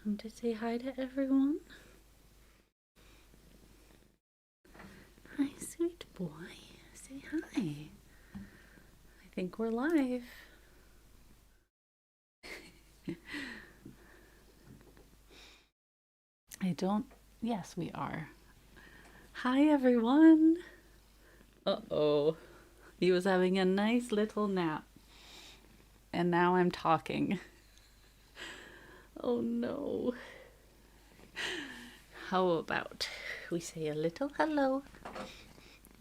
Come to say hi to everyone. Hi, sweet boy. Say hi. I think we're live. I don't. Yes, we are. Hi, everyone. Uh-oh. He was having a nice little nap. And now I'm talking. Oh no. How about we say a little hello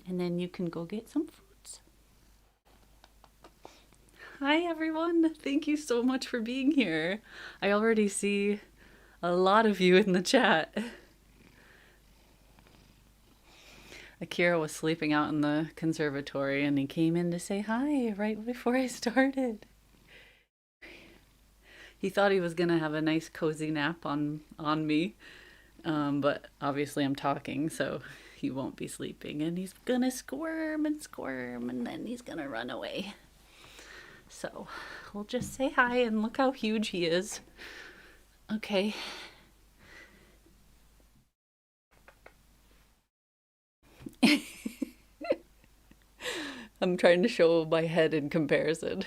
and then you can go get some fruits. Hi, everyone. Thank you so much for being here. I already see a lot of you in the chat. Akira was sleeping out in the conservatory and he came in to say hi right before I started. He thought he was gonna have a nice cozy nap on me, but obviously I'm talking, so he won't be sleeping, and he's gonna squirm and squirm, and then he's gonna run away. So we'll just say hi and look how huge he is. Okay. I'm trying to show my head in comparison.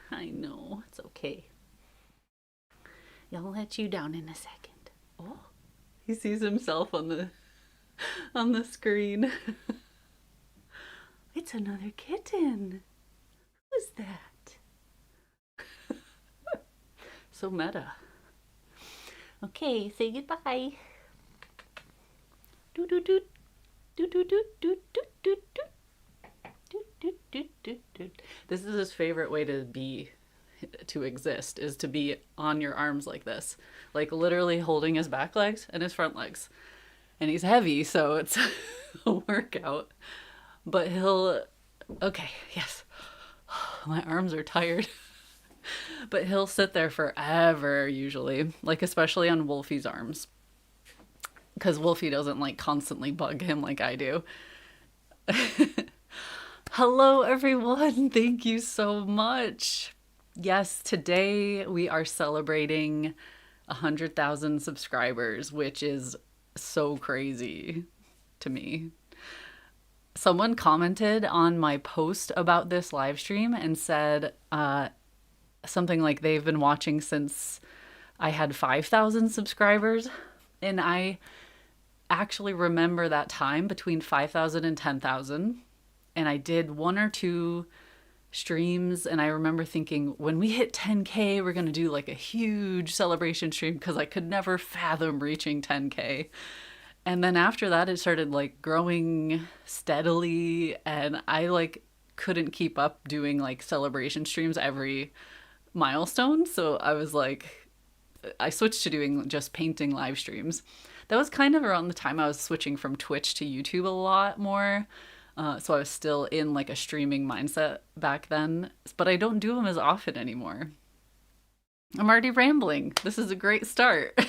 I know, it's okay. I'll let you down in a second. Oh, he sees himself on the screen. It's another kitten. Who's that? So meta. Okay, say goodbye. Doot doot doot. Doot doot doot doot doot doot doot. Doot doot doot doot doot. This is his favorite way to exist, is to be on your arms like this, like literally holding his back legs and his front legs. And he's heavy, so it's a workout. But he'll, okay, yes, my arms are tired. But he'll sit there forever usually, like especially on Wolfie's arms, because Wolfie doesn't like constantly bug him like I do. Hello, everyone. Thank you so much. Yes, today we are celebrating 100,000 subscribers, which is so crazy to me. Someone commented on my post about this live stream and said something like they've been watching since I had 5,000 subscribers. And I actually remember that time between 5,000 and 10,000. And I did one or two streams, and I remember thinking, when we hit 10K, we're going to do like a huge celebration stream, because I could never fathom reaching 10K. And then after that, it started like growing steadily, and I like couldn't keep up doing like celebration streams every milestone. So I was like, I switched to doing just painting live streams. That was kind of around the time I was switching from Twitch to YouTube a lot more. So I was still in like a streaming mindset back then, but I don't do them as often anymore. I'm already rambling. This is a great start.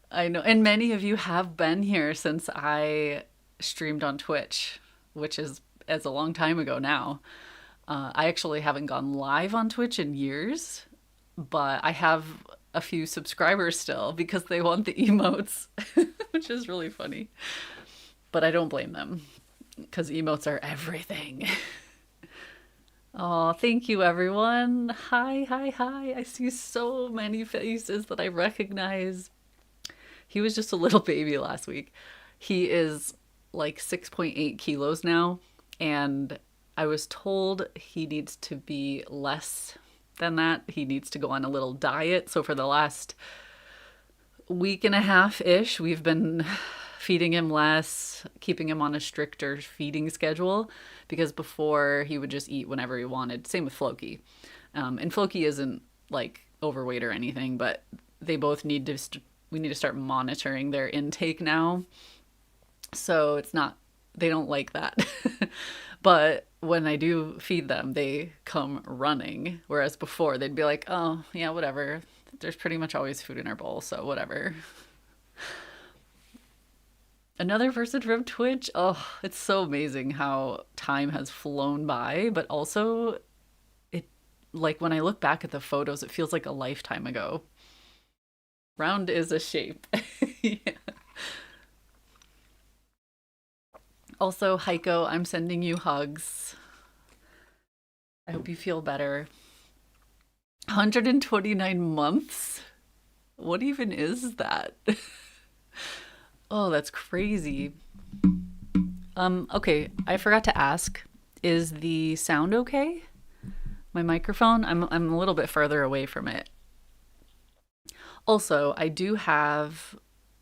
I know. And many of you have been here since I streamed on Twitch, which is as a long time ago now. I actually haven't gone live on Twitch in years, but I have a few subscribers still because they want the emotes, which is really funny. But I don't blame them because emotes are everything. Oh, thank you, everyone. Hi, hi, hi. I see so many faces that I recognize. He was just a little baby last week. He is like 6.8 kilos now, and I was told he needs to be less than that. He needs to go on a little diet. So for the last week and a half ish, we've been feeding him less, keeping him on a stricter feeding schedule, because before he would just eat whenever he wanted. Same with Floki. And Floki isn't like overweight or anything, but they both need to we need to start monitoring their intake now. So it's not, they don't like that. But when I do feed them, they come running. Whereas before they'd be like, oh, yeah, whatever. There's pretty much always food in our bowl, so whatever. Another person from Twitch. Oh, it's so amazing how time has flown by, but also it like when I look back at the photos, it feels like a lifetime ago. Round is a shape. Yeah. Also, Heiko, I'm sending you hugs. I hope you feel better. 129 months? What even is that? Oh, that's crazy. Okay, I forgot to ask. Is the sound okay? My microphone? I'm a little bit further away from it. Also, I do have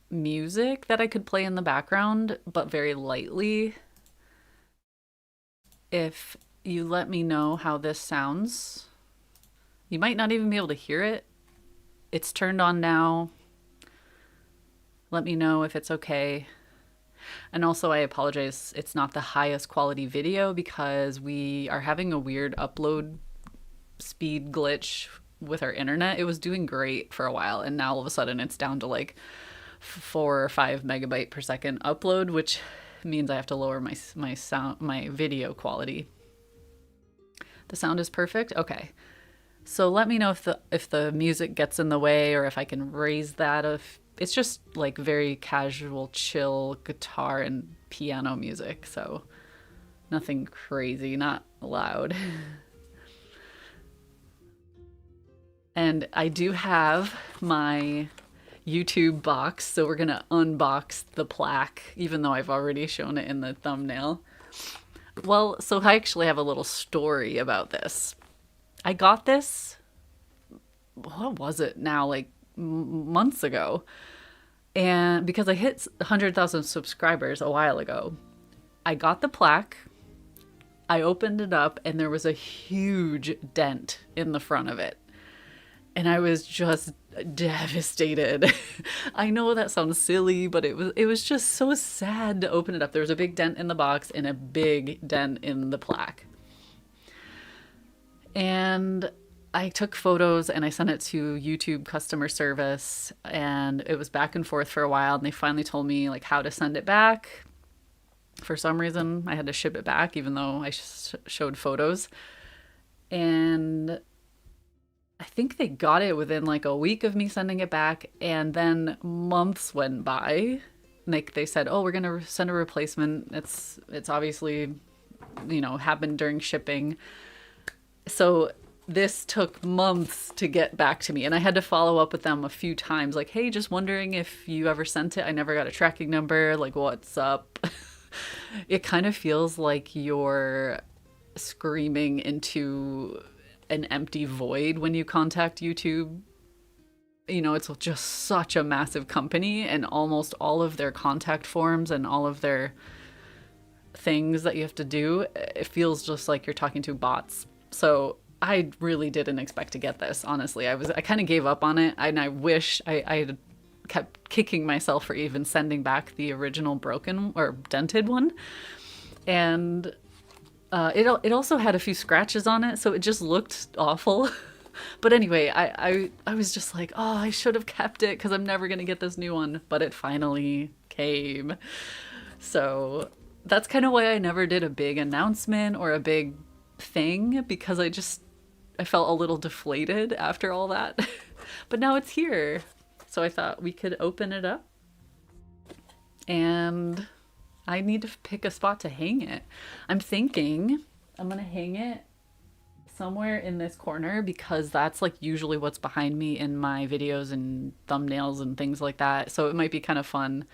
music that I could play in the background, but very lightly. If you let me know how this sounds, you might not even be able to hear it. It's turned on now. Let me know if it's okay. And also, I apologize, it's not the highest quality video because we are having a weird upload speed glitch with our internet. It was doing great for a while, and now all of a sudden it's down to like 4 or 5 megabyte per second upload, which means I have to lower my video quality. The sound is perfect. Okay, so let me know if the music gets in the way or if I can raise that. If it's just like very casual, chill guitar and piano music, so nothing crazy, not loud. And I do have my YouTube box, so we're gonna unbox the plaque, even though I've already shown it in the thumbnail. Well, so I actually have a little story about this. I got this, what was it now, like months ago. And because I hit 100,000 subscribers a while ago, I got the plaque, I opened it up, and there was a huge dent in the front of it. And I was just devastated. I know that sounds silly, but it was just so sad to open it up. There was a big dent in the box and a big dent in the plaque. And I took photos and I sent it to YouTube customer service, and it was back and forth for a while, and they finally told me like how to send it back. For some reason, I had to ship it back even though I showed photos. And I think they got it within like a week of me sending it back, and then months went by. Like they said, "Oh, we're gonna send a replacement. It's obviously, happened during shipping." So this took months to get back to me, and I had to follow up with them a few times, like, "Hey, just wondering if you ever sent it. I never got a tracking number. Like, what's up?" It kind of feels like you're screaming into an empty void when you contact YouTube. It's just such a massive company, and almost all of their contact forms and all of their things that you have to do, it feels just like you're talking to bots. So I really didn't expect to get this, honestly. I kind of gave up on it, and I wish I had kept kicking myself for even sending back the original broken or dented one. And it also had a few scratches on it, so it just looked awful. But anyway, I was just like, oh, I should have kept it because I'm never going to get this new one. But it finally came. So that's kind of why I never did a big announcement or a big thing, because I felt a little deflated after all that. But now it's here. So I thought we could open it up. And I need to pick a spot to hang it. I'm thinking I'm going to hang it somewhere in this corner, because that's like usually what's behind me in my videos and thumbnails and things like that. So it might be kind of fun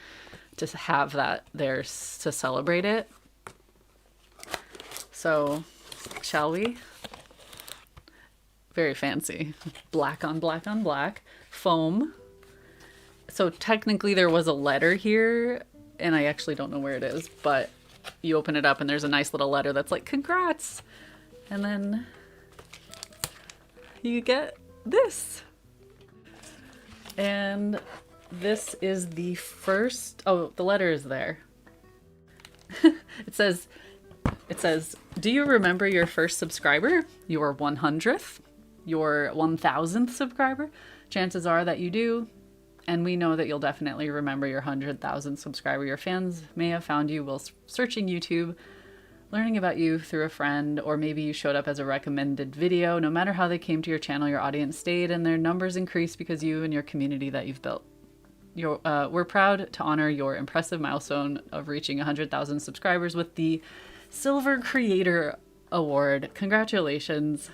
to have that there to celebrate it. So, shall we? Very fancy. Black on black on black. Foam. So technically there was a letter here, and I actually don't know where it is, but you open it up and there's a nice little letter that's like, congrats. And then you get this. And this is the first, oh, the letter is there. It says, do you remember your first subscriber? Your 100th? Your 1000th subscriber? Chances are that you do. And we know that you'll definitely remember your 100,000 subscriber. Your fans may have found you while searching YouTube. learning about you through a friend, or maybe you showed up as a recommended video. No matter how they came to your channel, your audience stayed and their numbers increased because you and your community that you've built. We're proud to honor your impressive milestone of reaching 100,000 subscribers with the Silver Creator Award. Congratulations.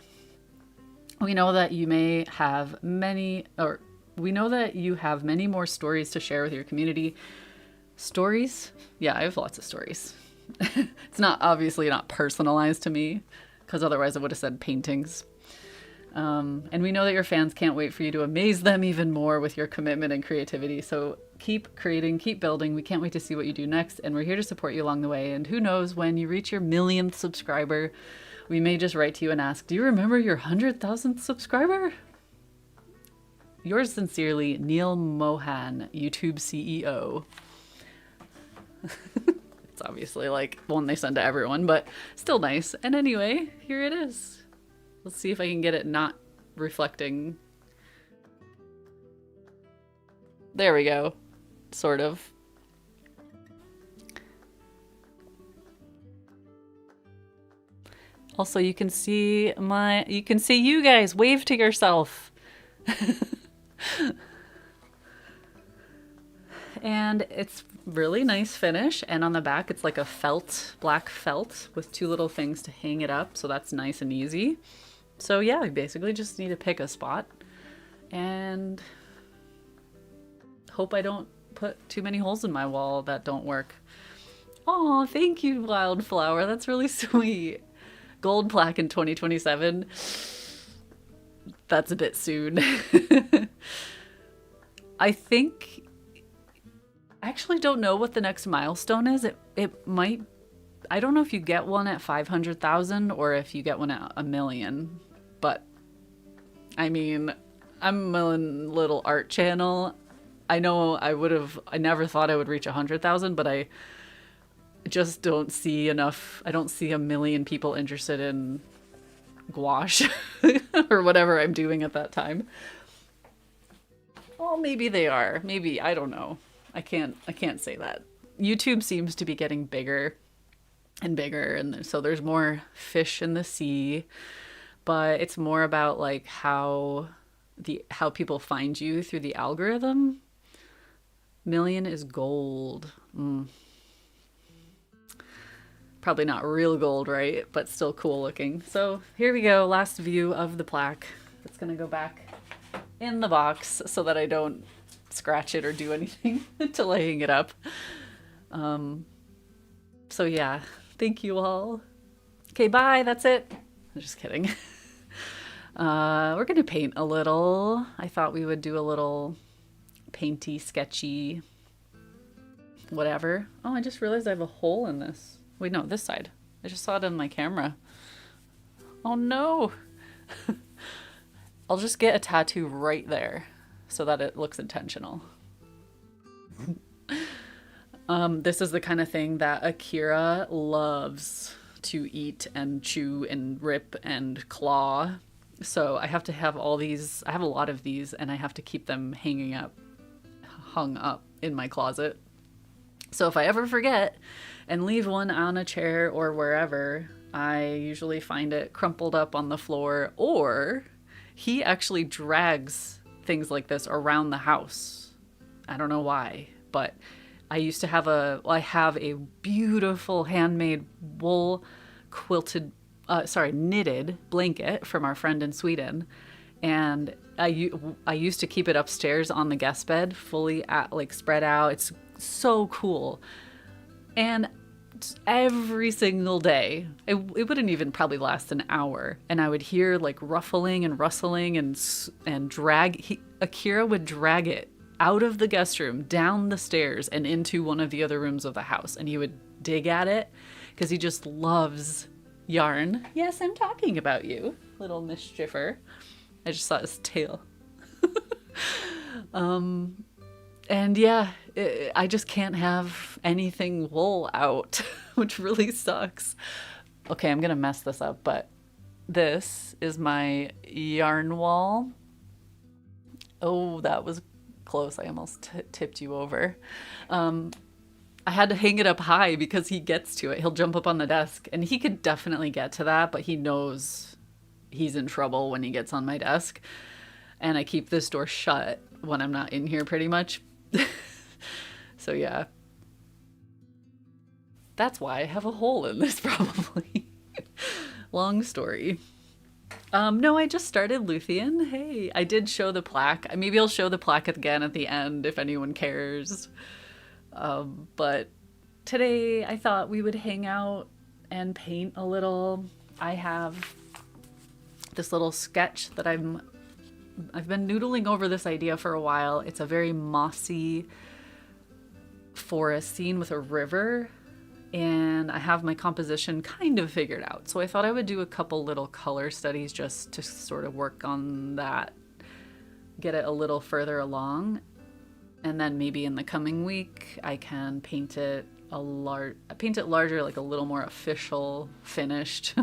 We know that you have many more stories to share with your community. Stories? Yeah, I have lots of stories. It's obviously not personalized to me, because otherwise I would have said paintings. And we know that your fans can't wait for you to amaze them even more with your commitment and creativity. So keep creating, keep building. We can't wait to see what you do next. And we're here to support you along the way. And who knows, when you reach your millionth subscriber, we may just write to you and ask, do you remember your 100,000th subscriber? Yours sincerely, Neil Mohan, YouTube CEO. It's obviously like one they send to everyone, but still nice. And anyway, here it is. Let's see if I can get it not reflecting. There we go. Sort of. Also, you can see you guys. Wave to yourself. And it's really nice finish, and on the back it's like a black felt with two little things to hang it up, so that's nice and easy. So yeah, we basically just need to pick a spot and hope I don't put too many holes in my wall that don't work. Oh, thank you, Wildflower. That's really sweet. Gold plaque in 2027. That's a bit soon. I actually don't know what the next milestone is. It might, I don't know if you get one at 500,000 or if you get one at 1 million, but I mean, I'm a little art channel. I know I never thought I would reach 100,000, but I just don't see enough. I don't see 1 million people interested in gouache or whatever I'm doing at that time. Well, maybe they are. Maybe, I don't know. I can't say that. YouTube seems to be getting bigger and bigger, and so there's more fish in the sea, but it's more about like how people find you through the algorithm. Million is gold. Probably not real gold, right? But still cool looking. So here we go, last view of the plaque. It's gonna go back in the box so that I don't scratch it or do anything until I hang it up. So yeah, thank you all. Okay, bye, that's it. I'm just kidding. We're gonna paint a little. I thought we would do a little painty, sketchy, whatever. Oh, I just realized I have a hole in this. Wait, no, this side. I just saw it on my camera. Oh no. I'll just get a tattoo right there so that it looks intentional. This is the kind of thing that Akira loves to eat and chew and rip and claw. So I have to have all these, I have a lot of these, and I have to keep them hung up in my closet. So if I ever forget and leave one on a chair or wherever, I usually find it crumpled up on the floor, or he actually drags things like this around the house. I don't know why, but I used to have I have a beautiful handmade wool knitted blanket from our friend in Sweden. And I used to keep it upstairs on the guest bed, fully spread out. It's so cool. And every single day, it wouldn't even probably last an hour, and I would hear like ruffling and rustling and Akira would drag it out of the guest room, down the stairs, and into one of the other rooms of the house, and he would dig at it because he just loves yarn. Yes, I'm talking about you, little mischiever. I just saw his tail. And yeah, I just can't have anything wool out, which really sucks. Okay, I'm gonna mess this up, but this is my yarn wall. Oh, that was close. I almost tipped you over. I had to hang it up high because he gets to it. He'll jump up on the desk and he could definitely get to that, but he knows he's in trouble when he gets on my desk. And I keep this door shut when I'm not in here pretty much. So yeah. That's why I have a hole in this probably. Long story. No, I just started Luthien. Hey, I did show the plaque. Maybe I'll show the plaque again at the end if anyone cares. But today I thought we would hang out and paint a little. I have this little sketch that I've been noodling over this idea for a while. It's a very mossy forest scene with a river, and I have my composition kind of figured out. So I thought I would do a couple little color studies just to sort of work on that, get it a little further along. And then maybe in the coming week, I can paint it larger, like a little more official, finished.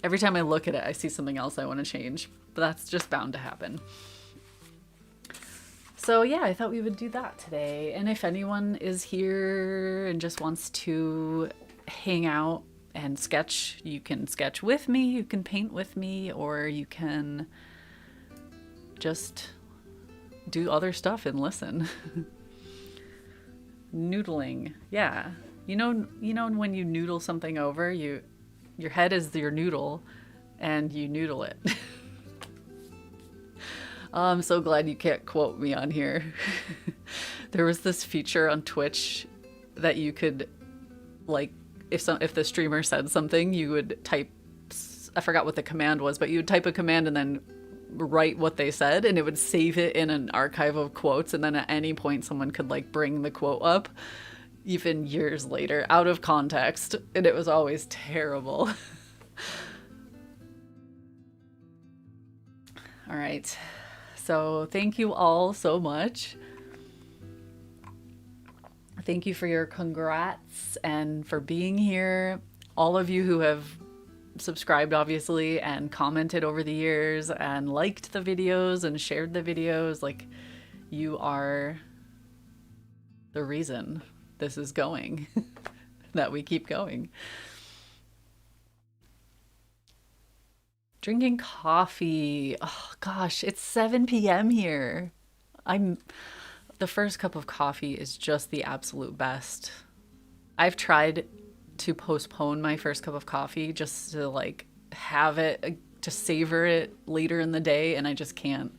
Every time I look at it, I see something else I want to change, but that's just bound to happen. So yeah, I thought we would do that today. And if anyone is here and just wants to hang out and sketch, you can sketch with me, you can paint with me, or you can just do other stuff and listen. Noodling. Yeah. You know when you noodle something over, your head is your noodle and you noodle it. I'm so glad you can't quote me on here. There was this feature on Twitch that you could, like, if the streamer said something, you would type, I forgot what the command was, but you would type a command and then write what they said, and it would save it in an archive of quotes, and then at any point someone could like bring the quote up even years later out of context, and it was always terrible. All right. So thank you all so much. Thank you for your congrats and for being here. All of you who have subscribed, obviously, and commented over the years and liked the videos and shared the videos. Like, you are the reason this is going, that we keep going. Drinking coffee. Oh gosh, it's 7 p.m. here. The first cup of coffee is just the absolute best. I've tried to postpone my first cup of coffee just to like have it, to savor it later in the day, and I just can't.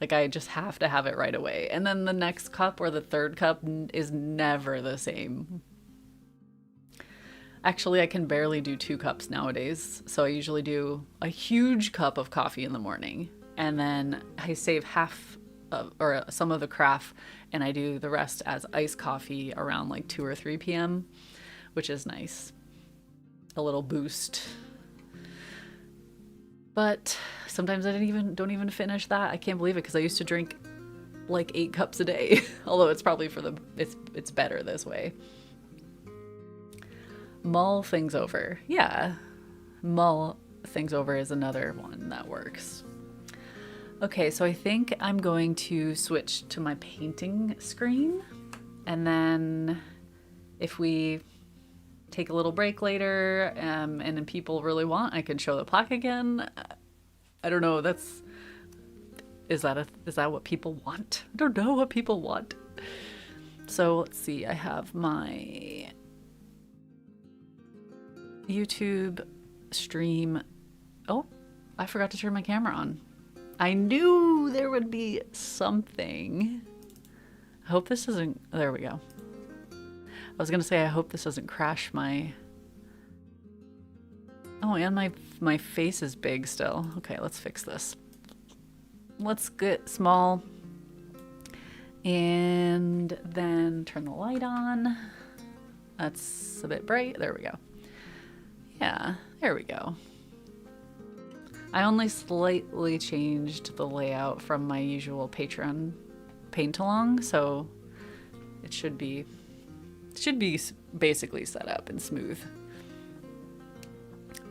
Like, I just have to have it right away. And then the next cup or the third cup is never the same. Actually, I can barely do 2 cups nowadays. So I usually do a huge cup of coffee in the morning, and then I save half or some of the carafe, and I do the rest as iced coffee around like 2 or 3 p.m., which is nice. A little boost. But sometimes I don't even finish that. I can't believe it, because I used to drink like 8 cups a day. Although it's probably it's better this way. Mull things over. Yeah. Mull things over is another one that works. Okay, so I think I'm going to switch to my painting screen, and then if we take a little break later, and if people really want, I can show the plaque again. I don't know. Is that what people want? I don't know what people want. So let's see. I have my YouTube stream. Oh, I forgot to turn my camera on. I knew there would be something. I hope this isn't. There we go. I was gonna say, I hope this doesn't crash my. Oh, and my face is big still. Okay, let's fix this. Let's get small, and then turn the light on. That's a bit bright. There we go. Yeah, there we go. I only slightly changed the layout from my usual Patreon paint along, so it should be basically set up and smooth.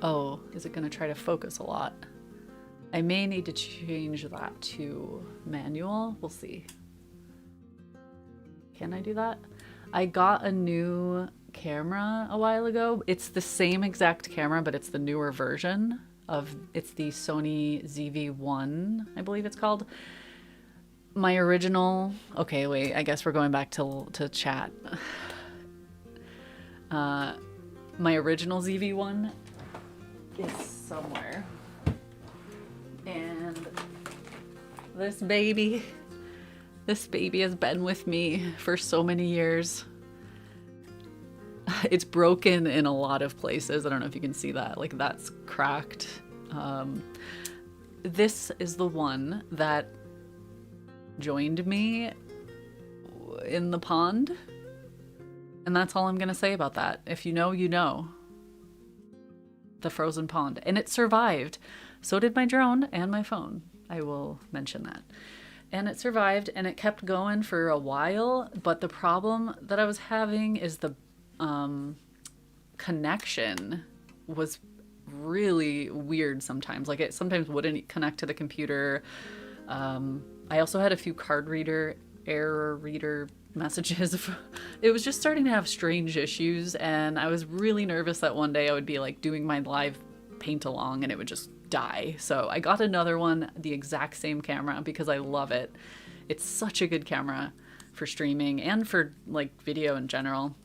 Oh, is it gonna try to focus a lot? I may need to change that to manual. We'll see. Can I do that? I got a new camera a while ago. It's the same exact camera, but it's the newer version of, it's the Sony ZV-1, I believe it's called. My original, okay, wait, I guess we're going back to chat. My original ZV-1 is somewhere. And this baby has been with me for so many years. It's broken in a lot of places. I don't know if you can see that. Like, that's cracked. This is the one that joined me in the pond. And that's all I'm going to say about that. If you know, you know. The frozen pond. And it survived. So did my drone and my phone. I will mention that. And it survived, and it kept going for a while. But the problem that I was having is the connection was really weird sometimes. Like, it sometimes wouldn't connect to the computer. I also had a few card reader error reader messages. It was just starting to have strange issues, and I was really nervous that one day I would be like doing my live paint along and it would just die. So I got another one, the exact same camera, because I love it. It's such a good camera for streaming and for like video in general.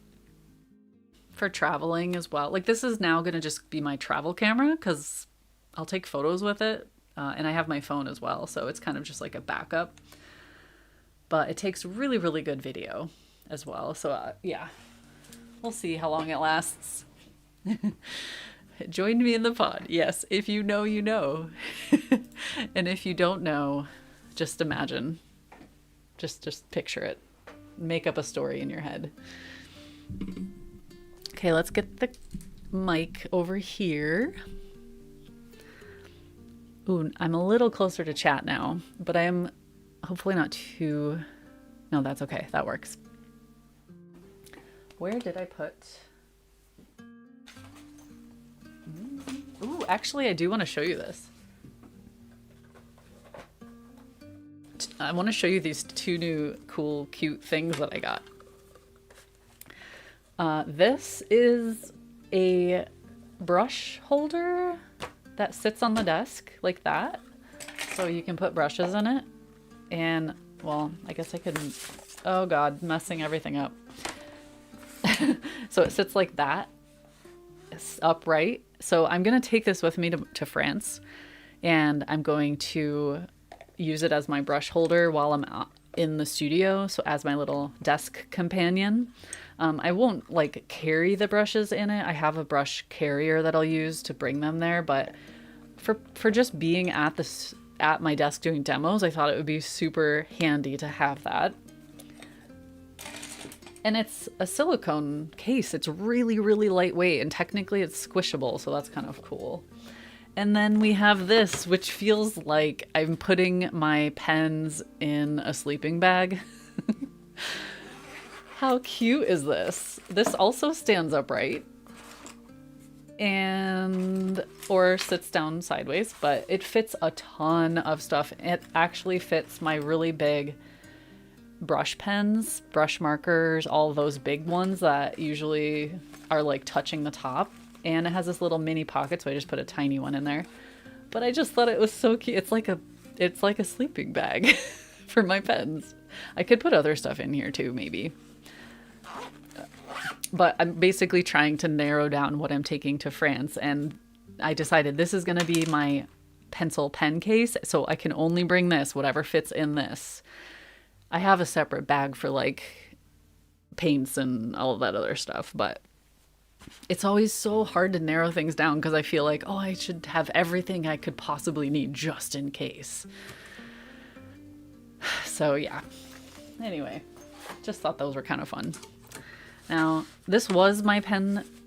For traveling as well. Like, this is now gonna just be my travel camera because I'll take photos with it, and I have my phone as well, so it's kind of just like a backup. But it takes really, really good video as well. So yeah, we'll see how long it lasts. Join me in the pod. Yes, if you know, you know. And if you don't know, just imagine. Just picture it. Make up a story in your head. Okay, let's get the mic over here. Ooh, I'm a little closer to chat now, but I am hopefully not too... No, that's okay. That works. Where did I put... Ooh, actually, I do want to show you this. I want to show you these two new cool, cute things that I got. This is a brush holder that sits on the desk like that. So you can put brushes in it. And, well, I guess I couldn't... Oh God, messing everything up. So it sits like that. It's upright. So I'm going to take this with me to France. And I'm going to use it as my brush holder while I'm in the studio. So as my little desk companion. I won't like carry the brushes in it. I have a brush carrier that I'll use to bring them there, but for just being at my desk doing demos, I thought it would be super handy to have that. And it's a silicone case. It's really, really lightweight, and technically it's squishable, so that's kind of cool. And then we have this, which feels like I'm putting my pens in a sleeping bag. How cute is this? This also stands upright and or sits down sideways, but it fits a ton of stuff. It actually fits my really big brush pens, brush markers, all those big ones that usually are like touching the top. And it has this little mini pocket, so I just put a tiny one in there. But I just thought it was so cute. It's like a sleeping bag for my pens. I could put other stuff in here too, maybe. But I'm basically trying to narrow down what I'm taking to France, and I decided this is going to be my pencil pen case, so I can only bring this, whatever fits in this. I have a separate bag for like paints and all of that other stuff, but it's always so hard to narrow things down because I feel like, oh, I should have everything I could possibly need just in case. So yeah. Anyway, just thought those were kind of fun. Now, this was my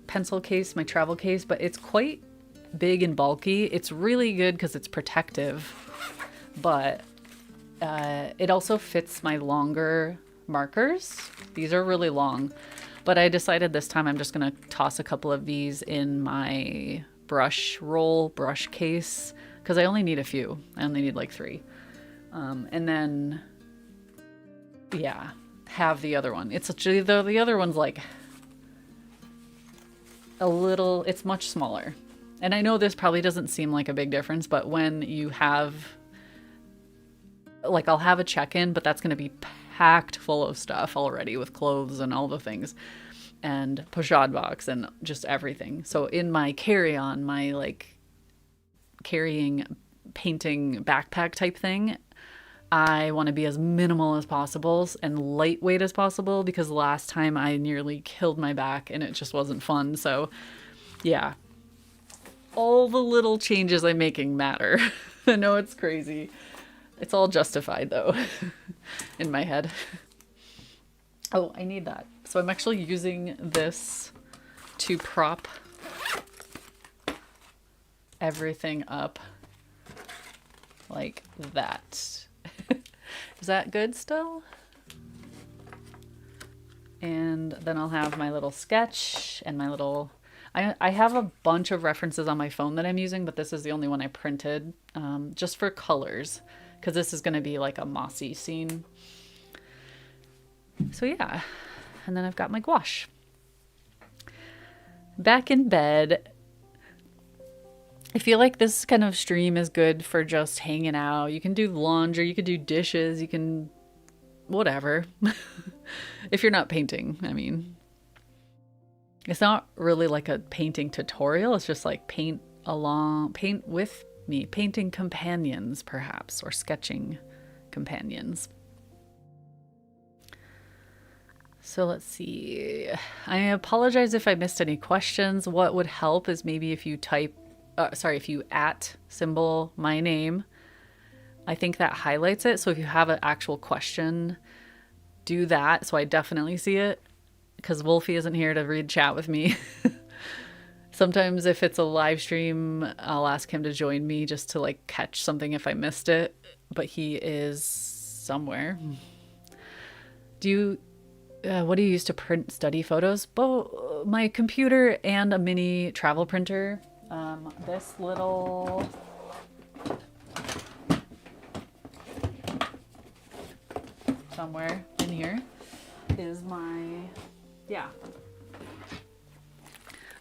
pencil case, my travel case, but it's quite big and bulky. It's really good because it's protective, but it also fits my longer markers. These are really long, but I decided this time I'm just going to toss a couple of these in my brush case because I only need a few. I only need like 3. And then, yeah. have the other one. It's actually, the other one's like a little, it's much smaller. And I know this probably doesn't seem like a big difference, but when you have, like, I'll have a check-in, but that's going to be packed full of stuff already with clothes and all the things and pochade box and just everything. So in my carry-on, my like carrying painting backpack type thing, I want to be as minimal as possible and lightweight as possible, because last time I nearly killed my back and it just wasn't fun. So yeah, all the little changes I'm making matter. I know it's crazy. It's all justified though in my head. Oh, I need that. So I'm actually using this to prop everything up like that. Is that good still? And then I'll have my little sketch and my little... I have a bunch of references on my phone that I'm using, but this is the only one I printed, just for colors, because this is going to be like a mossy scene. So yeah, and then I've got my gouache. Back in bed. I feel like this kind of stream is good for just hanging out. You can do laundry, you can do dishes, you can... whatever. If you're not painting, I mean. It's not really like a painting tutorial. It's just like paint with me. Painting companions, perhaps, or sketching companions. So let's see. I apologize if I missed any questions. What would help is maybe if you type, if you @ symbol my name. I think that highlights it. So if you have an actual question, do that so I definitely see it, because Wolfie isn't here to read chat with me. Sometimes if it's a live stream, I'll ask him to join me just to like catch something if I missed it, but he is somewhere. What do you use to print study photos? Both my computer and a mini travel printer. This little... somewhere in here is my... yeah.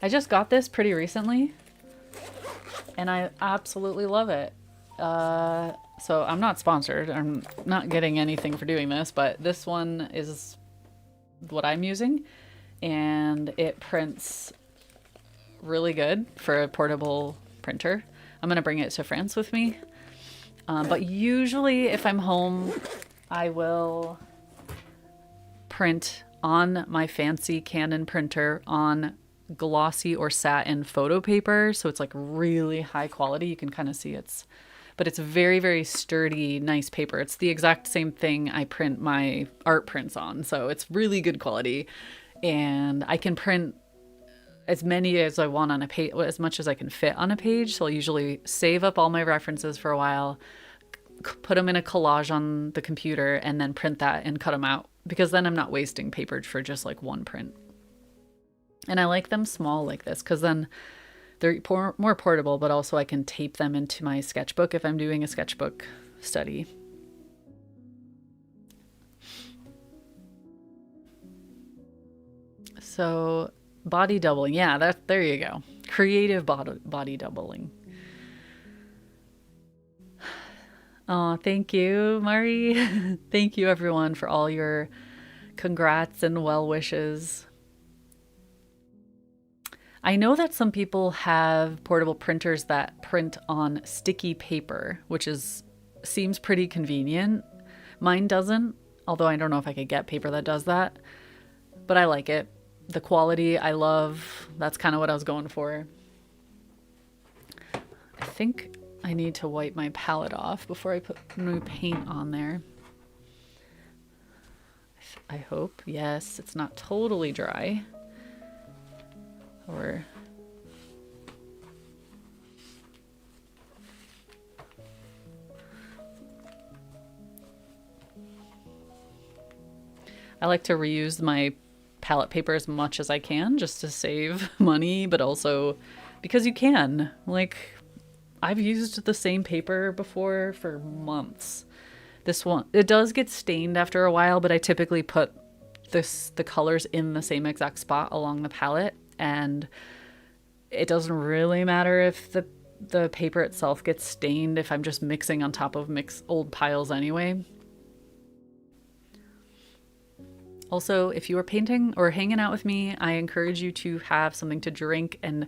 I just got this pretty recently and I absolutely love it. So I'm not sponsored. I'm not getting anything for doing this, but this one is what I'm using and it prints really good for a portable printer. I'm going to bring it to France with me. But usually if I'm home, I will print on my fancy Canon printer on glossy or satin photo paper. So it's like really high quality. You can kind of see but it's very, very sturdy, nice paper. It's the exact same thing I print my art prints on. So it's really good quality. And I can print as many as I want on a page, as much as I can fit on a page. So I'll usually save up all my references for a while, put them in a collage on the computer, and then print that and cut them out, because then I'm not wasting paper for just like one print. And I like them small like this because then they're more portable, but also I can tape them into my sketchbook if I'm doing a sketchbook study. So body doubling. Yeah, there you go. Creative body doubling. Oh, thank you, Mari. Thank you, everyone, for all your congrats and well wishes. I know that some people have portable printers that print on sticky paper, which seems pretty convenient. Mine doesn't, although I don't know if I could get paper that does that, but I like it. The quality I love. That's kind of what I was going for. I think I need to wipe my palette off before I put new paint on there. I hope. Yes, it's not totally dry. Or I like to reuse my palette paper as much as I can just to save money, but also because you can. Like, I've used the same paper before for months. This one, it does get stained after a while, but I typically put the colors in the same exact spot along the palette, and it doesn't really matter if the paper itself gets stained if I'm just mixing on top of old piles anyway. Also, if you are painting or hanging out with me, I encourage you to have something to drink and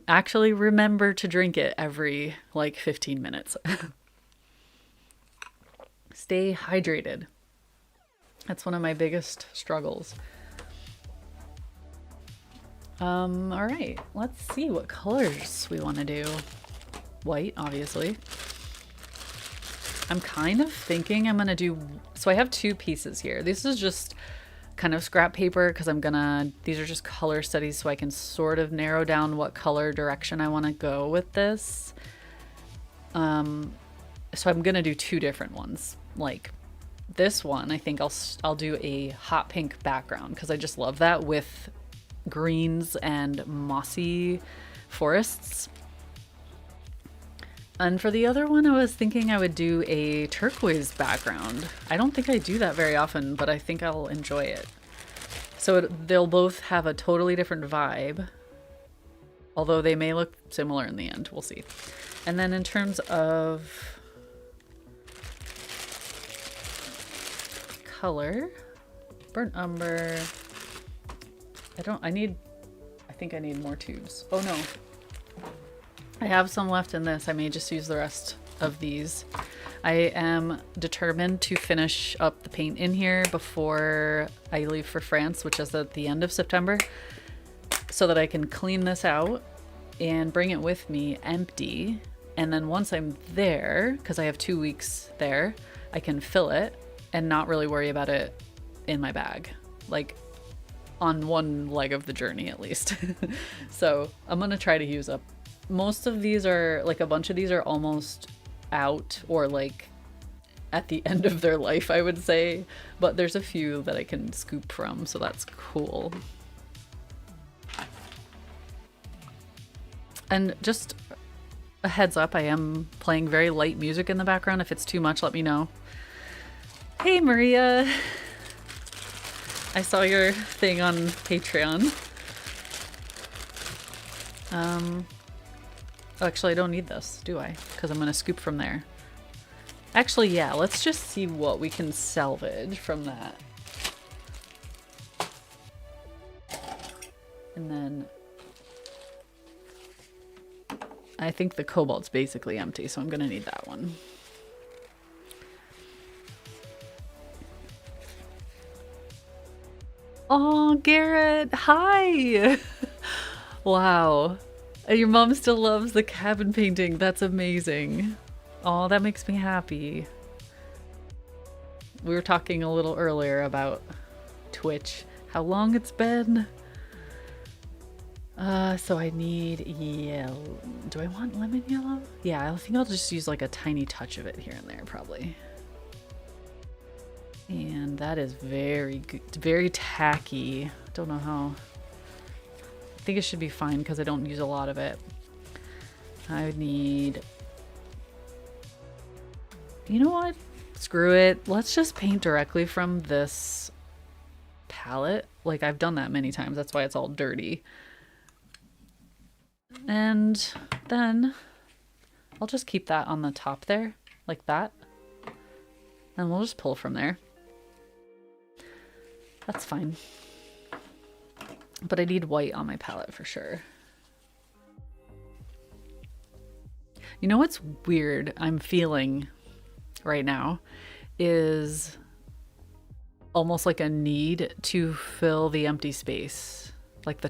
actually remember to drink it every like 15 minutes. Stay hydrated. That's one of my biggest struggles. All right, let's see what colors we want to do. White, obviously. I'm kind of thinking I'm gonna do, so I have two pieces here. This is just kind of scrap paper because these are just color studies so I can sort of narrow down what color direction I want to go with this. So I'm gonna do two different ones. Like this one, I think I'll do a hot pink background because I just love that with greens and mossy forests. And for the other one, I was thinking I would do a turquoise background. I don't think I do that very often, but I think I'll enjoy it. So they'll both have a totally different vibe, although they may look similar in the end. We'll see. And then in terms of color, burnt umber. I think I need more tubes. Oh no. I have some left in this. I may just use the rest of these. I am determined to finish up the paint in here before I leave for France, which is at the end of September, so that I can clean this out and bring it with me empty. And then once I'm there, because I have 2 weeks there, I can fill it and not really worry about it in my bag. Like on one leg of the journey at least. So I'm gonna try to use up. Most of these are, like a bunch of these are almost out or like at the end of their life, I would say. But there's a few that I can scoop from, so that's cool. And just a heads up, I am playing very light music in the background. If it's too much, let me know. Hey Maria! I saw your thing on Patreon. Oh, actually, I don't need this, do I? Because I'm going to scoop from there. Actually, yeah, let's just see what we can salvage from that. And then I think the cobalt's basically empty, so I'm going to need that one. Oh, Garrett, hi! Wow. And your mom still loves the cabin painting. That's amazing. Oh, that makes me happy. We were talking a little earlier about Twitch, how long it's been. So I need yellow. Do I want lemon yellow? Yeah, I think I'll just use like a tiny touch of it here and there, probably. And that is very good, very tacky. Don't know how. I think it should be fine because I don't use a lot of it. I would need, you know what? Screw it. Let's just paint directly from this palette. Like I've done that many times. That's why it's all dirty. And then I'll just keep that on the top there, like that. And we'll just pull from there. That's fine. But I need white on my palette for sure. You know what's weird I'm feeling right now is almost like a need to fill the empty space. Like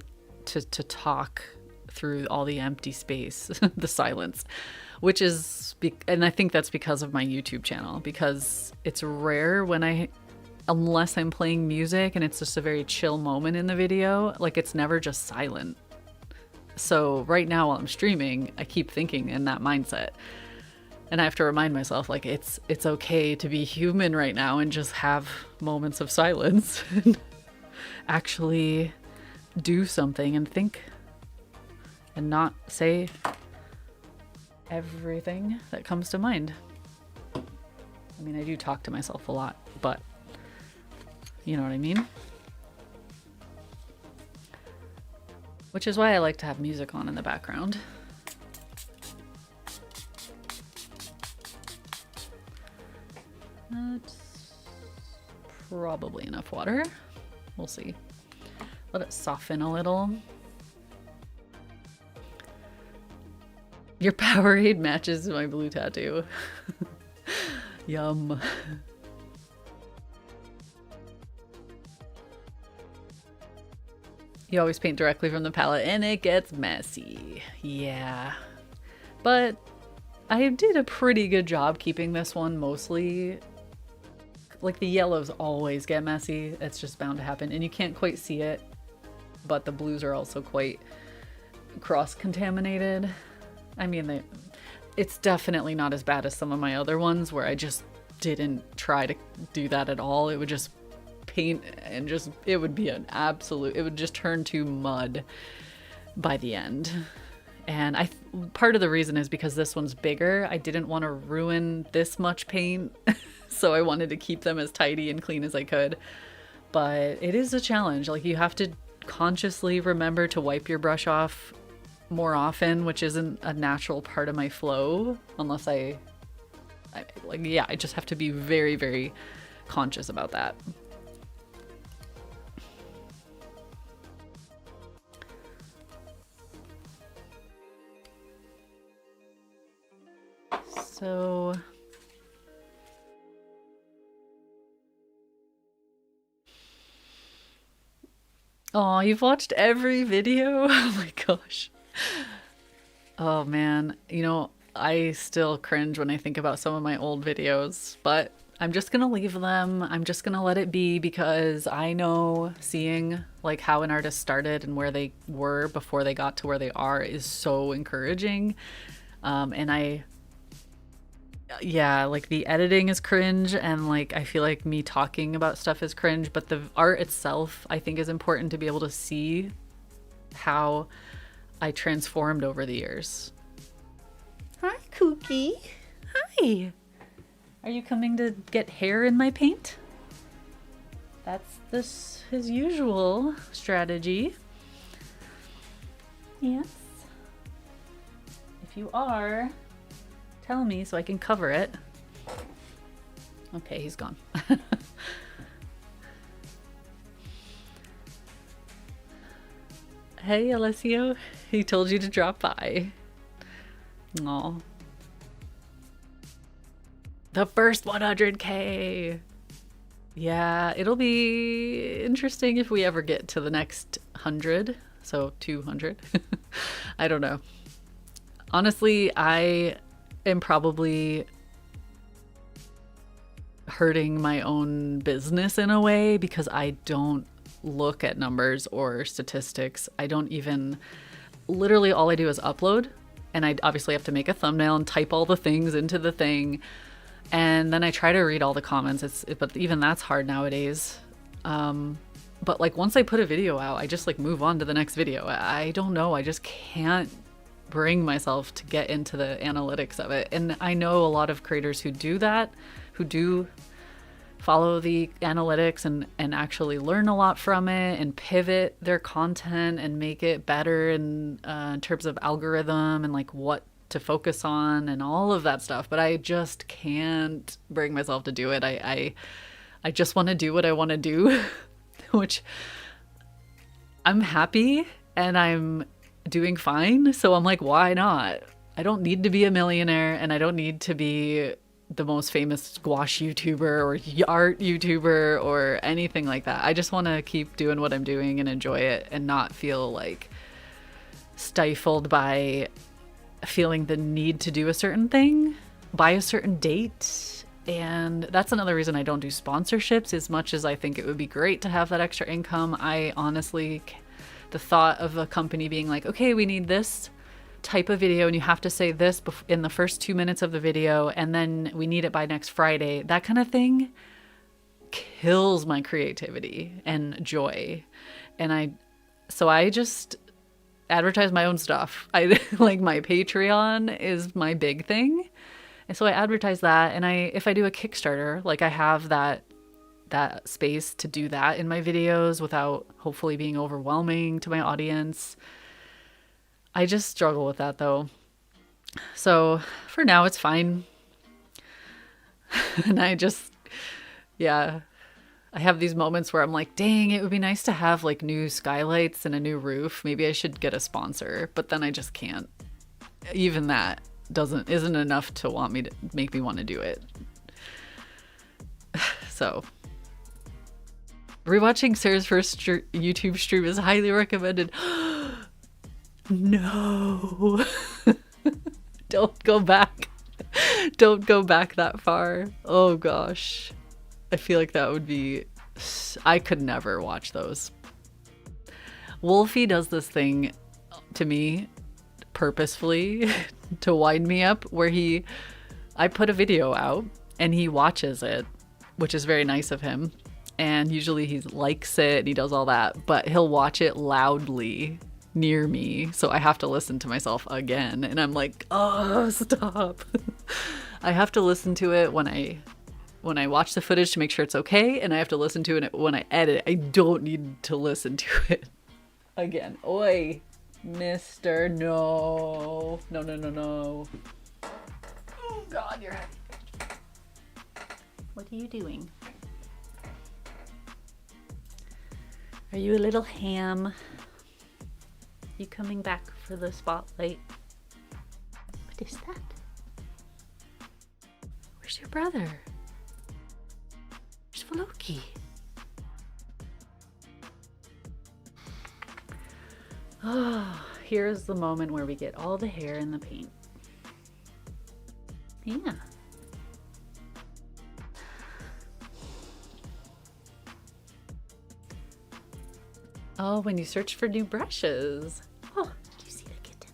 to talk through all the empty space, the silence, which is, and I think that's because of my YouTube channel, because it's rare when unless I'm playing music and it's just a very chill moment in the video, like it's never just silent. So right now while I'm streaming, I keep thinking in that mindset. And I have to remind myself, like, it's okay to be human right now and just have moments of silence and actually do something and think and not say everything that comes to mind. I mean, I do talk to myself a lot, but You know what I mean? Which is why I like to have music on in the background. That's probably enough water. We'll see. Let it soften a little. Your Powerade matches my blue tattoo. Yum. You always paint directly from the palette and it gets messy. Yeah. But I did a pretty good job keeping this one mostly. Like the yellows always get messy. It's just bound to happen. And you can't quite see it. But the blues are also quite cross-contaminated. I mean, it's definitely not as bad as some of my other ones where I just didn't try to do that at all. It would just paint and just, it would be an absolute, it would just turn to mud by the end. And part of the reason is because this one's bigger. I didn't want to ruin this much paint. So I wanted to keep them as tidy and clean as I could. But it is a challenge. Like, you have to consciously remember to wipe your brush off more often, which isn't a natural part of my flow unless I just have to be very, very conscious about that. So oh, you've watched every video? Oh my gosh. Oh man, you know, I still cringe when I think about some of my old videos, but I'm just gonna leave them. I'm just gonna let it be because I know seeing like how an artist started and where they were before they got to where they are is so encouraging. And yeah, like the editing is cringe and like I feel like me talking about stuff is cringe, but the art itself I think is important to be able to see how I transformed over the years. Hi, Kookie. Hi. Are you coming to get hair in my paint? That's his usual strategy. Yes. If you are, tell me so I can cover it. Okay, he's gone. Hey, Alessio. He told you to drop by. Aw. The first 100K! Yeah, it'll be interesting if we ever get to the next 100. So 200. I don't know. Honestly, I am probably hurting my own business in a way because I don't look at numbers or statistics. I don't even, literally all I do is upload, and I obviously have to make a thumbnail and type all the things into the thing, and then I try to read all the comments. But even that's hard nowadays. But like once I put a video out, I just like move on to the next video. I don't know, I just can't bring myself to get into the analytics of it. And I know a lot of creators who do that, who do follow the analytics and actually learn a lot from it and pivot their content and make it better in terms of algorithm and like what to focus on and all of that stuff. But I just can't bring myself to do it. I just want to do what I want to do, which I'm happy and I'm doing fine. So I'm like, why not? I don't need to be a millionaire and I don't need to be the most famous squash YouTuber or art YouTuber or anything like that. I just want to keep doing what I'm doing and enjoy it and not feel like stifled by feeling the need to do a certain thing by a certain date. And that's another reason I don't do sponsorships as much as I think it would be great to have that extra income. I honestly, the thought of a company being like, okay, we need this type of video and you have to say this in the first 2 minutes of the video and then we need it by next Friday, that kind of thing kills my creativity and joy. And I just advertise my own stuff. I like my Patreon is my big thing, and so I advertise that. And if I do a Kickstarter, like I have that that space to do that in my videos without hopefully being overwhelming to my audience. I just struggle with that though. So for now, it's fine. And yeah, I have these moments where I'm like, dang, it would be nice to have like new skylights and a new roof. Maybe I should get a sponsor, but then I just can't. Even that isn't enough to make me want to do it. So rewatching Sarah's first YouTube stream is highly recommended. No. Don't go back. Don't go back that far. Oh gosh. I feel like that would be... I could never watch those. Wolfie does this thing to me purposefully to wind me up where I put a video out and he watches it, which is very nice of him. And usually he likes it and he does all that, but he'll watch it loudly near me. So I have to listen to myself again. And I'm like, oh, stop. I have to listen to it when I watch the footage to make sure it's okay. And I have to listen to it when I edit. I don't need to listen to it again. Oi, mister, no. No, no, no, no. Oh God, you're heavy. What are you doing? Are you a little ham? You coming back for the spotlight? What is that? Where's your brother? Where's Floki? Oh, here's the moment where we get all the hair in the paint. Yeah. Oh, when you search for new brushes. Oh, do you see the kitten?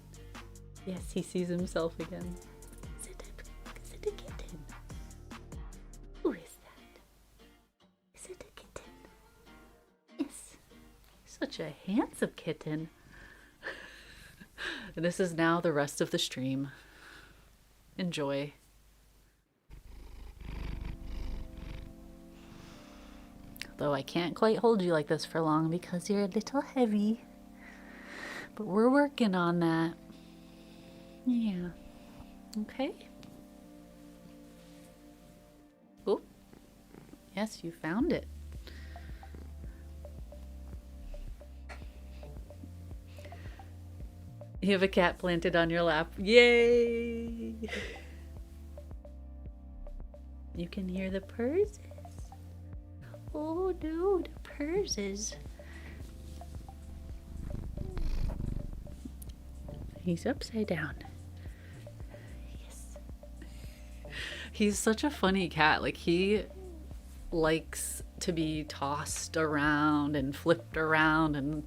Yes, he sees himself again. Is it a kitten? Who is that? Is it a kitten? Yes. Such a handsome kitten. And this is now the rest of the stream. Enjoy. Though I can't quite hold you like this for long because you're a little heavy. But we're working on that. Yeah. Okay. Oh. Yes, you found it. You have a cat planted on your lap. Yay! You can hear the purrs. Oh no, the purses. He's upside down. Yes. He's such a funny cat. Like, he likes to be tossed around and flipped around and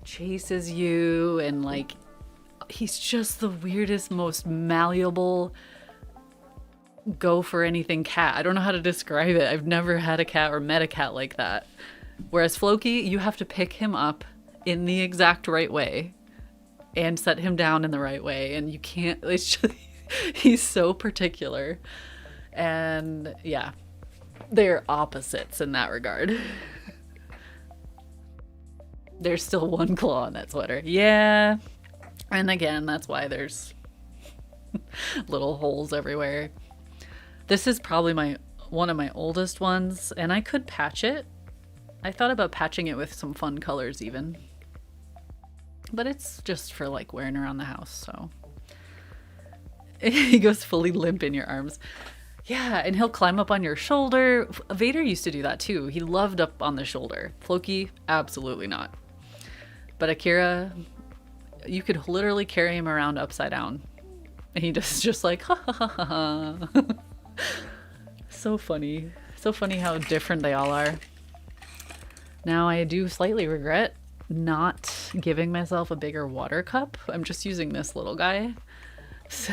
chases you, and like, he's just the weirdest, most malleable, go for anything cat. I don't know how to describe it. I've never had a cat or met a cat like that. Whereas Floki, you have to pick him up in the exact right way and set him down in the right way, and you can't, it's just, he's so particular. And yeah, they're opposites in that regard. There's still one claw in that sweater. Yeah. And again, that's why there's little holes everywhere. This is probably one of my oldest ones, and I could patch it. I thought about patching it with some fun colors even. But it's just for like wearing around the house, so. He goes fully limp in your arms. Yeah, and he'll climb up on your shoulder. Vader used to do that too. He loved up on the shoulder. Floki, absolutely not. But Akira, you could literally carry him around upside down. And he just like, ha ha ha ha ha. So funny. So funny how different they all are. Now I do slightly regret not giving myself a bigger water cup. I'm just using this little guy. So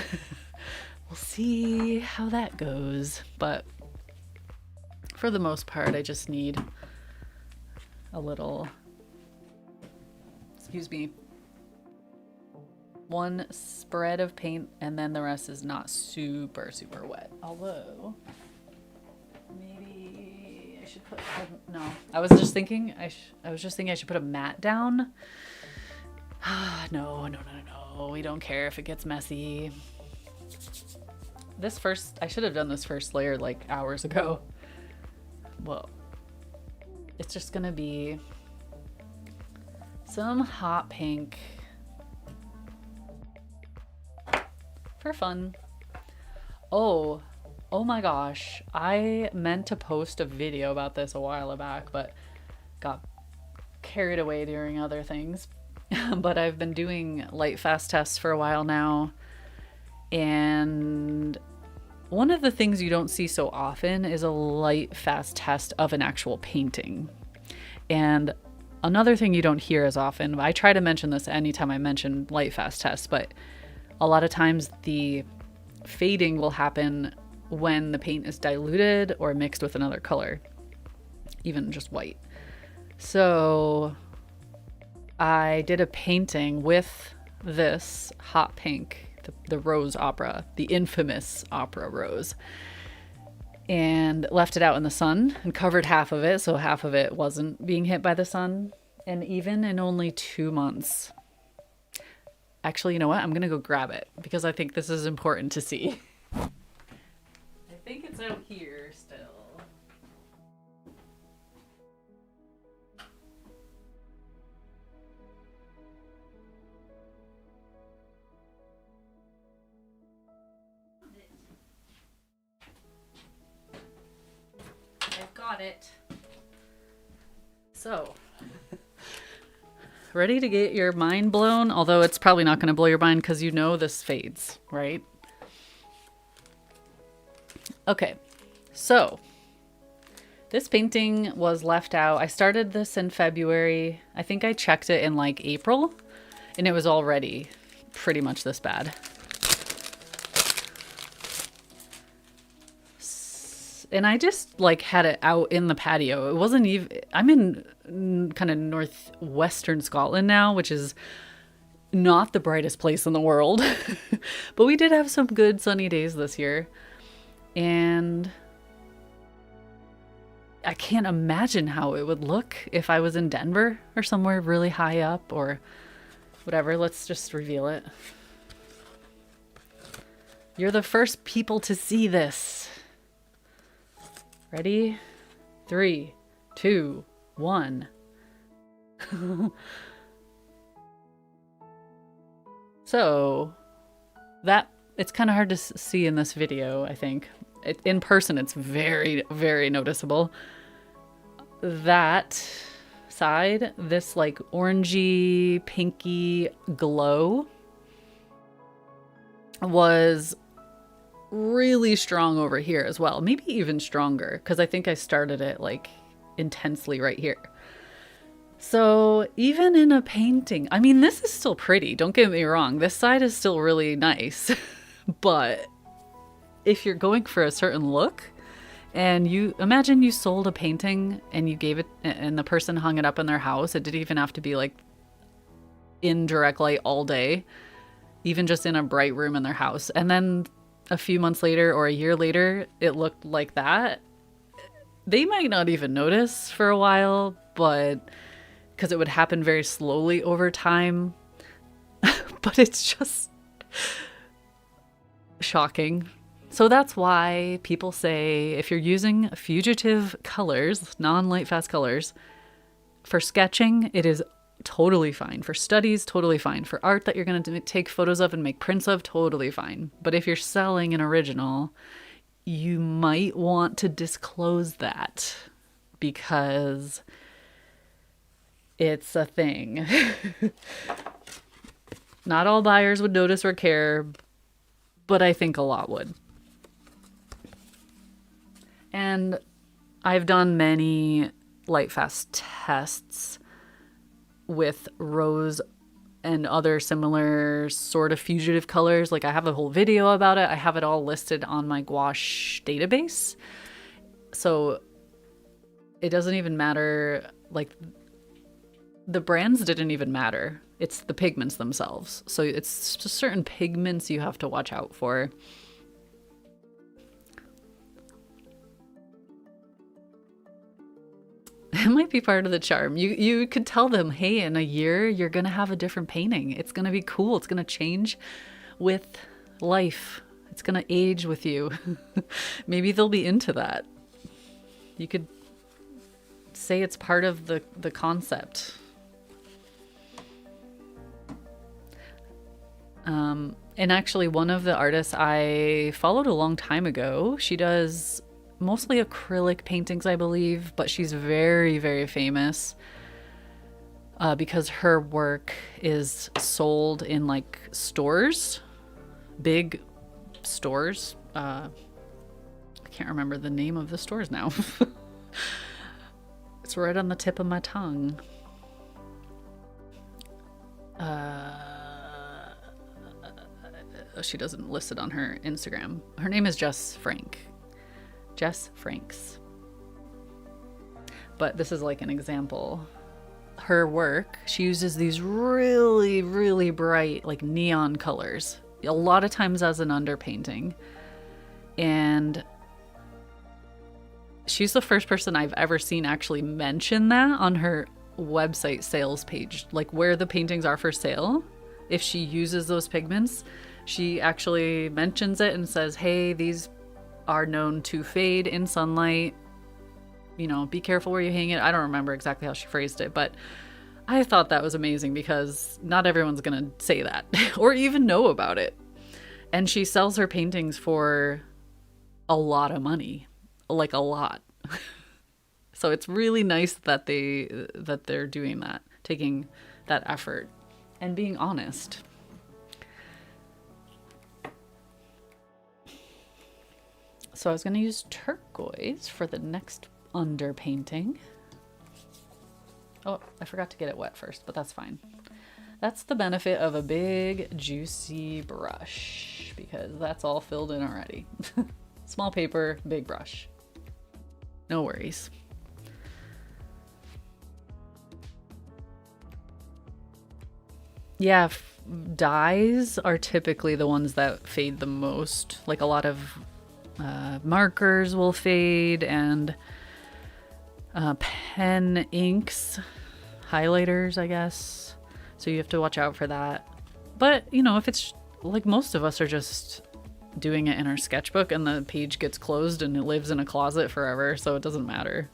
we'll see how that goes. But for the most part, I just need a little, excuse me, one spread of paint, and then the rest is not super wet. Although maybe I should put, no, I was just thinking, I was just thinking I should put a mat down. No, we don't care if it gets messy. I should have done this first layer like hours ago. Well, it's just gonna be some hot pink for fun. Oh my gosh. I meant to post a video about this a while back, but got carried away during other things. But I've been doing light fast tests for a while now. And one of the things you don't see so often is a light fast test of an actual painting. And another thing you don't hear as often, I try to mention this anytime I mention light fast tests, but a lot of times the fading will happen when the paint is diluted or mixed with another color, even just white. So I did a painting with this hot pink, the Rose Opera, the infamous Opera Rose, and left it out in the sun and covered half of it so half of it wasn't being hit by the sun. And even in only 2 months, actually, you know what? I'm gonna go grab it because I think this is important to see. I think it's out here still. I've got it. So, ready to get your mind blown? Although it's probably not going to blow your mind because you know this fades, right? Okay, so this painting was left out. I started this in February. I think I checked it in like April, and it was already pretty much this bad. And I just like had it out in the patio. It wasn't even, I'm in kind of northwestern Scotland now, which is not the brightest place in the world. But we did have some good sunny days this year. And I can't imagine how it would look if I was in Denver or somewhere really high up or whatever. Let's just reveal it. You're the first people to see this. Ready? 3, 2, 1. So that it's kind of hard to see in this video, I think. In person, it's very, very noticeable. That side, this like orangey, pinky glow was really strong over here as well. Maybe even stronger because I think I started it like intensely right here. So even in a painting, I mean, this is still pretty. Don't get me wrong. This side is still really nice. But if you're going for a certain look and you imagine you sold a painting and you gave it and the person hung it up in their house, it didn't even have to be like in direct light all day, even just in a bright room in their house. And then a few months later or a year later, it looked like that. They might not even notice for a while, but because it would happen very slowly over time. But it's just shocking. So that's why people say if you're using fugitive colors, non-light fast colors, for sketching, it is totally fine. For studies, totally fine. For art that you're going to take photos of and make prints of, totally fine. But if you're selling an original, you might want to disclose that because it's a thing. Not all buyers would notice or care, but I think a lot would. And I've done many light fast tests with rose and other similar sort of fugitive colors. Like I have a whole video about it. I have it all listed on my gouache database. So it doesn't even matter, like the brands didn't even matter. It's the pigments themselves. So it's just certain pigments you have to watch out for. It might be part of the charm. You could tell them, hey, in a year you're gonna have a different painting. It's gonna be cool. It's gonna change with life. It's gonna age with you. Maybe they'll be into that. You could say it's part of the concept. And actually, one of the artists I followed a long time ago, she does mostly acrylic paintings, I believe, but she's very, very famous because her work is sold in like stores, big stores. I can't remember the name of the stores now. It's right on the tip of my tongue. She doesn't list it on her Instagram. Her name is Jess Frank. Jess Franks. But this is like an example. Her work, she uses these really, really bright, like neon colors, a lot of times as an underpainting. And she's the first person I've ever seen actually mention that on her website sales page, like where the paintings are for sale. If she uses those pigments, she actually mentions it and says, hey, these are known to fade in sunlight. You know, be careful where you hang it. I don't remember exactly how she phrased it, but I thought that was amazing because not everyone's going to say that or even know about it. And she sells her paintings for a lot of money, like a lot. So it's really nice that they're doing that, taking that effort and being honest. So I was going to use turquoise for the next underpainting. Oh, I forgot to get it wet first, but that's fine. That's the benefit of a big, juicy brush, because that's all filled in already. Small paper, big brush. No worries. Yeah, dyes are typically the ones that fade the most. Like a lot of markers will fade, and pen inks, highlighters, I guess. So you have to watch out for that. But, you know, if it's like most of us are just doing it in our sketchbook and the page gets closed and it lives in a closet forever, so it doesn't matter.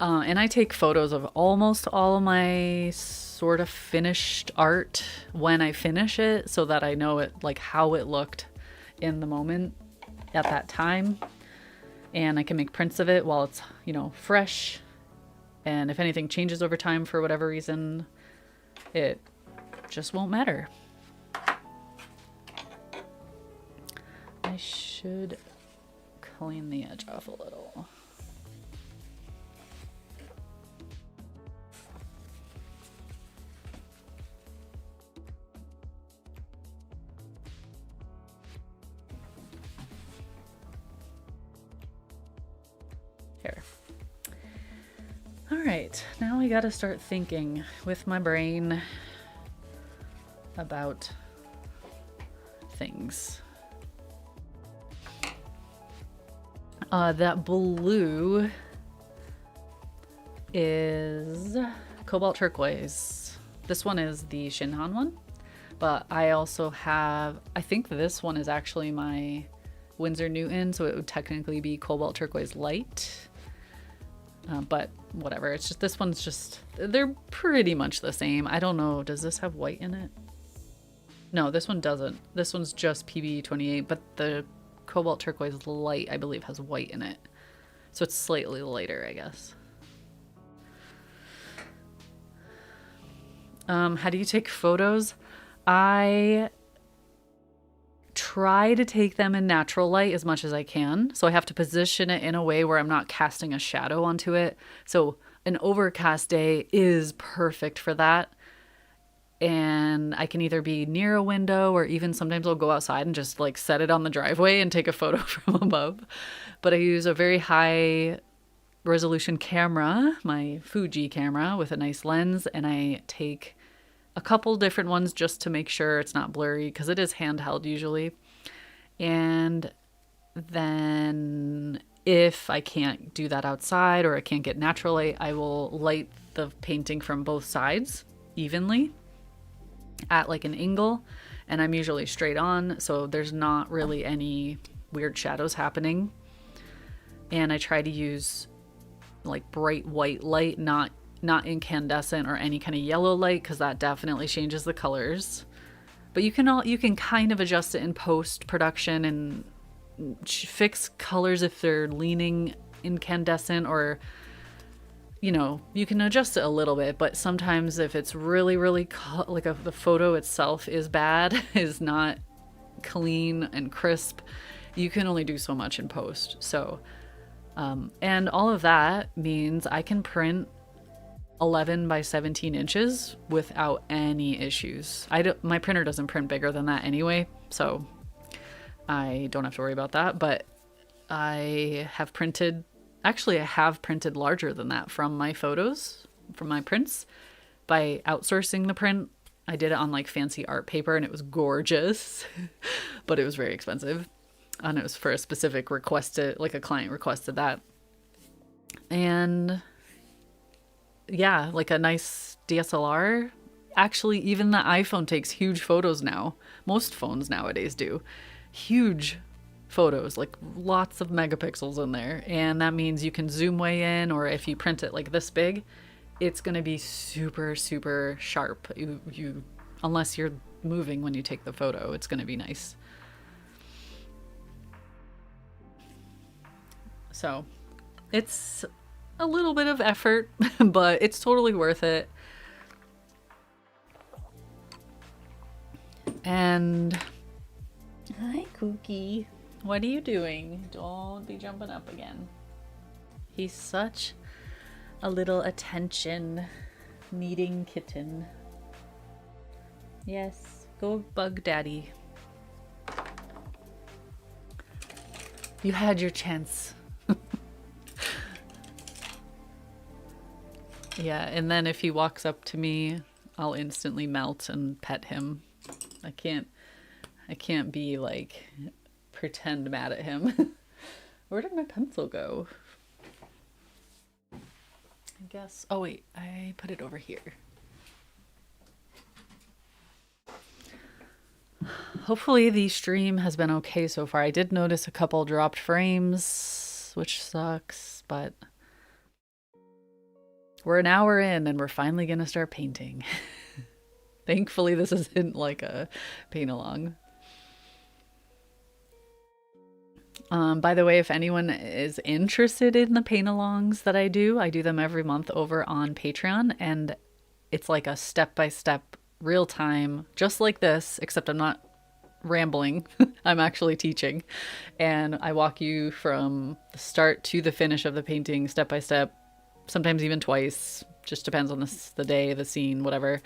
And I take photos of almost all of my sort of finished art when I finish it so that I know it, like how it looked in the moment at that time. And I can make prints of it while it's, you know, fresh. And if anything changes over time for whatever reason, it just won't matter. I should clean the edge off a little. Here. All right, now we got to start thinking with my brain about things. That blue is cobalt turquoise. This one is the Shinhan one, but I also have, I think this one is actually my Winsor Newton, so it would technically be cobalt turquoise light. But whatever, it's just, this one's just, they're pretty much the same. I don't know, does this have white in it? No, this one doesn't. This one's just PB28, but the cobalt turquoise light, I believe, has white in it. So it's slightly lighter, I guess. How do you take photos? I try to take them in natural light as much as I can. So I have to position it in a way where I'm not casting a shadow onto it. So an overcast day is perfect for that. And I can either be near a window or even sometimes I'll go outside and just like set it on the driveway and take a photo from above. But I use a very high resolution camera, my Fuji camera with a nice lens, and I take a couple different ones just to make sure it's not blurry because it is handheld usually. And then If I can't do that outside or I can't get natural light, I will light the painting from both sides evenly at like an angle, and I'm usually straight on, so there's not really any weird shadows happening. And I try to use like bright white light, not incandescent or any kind of yellow light, because that definitely changes the colors. But you can kind of adjust it in post production and fix colors if they're leaning incandescent, or you can adjust it a little bit. But sometimes if it's really like the photo itself is bad, is not clean and crisp, you can only do so much in post. So and all of that means I can print 11 by 17 inches without any issues. My printer doesn't print bigger than that anyway, so I don't have to worry about that. But I have printed larger than that from my photos, from my prints, by outsourcing the print. I did it on like fancy art paper and it was gorgeous, but it was very expensive. And it was for a specific requested, like a client requested that. And yeah, like a nice DSLR. Actually, even the iPhone takes huge photos now. Most phones nowadays do. Huge photos, like lots of megapixels in there. And that means you can zoom way in, or if you print it like this big, it's going to be super, super sharp. Unless you're moving when you take the photo, it's going to be nice. So it's a little bit of effort, but it's totally worth it. And hi, Kooky. What are you doing? Don't be jumping up again. He's such a little attention needing kitten. Yes, go bug daddy. You had your chance. Yeah, and then if he walks up to me, I'll instantly melt and pet him. I can't be like pretend mad at him. Where did my pencil go? I guess. Oh wait, I put it over here. Hopefully the stream has been okay so far. I did notice a couple dropped frames, which sucks, but we're an hour in and we're finally gonna start painting. Thankfully this isn't like a paint along. By the way, if anyone is interested in the paint alongs that I do them every month over on Patreon, and it's like a step-by-step real time, just like this, except I'm not rambling. I'm actually teaching, and I walk you from the start to the finish of the painting step by step, sometimes even twice, just depends on the day, the scene, whatever.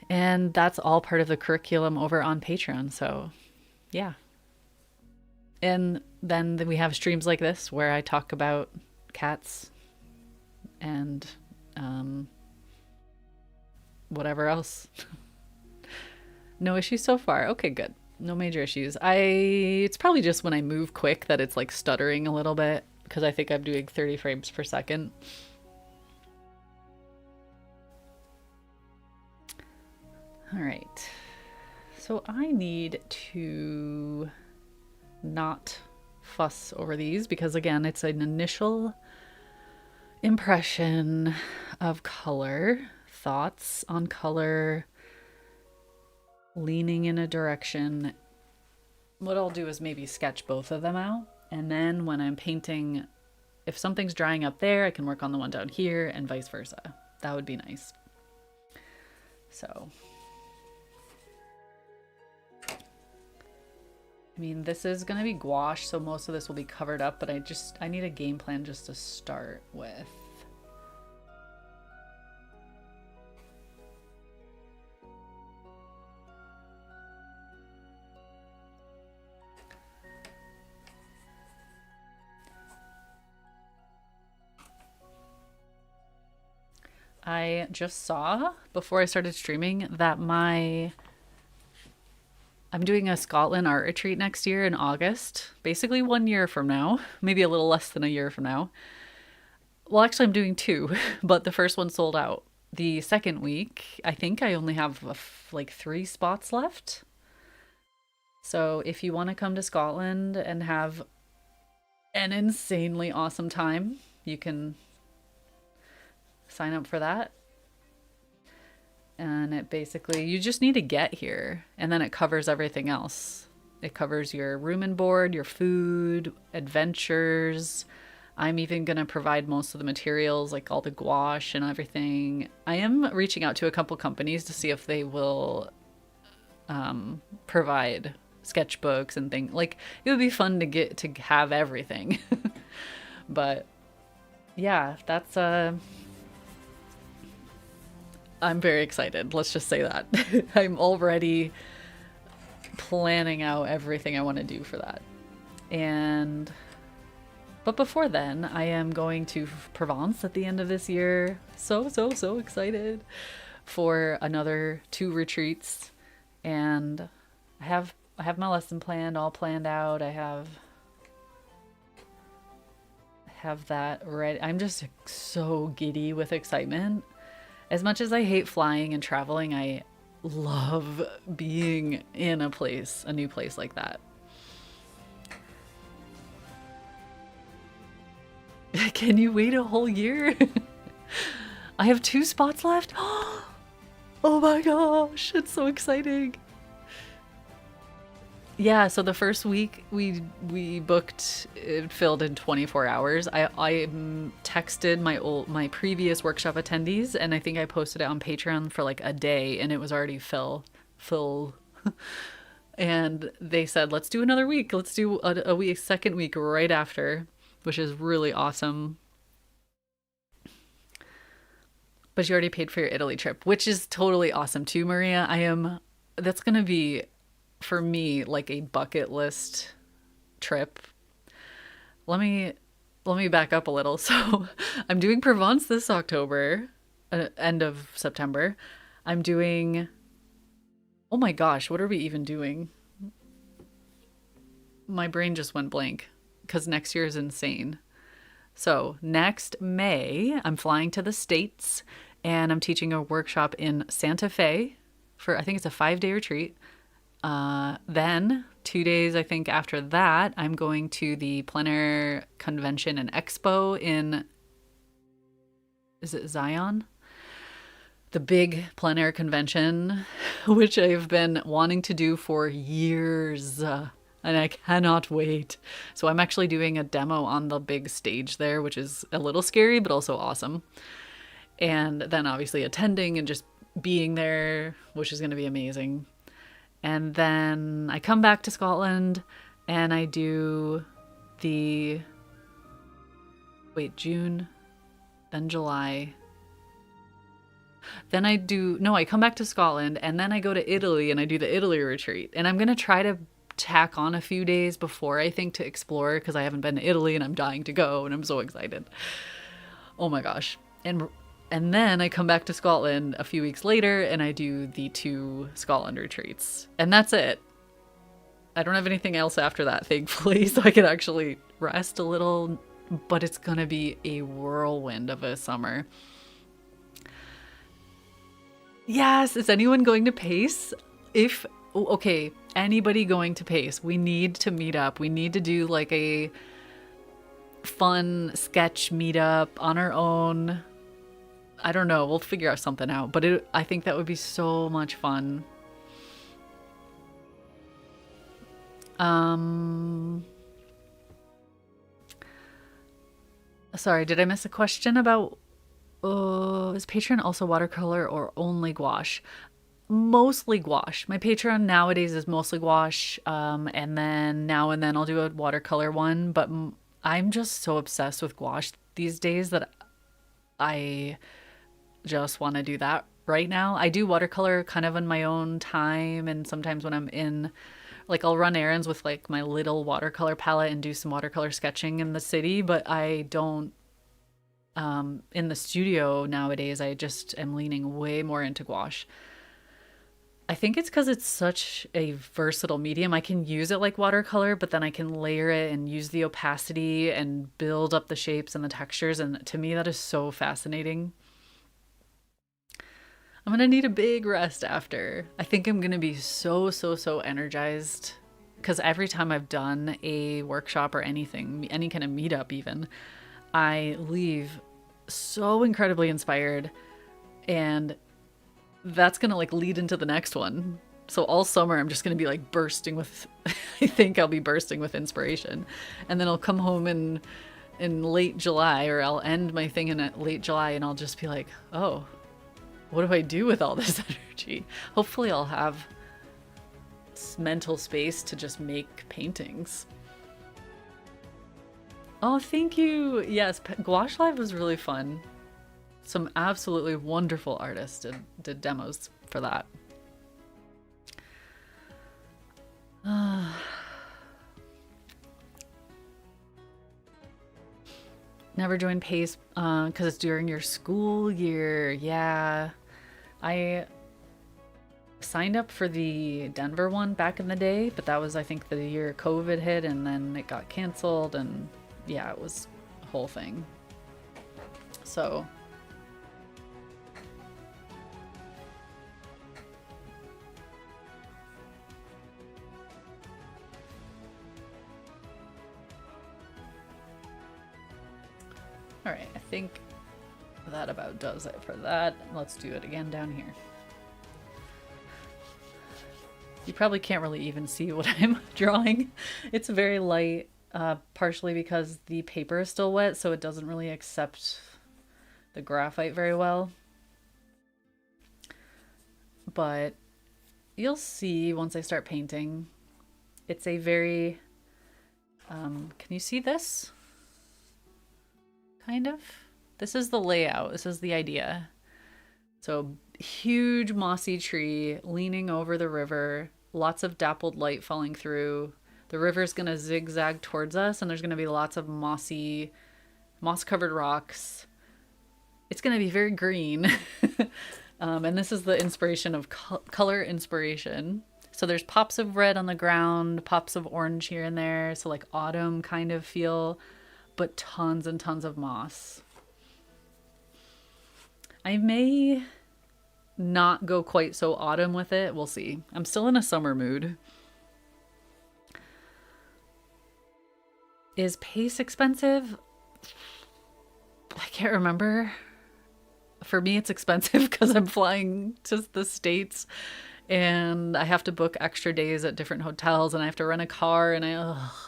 And that's all part of the curriculum over on Patreon. So yeah. And then we have streams like this where I talk about cats and whatever else. No issues so far. Okay, good. No major issues. It's probably just when I move quick that it's like stuttering a little bit, because I think I'm doing 30 frames per second. All right. So I need to not fuss over these because, again, it's an initial impression of color, thoughts on color, leaning in a direction. What I'll do is maybe sketch both of them out, and then when I'm painting, if something's drying up there, I can work on the one down here and vice versa. That would be nice. So I mean, this is going to be gouache, so most of this will be covered up, but I need a game plan just to start with. I just saw, before I started streaming, that my I'm doing a Scotland art retreat next year in August, basically 1 year from now, maybe a little less than a year from now. Well, actually, I'm doing two, but the first one sold out. The second week, I think I only have like 3 spots left. So if you want to come to Scotland and have an insanely awesome time, you can sign up for that. And it basically, you just need to get here, and then it covers everything else. It covers your room and board, your food, adventures. I'm even going to provide most of the materials, like all the gouache and everything. I am reaching out to a couple companies to see if they will provide sketchbooks and things. Like, it would be fun to get to have everything. But yeah, that's I'm very excited. Let's just say that. I'm already planning out everything I want to do for that. And but before then, I am going to Provence at the end of this year. So excited for another 2 retreats. And I have my lesson planned, all planned out. I have that ready. I'm just so giddy with excitement. As much as I hate flying and traveling, I love being in a new place like that. Can you wait a whole year? I have 2 spots left. Oh my gosh, it's so exciting. Yeah, so the first week we booked it filled in 24 hours. I texted my previous workshop attendees, and I think I posted it on Patreon for like a day, and it was already full. And they said, let's do another week. Let's do a week, second week right after, which is really awesome. But you already paid for your Italy trip, which is totally awesome too, Maria. That's gonna be for me like a bucket list trip. Let me back up a little. So I'm doing Provence this October, end of September. I'm doing, oh my gosh, what are we even doing? My brain just went blank because next year is insane. So next May, I'm flying to the States and I'm teaching a workshop in Santa Fe for, I think it's a 5-day retreat. Then 2 days, I think after that, I'm going to the Plein Air Convention and Expo in, is it Zion? The big plein air convention, which I've been wanting to do for years. And I cannot wait. So I'm actually doing a demo on the big stage there, which is a little scary, but also awesome. And then obviously attending and just being there, which is going to be amazing. And then I come back to Scotland and I do June, then July. Then I come back to Scotland and then I go to Italy and I do the Italy retreat. And I'm going to try to tack on a few days before, I think, to explore because I haven't been to Italy and I'm dying to go and I'm so excited. Oh my gosh. And then I come back to Scotland a few weeks later and I do the 2 Scotland retreats. And that's it. I don't have anything else after that, thankfully, so I can actually rest a little, but it's going to be a whirlwind of a summer. Yes, is anyone going to Pace? Okay, anybody going to Pace, we need to meet up. We need to do like a fun sketch meetup on our own. I don't know, we'll figure out something out, but I think that would be so much fun. Sorry, did I miss a question about is Patreon also watercolor or only gouache? Mostly gouache. My Patreon nowadays is mostly gouache, and then now and then I'll do a watercolor one, but I'm just so obsessed with gouache these days that I just want to do that right now. I do watercolor kind of in my own time, and sometimes when I'm in, like, I'll run errands with like my little watercolor palette and do some watercolor sketching in the city, but I don't in the studio nowadays. I just am leaning way more into gouache. I think it's because it's such a versatile medium. I can use it like watercolor, but then I can layer it and use the opacity and build up the shapes and the textures. And to me, that is so fascinating. I'm gonna need a big rest after. I think I'm gonna be so, so, so energized because every time I've done a workshop or anything, any kind of meetup, even, I leave so incredibly inspired, and that's gonna like lead into the next one. So all summer I'm just gonna be like bursting with I think I'll be bursting with inspiration. And then I'll come home in late July, or I'll end my thing in late July, and I'll just be like, oh, what do I do with all this energy? Hopefully I'll have mental space to just make paintings. Oh, thank you. Yes, Gouache Live was really fun. Some absolutely wonderful artists did demos for that. Never joined Pace because it's during your school year. Yeah. I signed up for the Denver one back in the day, but that was, I think, the year COVID hit and then it got canceled. And yeah, it was a whole thing. So all right, I think that about does it for that. Let's do it again down here. You probably can't really even see what I'm drawing. It's very light, partially because the paper is still wet, so it doesn't really accept the graphite very well. But you'll see once I start painting. It's a very, can you see this? Kind of. This is the layout. This is the idea. So huge mossy tree leaning over the river, lots of dappled light falling through. The river's going to zigzag towards us, and there's going to be lots of mossy, moss-covered rocks. It's going to be very green. And this is the inspiration of color inspiration. So there's pops of red on the ground, pops of orange here and there. So like autumn kind of feel, but tons and tons of moss. I may not go quite so autumn with it. We'll see. I'm still in a summer mood. Is Pace expensive? I can't remember. For me, it's expensive because I'm flying to the States and I have to book extra days at different hotels and I have to rent a car and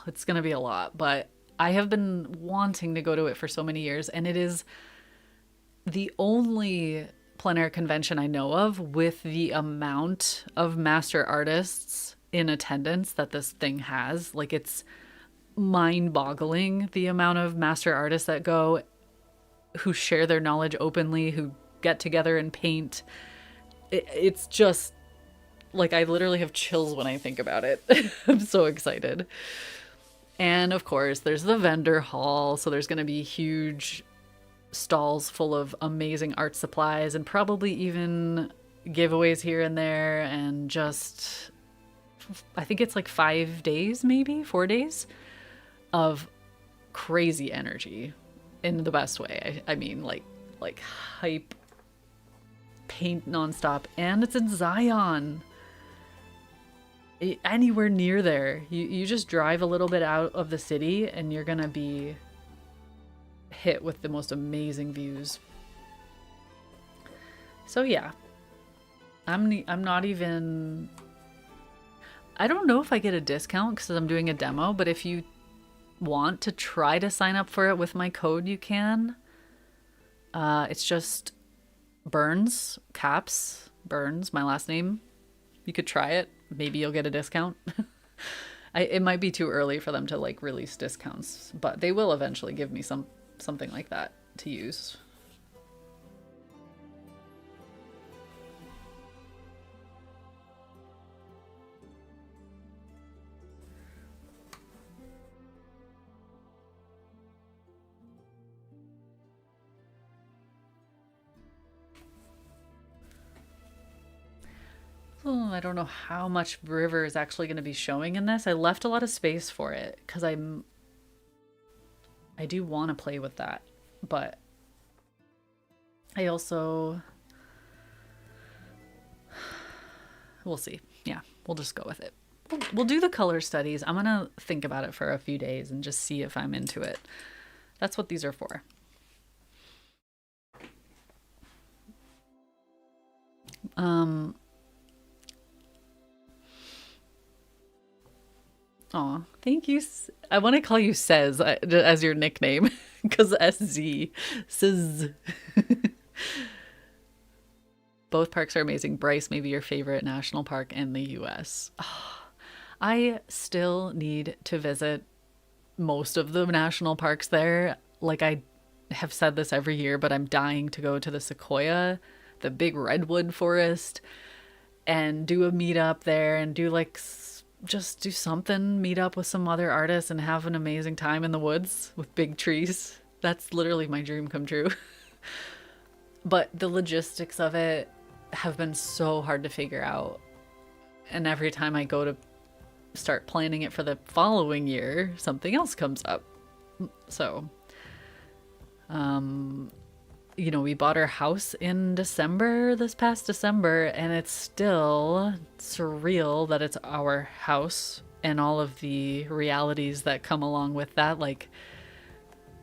it's going to be a lot. But I have been wanting to go to it for so many years, and it is the only plein air convention I know of with the amount of master artists in attendance that this thing has. Like, it's mind-boggling the amount of master artists that go, who share their knowledge openly, who get together and paint. It's just like, I literally have chills when I think about it. I'm so excited. And of course, there's the vendor hall, so there's going to be huge stalls full of amazing art supplies and probably even giveaways here and there, and just, I think it's like 5 days, maybe 4 days of crazy energy in the best way. I mean, like hype, paint nonstop, and it's in Zion. Anywhere near there, you just drive a little bit out of the city and you're gonna be hit with the most amazing views. So yeah, I'm not even, I don't know if I get a discount because I'm doing a demo, but if you want to try to sign up for it with my code, you can. It's just Burns, Caps Burns, my last name. You could try it. Maybe you'll get a discount. It might be too early for them to like release discounts, but they will eventually give me something like that to use. Oh, I don't know how much river is actually going to be showing in this. I left a lot of space for it because I do want to play with that, but I also we'll see. Yeah, we'll just go with it. We'll do the color studies. I'm gonna think about it for a few days and just see if I'm into it. That's what these are for. Um, Aw, thank you. I want to call you Says as your nickname because SZ. Says. Both parks are amazing. Bryce may be your favorite national park in the US. I still need to visit most of the national parks there. Like, I have said this every year, but I'm dying to go to the Sequoia, the big redwood forest, and do a meetup there and do like just do something, meet up with some other artists and have an amazing time in the woods with big trees. That's literally my dream come true. But the logistics of it have been so hard to figure out. And every time I go to start planning it for the following year, something else comes up. So, we bought our house in December, this past December, and it's still surreal that it's our house and all of the realities that come along with that. Like,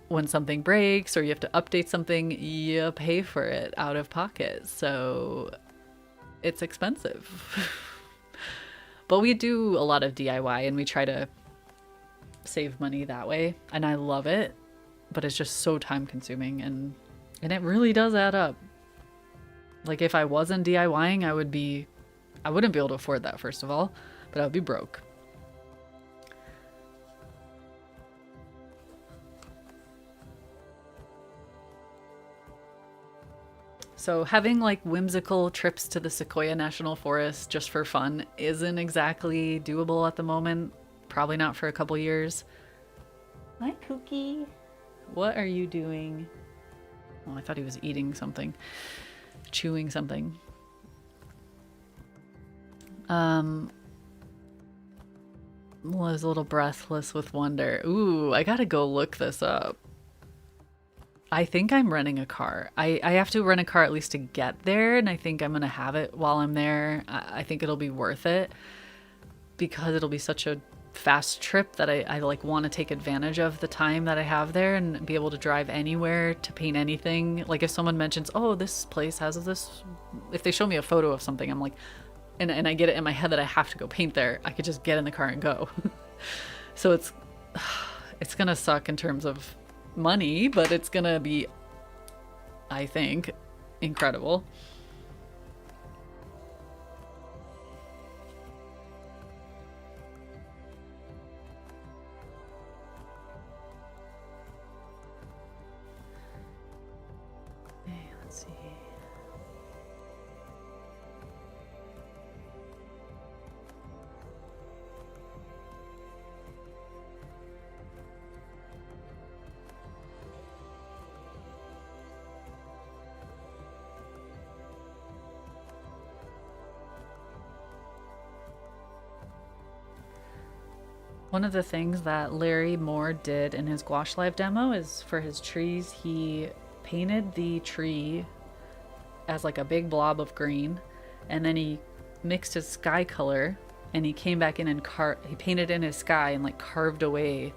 when something breaks or you have to update something, you pay for it out of pocket. So it's expensive. But we do a lot of DIY and we try to save money that way. And I love it, but it's just so time consuming and it really does add up. Like, if I wasn't DIYing, I wouldn't be able to afford that, first of all, but I would be broke. So having like whimsical trips to the Sequoia National Forest just for fun isn't exactly doable at the moment. Probably not for a couple years. Hi, Cookie. What are you doing? Oh, I thought he was eating something. Chewing something. Was a little breathless with wonder. Ooh, I gotta go look this up. I think I'm renting a car. I have to rent a car at least to get there, and I think I'm gonna have it while I'm there. I think it'll be worth it because it'll be such a fast trip that I like want to take advantage of the time that I have there and be able to drive anywhere to paint anything. Like, if someone mentions, oh, this place has this, if they show me a photo of something, I'm like, and I get it in my head that I have to go paint there, I could just get in the car and go. So it's gonna suck in terms of money, but it's gonna be, I think, incredible. Okay, let's see. One of the things that Larry Moore did in his Gouache Live demo is for his trees, he painted the tree as like a big blob of green, and then he mixed his sky color and he came back in and he painted in his sky and like carved away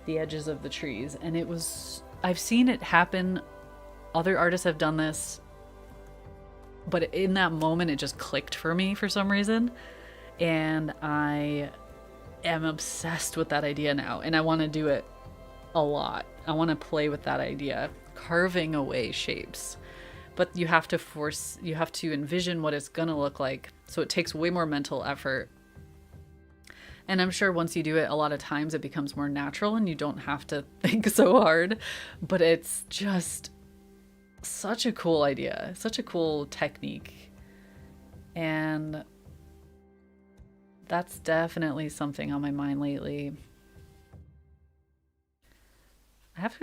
the edges of the trees. And it was, I've seen it happen. Other artists have done this, but in that moment it just clicked for me for some reason. And I am obsessed with that idea now, and I want to do it a lot. I want to play with that idea, carving away shapes. But you have to envision what it's gonna look like. So it takes way more mental effort. And I'm sure once you do it a lot of times, it becomes more natural and you don't have to think so hard. But it's just such a cool idea, such a cool technique. And that's definitely something on my mind lately.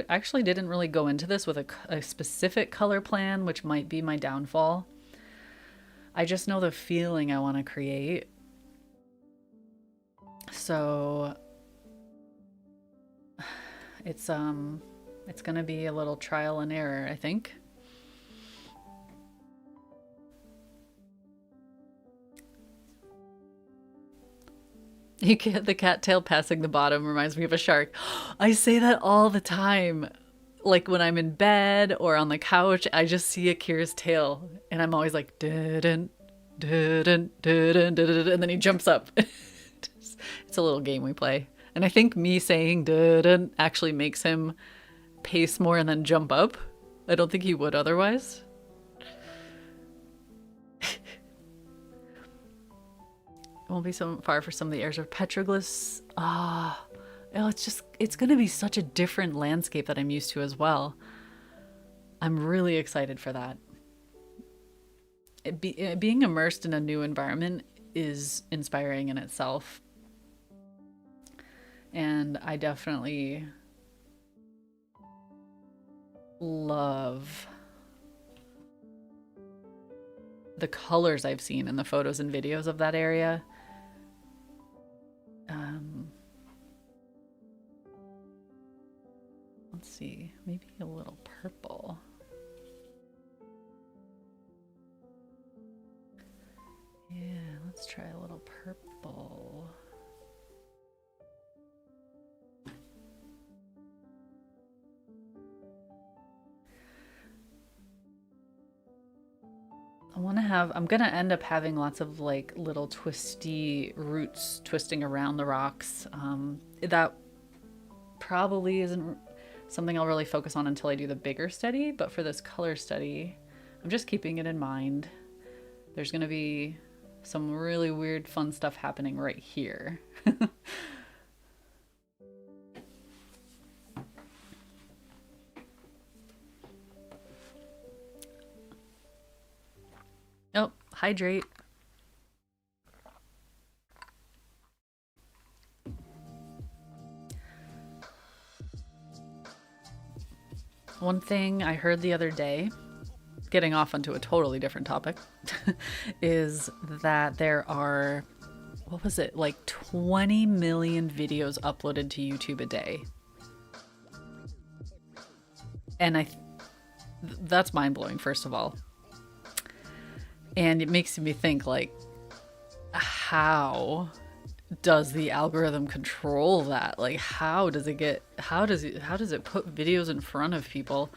Actually didn't really go into this with a specific color plan, which might be my downfall. I just know the feeling I want to create. So it's going to be a little trial and error, I think. The cattail passing the bottom reminds me of a shark. I say that all the time. Like when I'm in bed or on the couch, I just see Akira's tail and I'm always like, dun, dun, dun, dun, dun, and then he jumps up. It's a little game we play. And I think me saying dun actually makes him pace more and then jump up. I don't think he would otherwise. It won't be so far for some of the heirs of Petroglyphs. Oh, it's going to be such a different landscape that I'm used to as well. I'm really excited for that. Being immersed in a new environment is inspiring in itself. And I definitely love the colors I've seen in the photos and videos of that area. Let's see, maybe a little purple. Yeah, let's try a little purple. I'm gonna end up having lots of like little twisty roots twisting around the rocks. That probably isn't something I'll really focus on until I do the bigger study, but for this color study, I'm just keeping it in mind. There's gonna be some really weird fun stuff happening right here. Oh, hydrate. One thing I heard the other day, getting off onto a totally different topic, is that there are, what was it, like 20 million videos uploaded to YouTube a day. And that's mind-blowing, first of all. And it makes me think, like, how does the algorithm control that? Like, how does it put videos in front of people?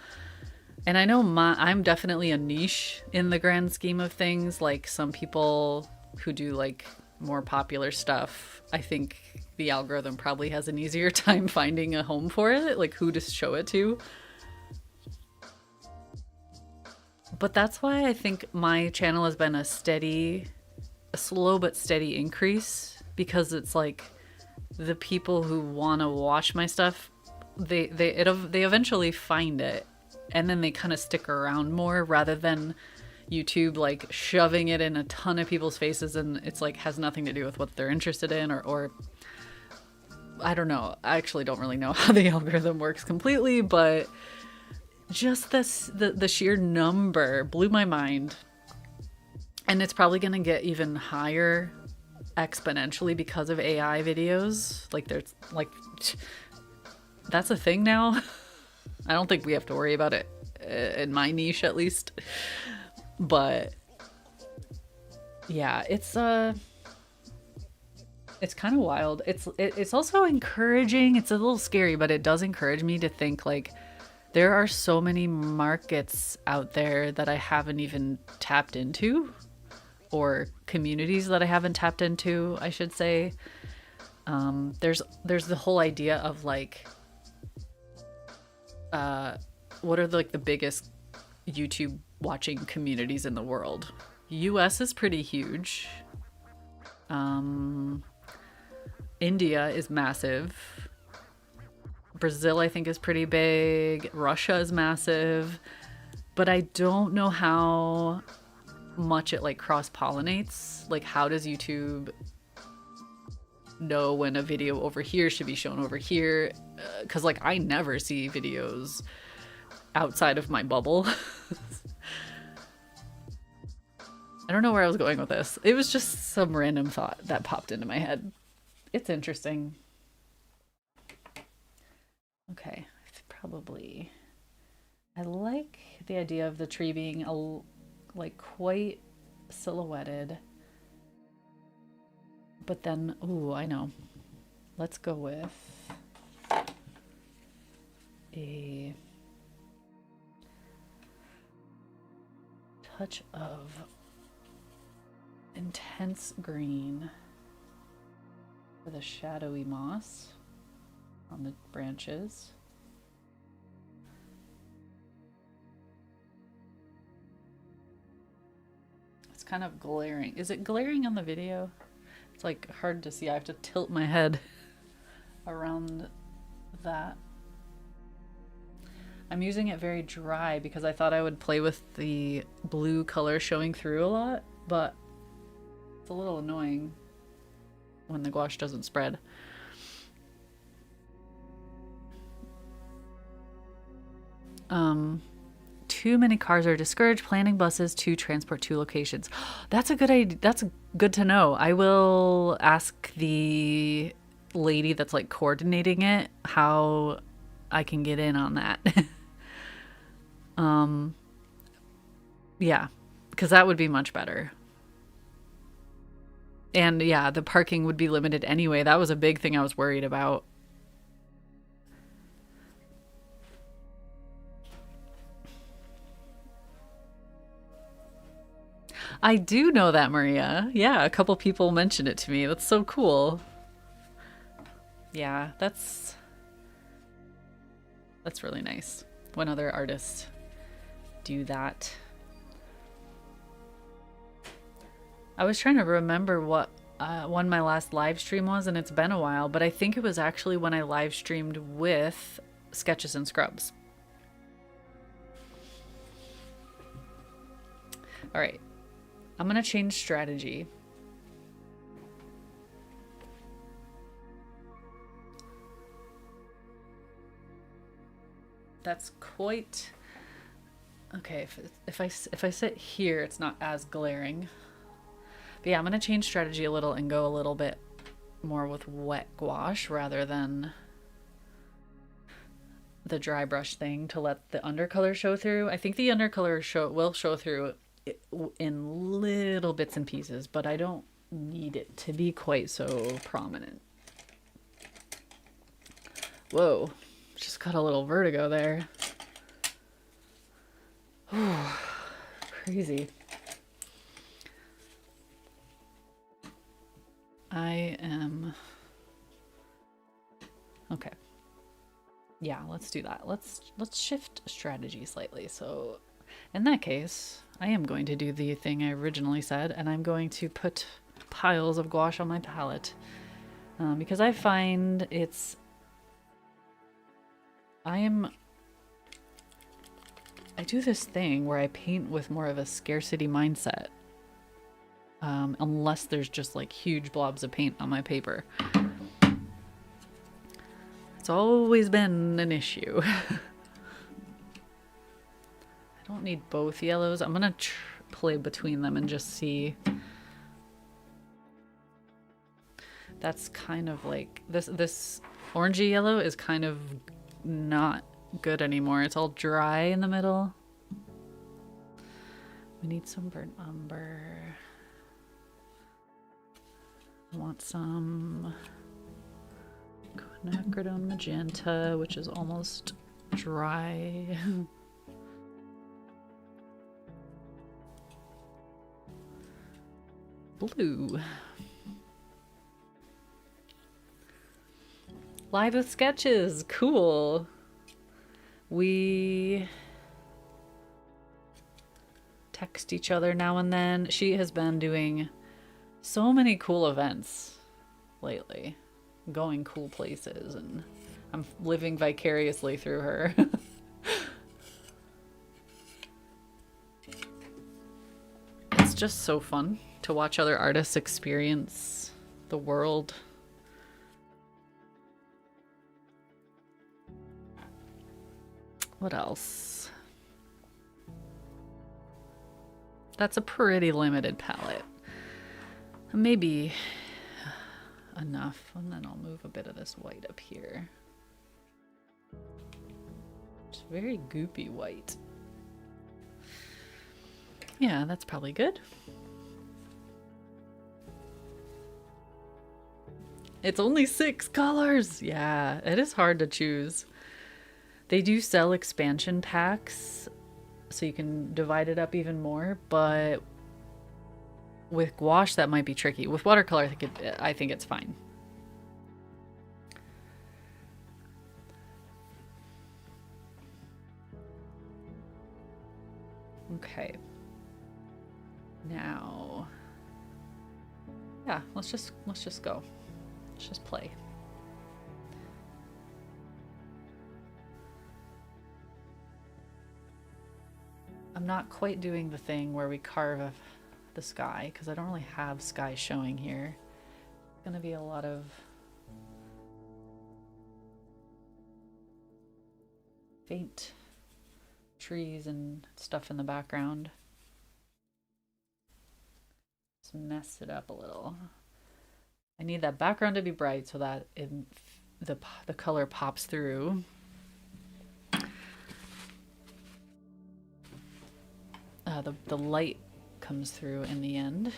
And I know I'm definitely a niche in the grand scheme of things. Like some people who do like more popular stuff, I think the algorithm probably has an easier time finding a home for it, like who to show it to. But that's why I think my channel has been a slow but steady increase, because it's like the people who want to watch my stuff, they eventually find it, and then they kind of stick around more, rather than YouTube like shoving it in a ton of people's faces and it's like has nothing to do with what they're interested in, or I don't know. I actually don't really know how the algorithm works completely, but just the sheer number blew my mind. And it's probably going to get even higher exponentially because of AI videos. Like there's like, that's a thing now. I don't think we have to worry about it in my niche, at least. But yeah, it's kind of wild. It's also encouraging. It's a little scary, but it does encourage me to think like there are so many markets out there that I haven't even tapped into, or communities that I haven't tapped into, I should say. There's the whole idea of like, what are the biggest YouTube watching communities in the world? US is pretty huge. India is massive. Brazil, I think, is pretty big. Russia is massive. But I don't know how much it like cross-pollinates. Like, how does YouTube know when a video over here should be shown over here? Because like I never see videos outside of my bubble. I don't know where I was going with this. It was just some random thought that popped into my head. It's interesting. Okay, probably. I like the idea of the tree being like quite silhouetted. But then, ooh, I know. Let's go with a touch of intense green for the shadowy moss on the branches. It's kind of glaring. Is it glaring on the video? It's like hard to see. I have to tilt my head around that. I'm using it very dry because I thought I would play with the blue color showing through a lot, but it's a little annoying when the gouache doesn't spread. Too many cars are discouraged. Planning buses to transport to locations. That's a good idea. That's good to know. I will ask the lady that's like coordinating it how I can get in on that. Yeah, because that would be much better. And yeah, the parking would be limited anyway. That was a big thing I was worried about. I do know that, Maria. Yeah, a couple people mentioned it to me. That's so cool. Yeah, that's really nice when other artists do that. I was trying to remember what when my last live stream was, and it's been a while, but I think it was actually when I live streamed with Sketches and Scrubs. All right, I'm gonna change strategy. That's quite okay. If I sit here, it's not as glaring. But yeah, I'm gonna change strategy a little and go a little bit more with wet gouache rather than the dry brush thing to let the undercolor show through. I think the undercolor will show through in little bits and pieces, but I don't need it to be quite so prominent. Whoa, just got a little vertigo there. Crazy. I am okay. Yeah, let's do that. Let's shift strategy slightly. So in that case, I am going to do the thing I originally said, and I'm going to put piles of gouache on my palette because I find I do this thing where I paint with more of a scarcity mindset. Unless there's just like huge blobs of paint on my paper. It's always been an issue. I don't need both yellows. I'm gonna play between them and just see. That's kind of like this orangey yellow is kind of not good anymore. It's all dry in the middle. We need some burnt umber. I want some quinacridone magenta, which is almost dry. Blue. Live with Sketches. Cool. We text each other now and then. She has been doing so many cool events lately, going cool places, and I'm living vicariously through her. It's just so fun to watch other artists experience the world. What else? That's a pretty limited palette. Maybe enough. And then I'll move a bit of this white up here. It's very goopy white. Yeah, that's probably good. It's only 6 colors. Yeah, it is hard to choose. They do sell expansion packs, so you can divide it up even more, but with gouache that might be tricky. With watercolor, I think it's fine. Okay. Now, yeah, let's just go. Let's just play. I'm not quite doing the thing where we carve the sky because I don't really have sky showing here. It's gonna be a lot of faint trees and stuff in the background. Just mess it up a little. I need that background to be bright so that the color pops through. The light comes through in the end.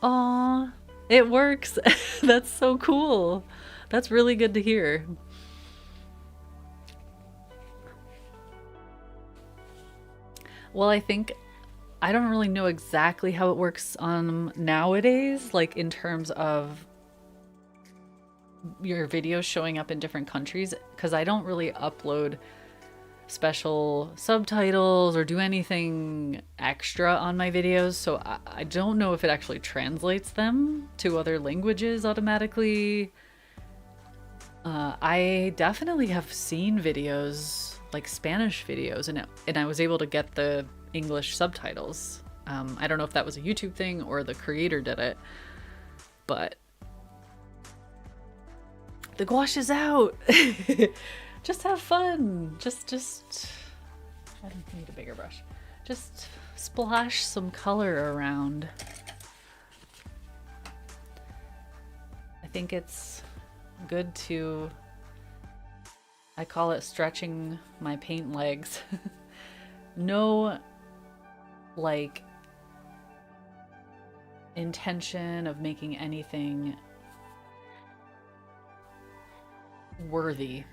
Aw, it works. That's so cool. That's really good to hear. Well, I don't really know exactly how it works nowadays, like in terms of your videos showing up in different countries, because I don't really upload special subtitles or do anything extra on my videos, so I don't know if it actually translates them to other languages automatically. I definitely have seen videos, like Spanish videos, and I was able to get the English subtitles. I don't know if that was a YouTube thing or the creator did it, but the gouache is out. Just have fun. Just I need a bigger brush. Just splash some color around. I think it's good to, I call it stretching my paint legs. No, like, intention of making anything worthy,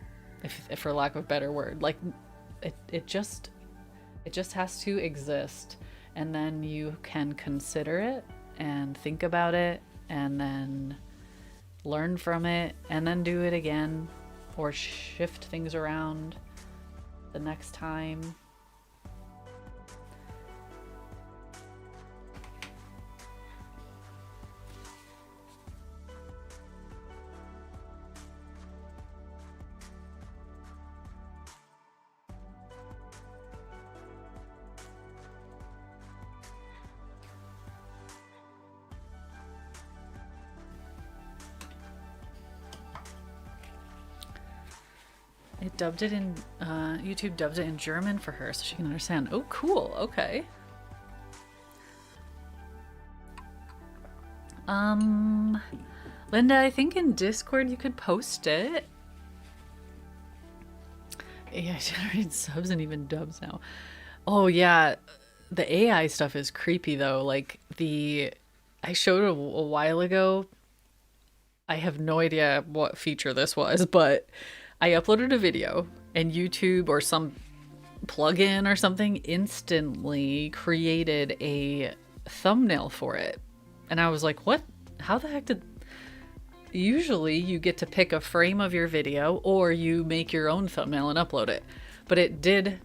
if for lack of a better word. Like, it just has to exist, and then you can consider it and think about it and then learn from it and then do it again or shift things around the next time. It dubbed it in, YouTube dubbed it in German for her so she can understand. Oh, cool. Okay. Linda, I think in Discord you could post it. AI generated subs and even dubs now. Oh yeah, the AI stuff is creepy though. Like I showed a while ago. I have no idea what feature this was, but I uploaded a video and YouTube or some plugin or something instantly created a thumbnail for it. And I was like, what? How the heck did... Usually you get to pick a frame of your video or you make your own thumbnail and upload it. But it did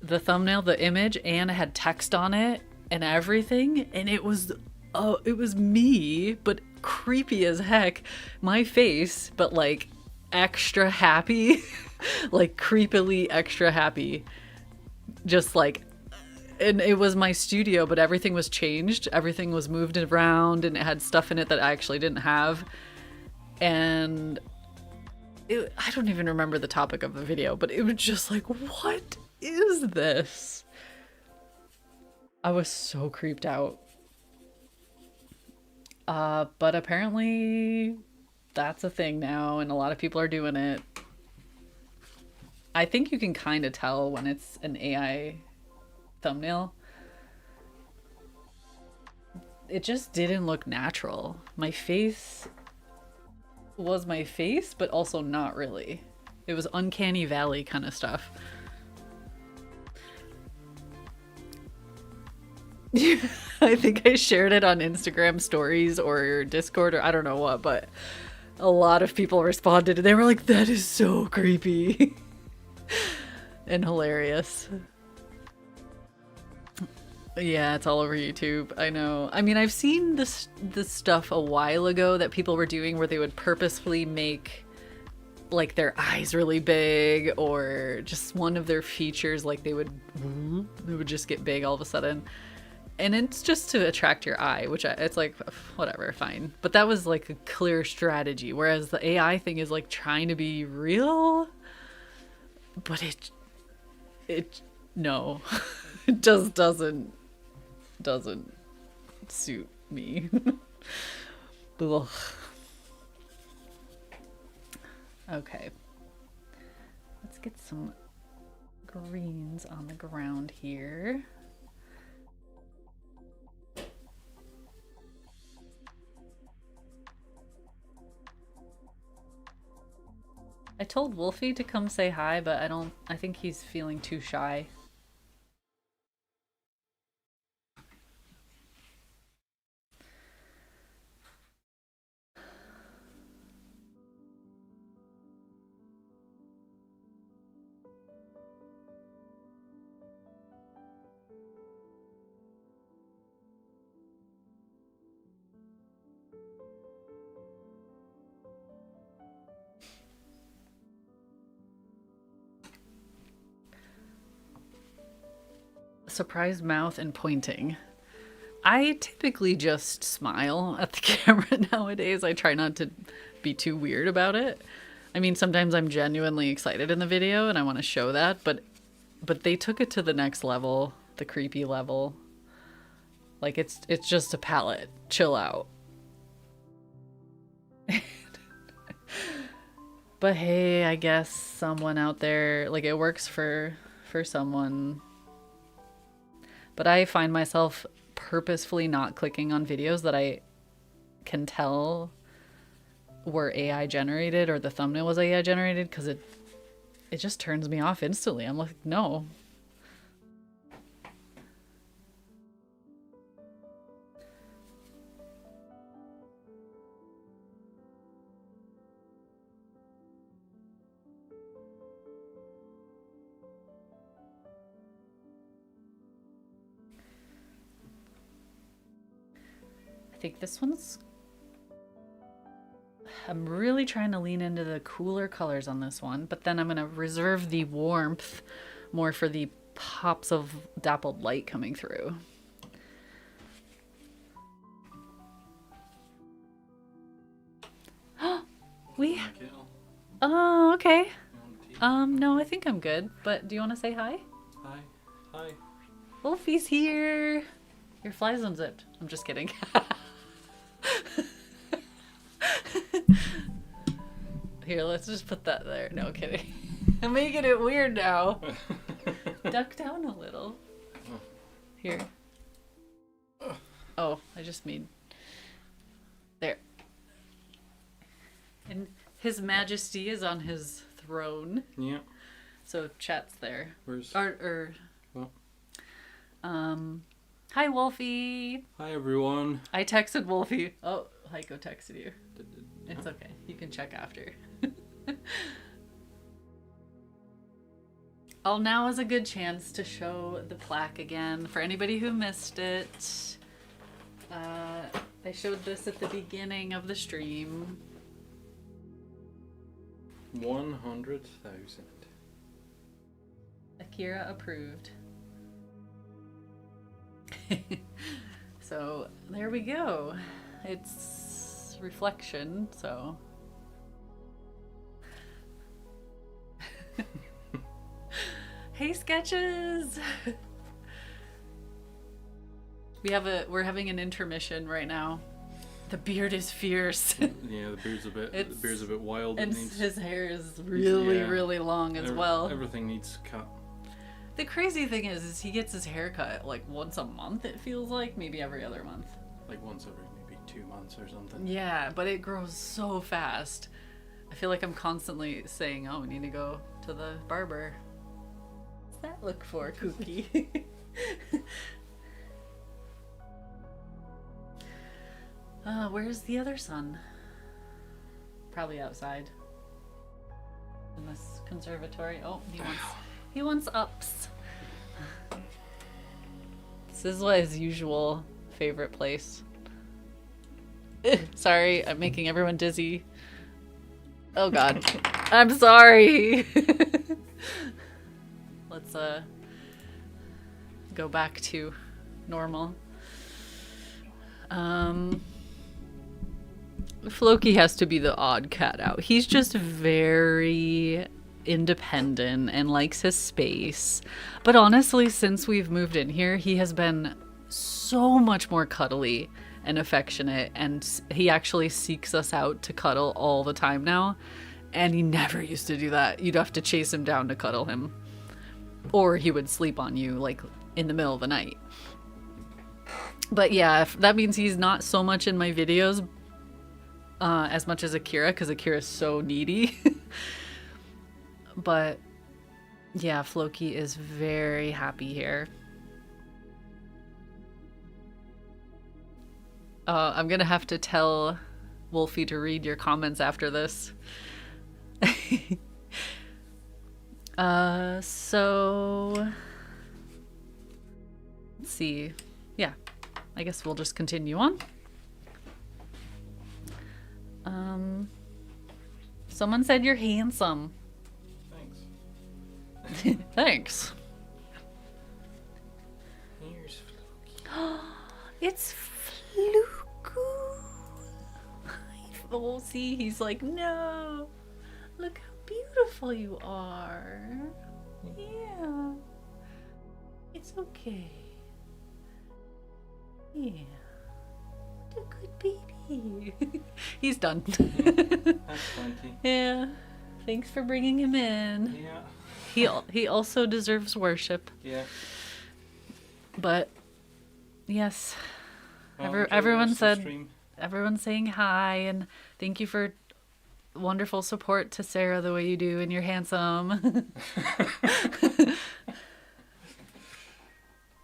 the thumbnail, the image, and it had text on it and everything. And it was me, but creepy as heck. My face, but like extra happy. Like creepily extra happy. Just like And it was my studio, but everything was changed. Everything was moved around and it had stuff in it that I actually didn't have. And I don't even remember the topic of the video, but it was just like, what is this? I was so creeped out. But apparently that's a thing now, and a lot of people are doing it. I think you can kind of tell when it's an AI thumbnail. It just didn't look natural. My face was my face, but also not really. It was uncanny valley kind of stuff. I think I shared it on Instagram stories or Discord or I don't know what, but a lot of people responded and they were like, that is so creepy and hilarious. Yeah, it's all over YouTube. I know. I mean, I've seen this stuff a while ago that people were doing where they would purposefully make like their eyes really big or just one of their features like they would just get big all of a sudden. And it's just to attract your eye, which it's like, whatever, fine. But that was like a clear strategy. Whereas the AI thing is like trying to be real. But no, it just doesn't suit me. Ugh. Okay. Let's get some greens on the ground here. I told Wolfie to come say hi, but I think he's feeling too shy. Surprised mouth and pointing. I typically just smile at the camera nowadays. I try not to be too weird about it. I mean, sometimes I'm genuinely excited in the video and I want to show that, but they took it to the next level, the creepy level. Like it's just a palette. Chill out. But hey, I guess someone out there, like it works for someone. But I find myself purposefully not clicking on videos that I can tell were AI generated or the thumbnail was AI generated because it just turns me off instantly. I'm like, no. I think this one's... I'm really trying to lean into the cooler colors on this one, but then I'm going to reserve the warmth more for the pops of dappled light coming through. Oh, okay. No, I think I'm good, but do you want to say hi? Hi. Wolfie's here. Your fly's unzipped. I'm just kidding. Here, let's just put that there. No kidding. I'm making it weird now. Duck down a little. Here. Oh, I just mean... There. And His Majesty is on his throne. Yeah. So chat's there. Where's... Well. Hi, Wolfie. Hi, everyone. I texted Wolfie. Oh, Heiko texted you. It's okay. You can check after. Now is a good chance to show the plaque again. For anybody who missed it, I showed this at the beginning of the stream. 100,000. Akira approved. So there we go. It's reflection, so. Hey, Sketches! We're having an intermission right now. The beard is fierce. Yeah, the beard's a bit wild. And his hair is really long as well. Everything needs cut. The crazy thing is he gets his hair cut like once a month, it feels like, maybe every other month. Like once every maybe 2 months or something. Yeah, but it grows so fast. I feel like I'm constantly saying, oh, we need to go to the barber. What's that look for, Kooky? Where's the other son? Probably outside. In this conservatory. Oh, he wants ups. This is what his usual favorite place. Sorry, I'm making everyone dizzy. Oh god. I'm sorry. Let's go back to normal. Floki has to be the odd cat out. He's just very independent and likes his space. But honestly, since we've moved in here, he has been so much more cuddly and affectionate, and he actually seeks us out to cuddle all the time now. And he never used to do that. You'd have to chase him down to cuddle him. Or he would sleep on you, like, in the middle of the night. But yeah, that means he's not so much in my videos as much as Akira, because Akira's so needy. But yeah, Floki is very happy here. I'm gonna have to tell Wolfie to read your comments after this. So let's see. Yeah, I guess we'll just continue on. Someone said you're handsome. Thanks. Thanks. Here's Floki. It's Fluku. Oh, see, he's like, no. Look how beautiful you are. Yeah. It's okay. Yeah. What a good baby. He's done. Yeah, that's plenty. Yeah. Thanks for bringing him in. Yeah. He also deserves worship. Yeah. But yes, Well, enjoy the everyone rest of the said, stream. everyone's saying hi and thank you for wonderful support to Sarah the way you do, and you're handsome.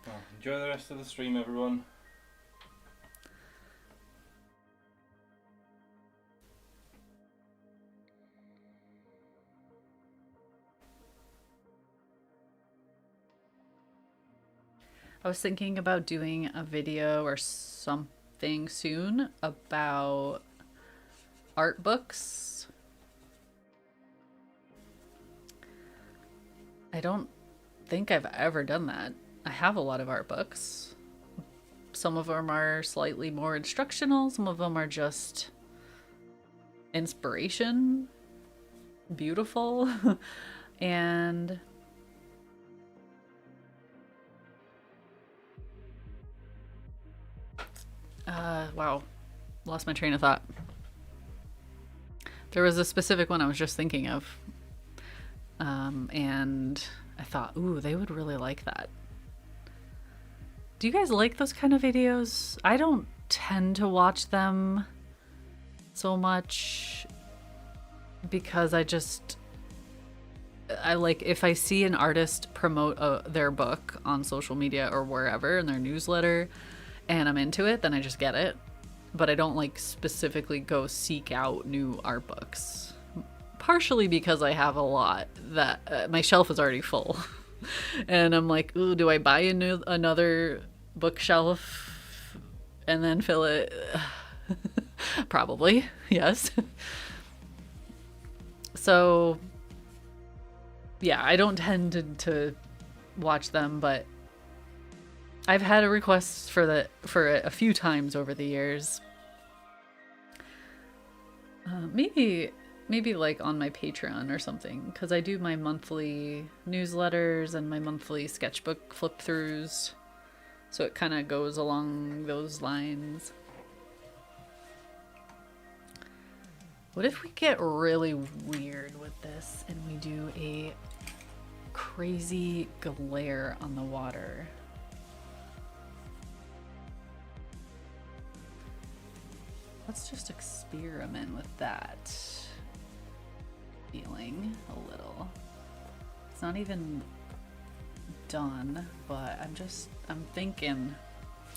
Well, enjoy the rest of the stream, everyone. I was thinking about doing a video or something soon about art books. I don't think I've ever done that. I have a lot of art books. Some of them are slightly more instructional, some of them are just inspiration, beautiful, and wow, lost my train of thought. There was a specific one I was just thinking of, and I thought, ooh, they would really like that. Do you guys like those kind of videos? I don't tend to watch them so much because I like, if I see an artist promote their book on social media or wherever in their newsletter and I'm into it, then I just get it. But I don't like specifically go seek out new art books. Partially because I have a lot that my shelf is already full. And I'm like, ooh, do I buy another bookshelf and then fill it? Probably, yes. So, yeah, I don't tend to watch them, but I've had a request for a few times over the years. Maybe like on my Patreon or something, because I do my monthly newsletters and my monthly sketchbook flip throughs, so it kind of goes along those lines. What if we get really weird with this and we do a crazy glare on the water? Let's just experiment with that feeling a little. It's not even done, but I'm thinking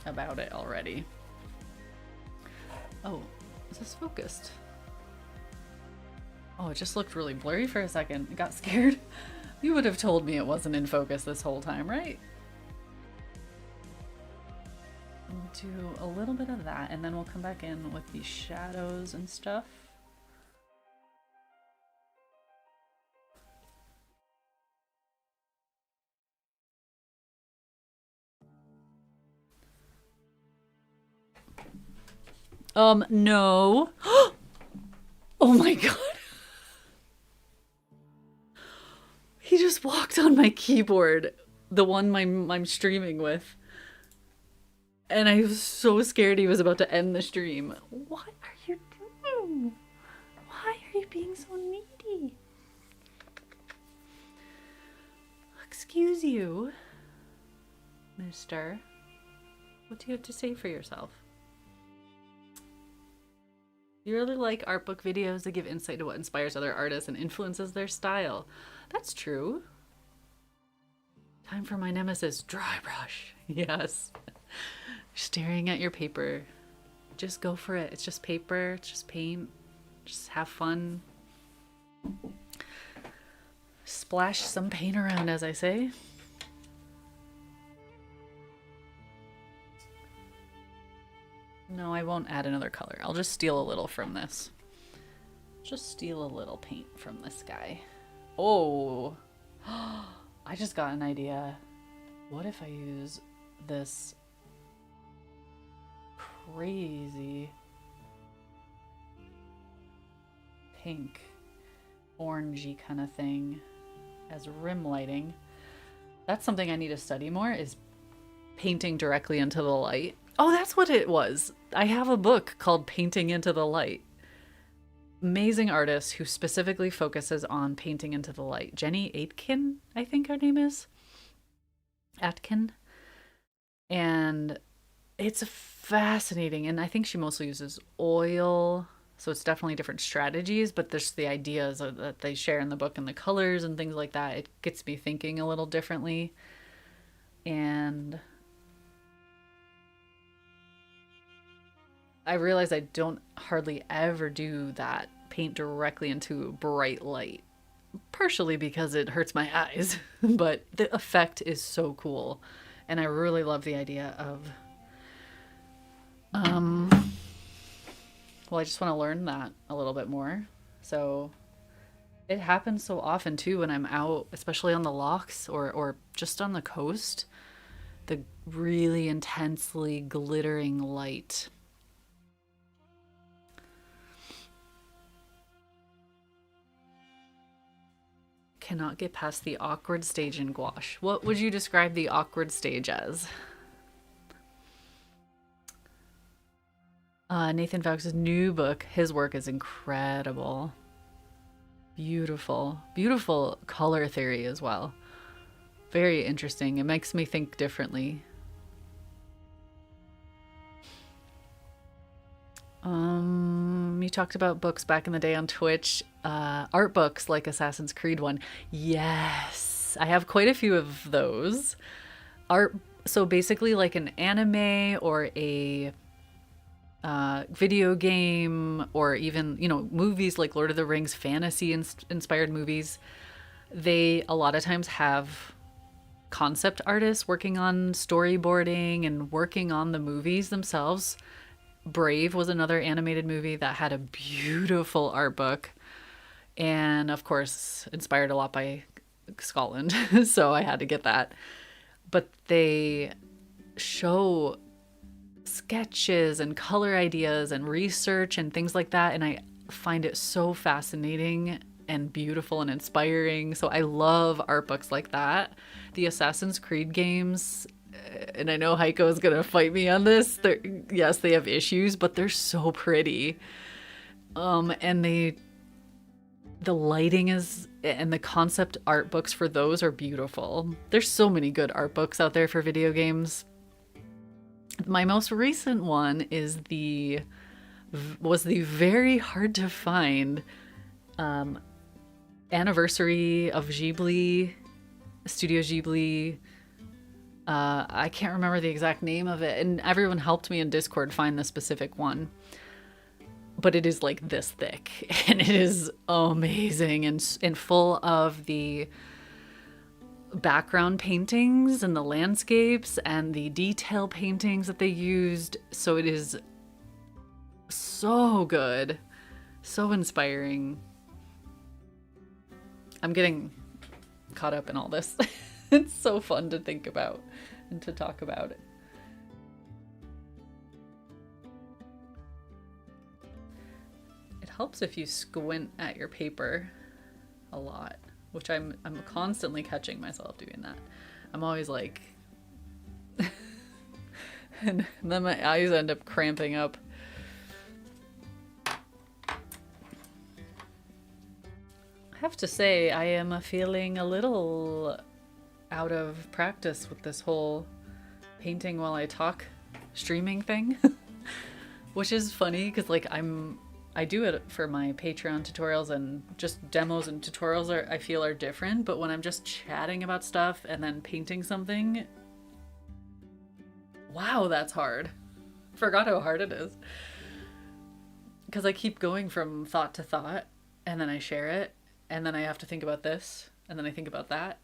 about it already. Oh, is this focused? Oh, it just looked really blurry for a second. I got scared. You would have told me it wasn't in focus this whole time, right? We'll do a little bit of that, and then we'll come back in with these shadows and stuff. No. Oh my god. He just walked on my keyboard, the one I'm streaming with. And I was so scared he was about to end the stream. What are you doing? Why are you being so needy? Excuse you, mister. What do you have to say for yourself? You really like art book videos that give insight to what inspires other artists and influences their style. That's true. Time for my nemesis, dry brush. Yes. Staring at your paper. Just go for it. It's just paper. It's just paint. Just have fun. Splash some paint around, as I say. No, I won't add another color. I'll just steal a little from this. Just steal a little paint from this guy. Oh, I just got an idea. What if I use this crazy pink, orangey kind of thing as rim lighting? That's something I need to study more, is painting directly into the light. Oh, that's what it was. I have a book called Painting into the Light. Amazing artist who specifically focuses on painting into the light. Jenny Aitken, I think her name is. Atkin. And it's fascinating. And I think she mostly uses oil. So it's definitely different strategies, but there's the ideas that they share in the book and the colors and things like that. It gets me thinking a little differently. And I realize I don't hardly ever do that, paint directly into bright light, partially because it hurts my eyes, but the effect is so cool. And I really love the idea of, well, I just want to learn that a little bit more. So it happens so often too when I'm out, especially on the lochs or just on the coast, the really intensely glittering light. Cannot get past the awkward stage in gouache. What would you describe the awkward stage as? Nathan Fowlkes' new book, his work is incredible. Beautiful, beautiful color theory as well. Very interesting. It makes me think differently. You talked about books back in the day on Twitch. Art books like Assassin's Creed one. Yes, I have quite a few of those. Art, so basically like an anime or a video game, or even, you know, movies like Lord of the Rings, fantasy inspired movies. They a lot of times have concept artists working on storyboarding and working on the movies themselves. Brave was another animated movie that had a beautiful art book, and of course inspired a lot by Scotland. So I had to get that. But they show sketches and color ideas and research and things like that. And I find it so fascinating and beautiful and inspiring. So I love art books like that. The Assassin's Creed games, and I know Heiko is going to fight me on this. Yes, they have issues, but they're so pretty. And the lighting is, and the concept art books for those are beautiful. There's so many good art books out there for video games. My most recent one was the very hard to find anniversary of Ghibli, Studio Ghibli. I can't remember the exact name of it, and everyone helped me in Discord find the specific one. But it is like this thick, and it is amazing and full of the background paintings and the landscapes and the detail paintings that they used. So it is so good, so inspiring. I'm getting caught up in all this. It's so fun to think about and to talk about it. It helps if you squint at your paper a lot, which I'm constantly catching myself doing that. I'm always like, and then my eyes end up cramping up. I have to say, I am feeling a little out of practice with this whole painting while I talk streaming thing, which is funny because like I do it for my Patreon tutorials, and just demos and tutorials I feel are different, but when I'm just chatting about stuff and then painting something, wow, that's hard. Forgot how hard it is. Because I keep going from thought to thought, and then I share it, and then I have to think about this, and then I think about that.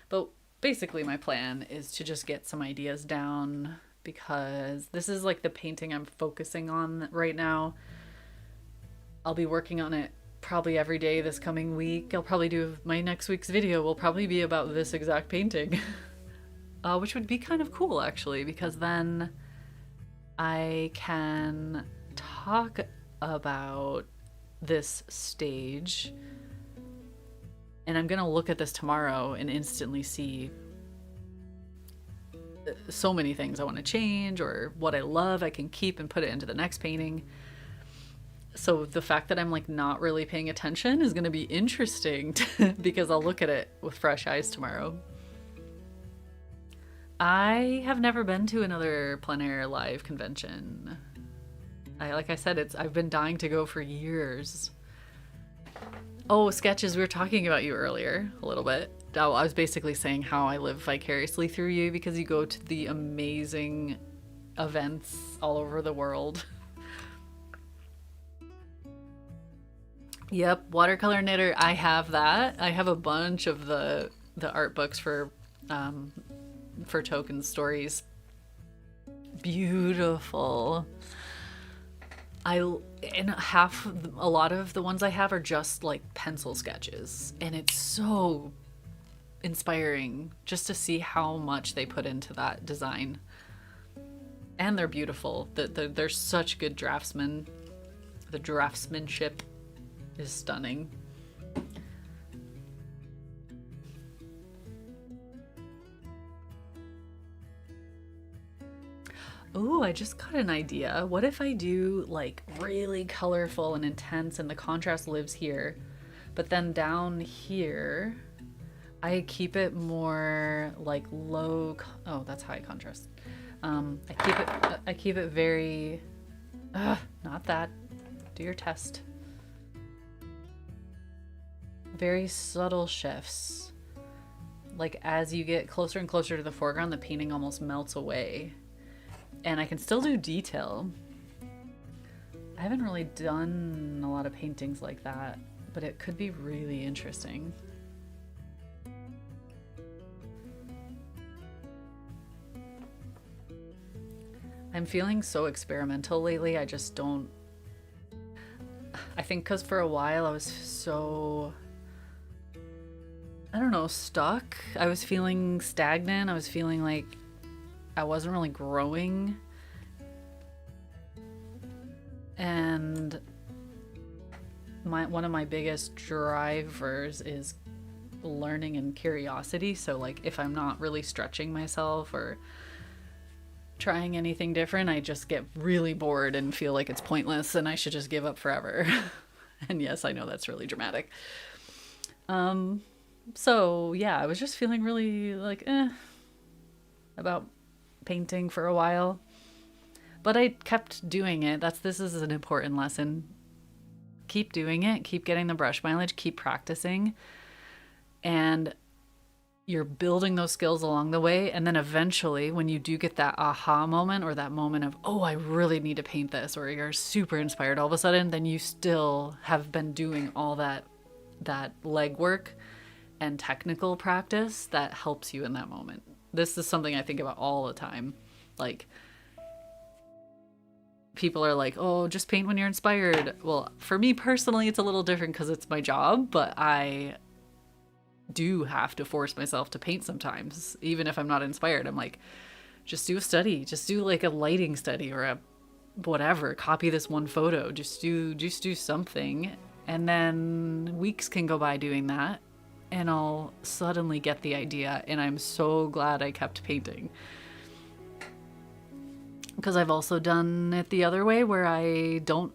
But basically my plan is to just get some ideas down, because this is like the painting I'm focusing on right now. I'll be working on it probably every day this coming week. I'll probably do my next week's video will probably be about this exact painting, which would be kind of cool actually, because then I can talk about this stage, and I'm gonna look at this tomorrow and instantly see so many things I want to change, or what I love I can keep and put it into the next painting. So the fact that I'm like not really paying attention is going to be interesting because I'll look at it with fresh eyes tomorrow. I have never been to another plein air live convention. Like I said, I've been dying to go for years. Oh, Sketches, we were talking about you earlier a little bit. I was basically saying how I live vicariously through you because you go to the amazing events all over the world. Yep, Watercolor Knitter, I have that. I have a bunch of the art books for Token Stories. Beautiful. A lot of the ones I have are just like pencil sketches, and it's so inspiring just to see how much they put into that design. And they're beautiful. They're such good draftsmen. The draftsmanship is stunning. Ooh, I just got an idea. What if I do like really colorful and intense and the contrast lives here, but then down here I keep it more like low. Oh, that's high contrast. I keep it very, not that. Do your test. Very subtle shifts. Like as you get closer and closer to the foreground, the painting almost melts away. And I can still do detail. I haven't really done a lot of paintings like that, but it could be really interesting. I'm feeling so experimental lately. I just don't... I think because for a while I was so... I don't know, stuck. I was feeling stagnant. I was feeling like I wasn't really growing. And one of my biggest drivers is learning and curiosity. So like if I'm not really stretching myself or trying anything different, I just get really bored and feel like it's pointless and I should just give up forever. And yes, I know that's really dramatic. So yeah, I was just feeling really like about painting for a while. But I kept doing it. This is an important lesson. Keep doing it, keep getting the brush mileage, keep practicing. And you're building those skills along the way. And then eventually, when you do get that aha moment or that moment of, oh, I really need to paint this, or you're super inspired all of a sudden, then you still have been doing all that legwork and technical practice that helps you in that moment. This is something I think about all the time. Like, people are like, oh, just paint when you're inspired. Well, for me personally, it's a little different because it's my job, but I do have to force myself to paint sometimes, even if I'm not inspired. I'm like, just do a study, just do like a lighting study or a whatever, copy this one photo, just do something. And then weeks can go by doing that and I'll suddenly get the idea, and I'm so glad I kept painting. Because I've also done it the other way where I don't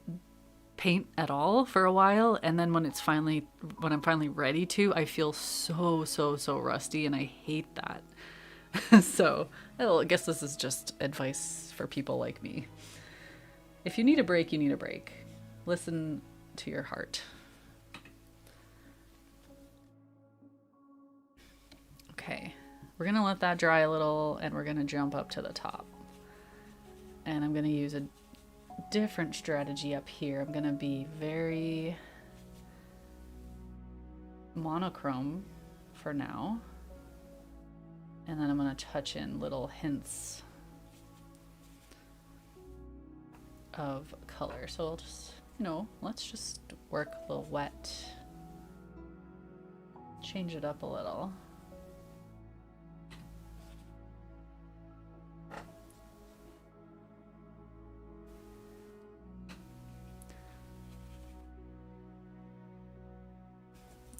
paint at all for a while, and then when I'm finally ready to, I feel so rusty and I hate that. So I guess this is just advice for people like me. If you need a break, you need a break. Listen to your heart. Okay, we're gonna let that dry a little and we're gonna jump up to the top. And I'm gonna use a different strategy up here. I'm gonna be very monochrome for now. And then I'm gonna touch in little hints of color. So I'll just, let's just work a little wet. Change it up a little.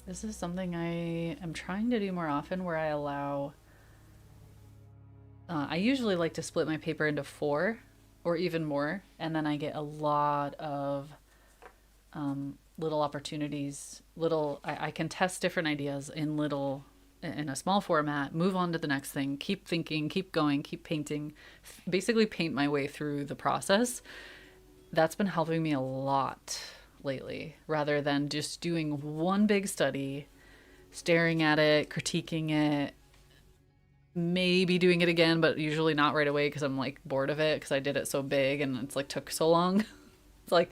This is something I am trying to do more often, where I allow... I usually like to split my paper into 4 or even more, and then I get a lot of little opportunities. I can test different ideas in a small format, move on to the next thing, keep thinking, keep going, keep painting, basically paint my way through the process. That's been helping me a lot lately, rather than just doing one big study, staring at it, critiquing it, maybe doing it again, but usually not right away because I'm like bored of it because I did it so big and it's like took so long. It's like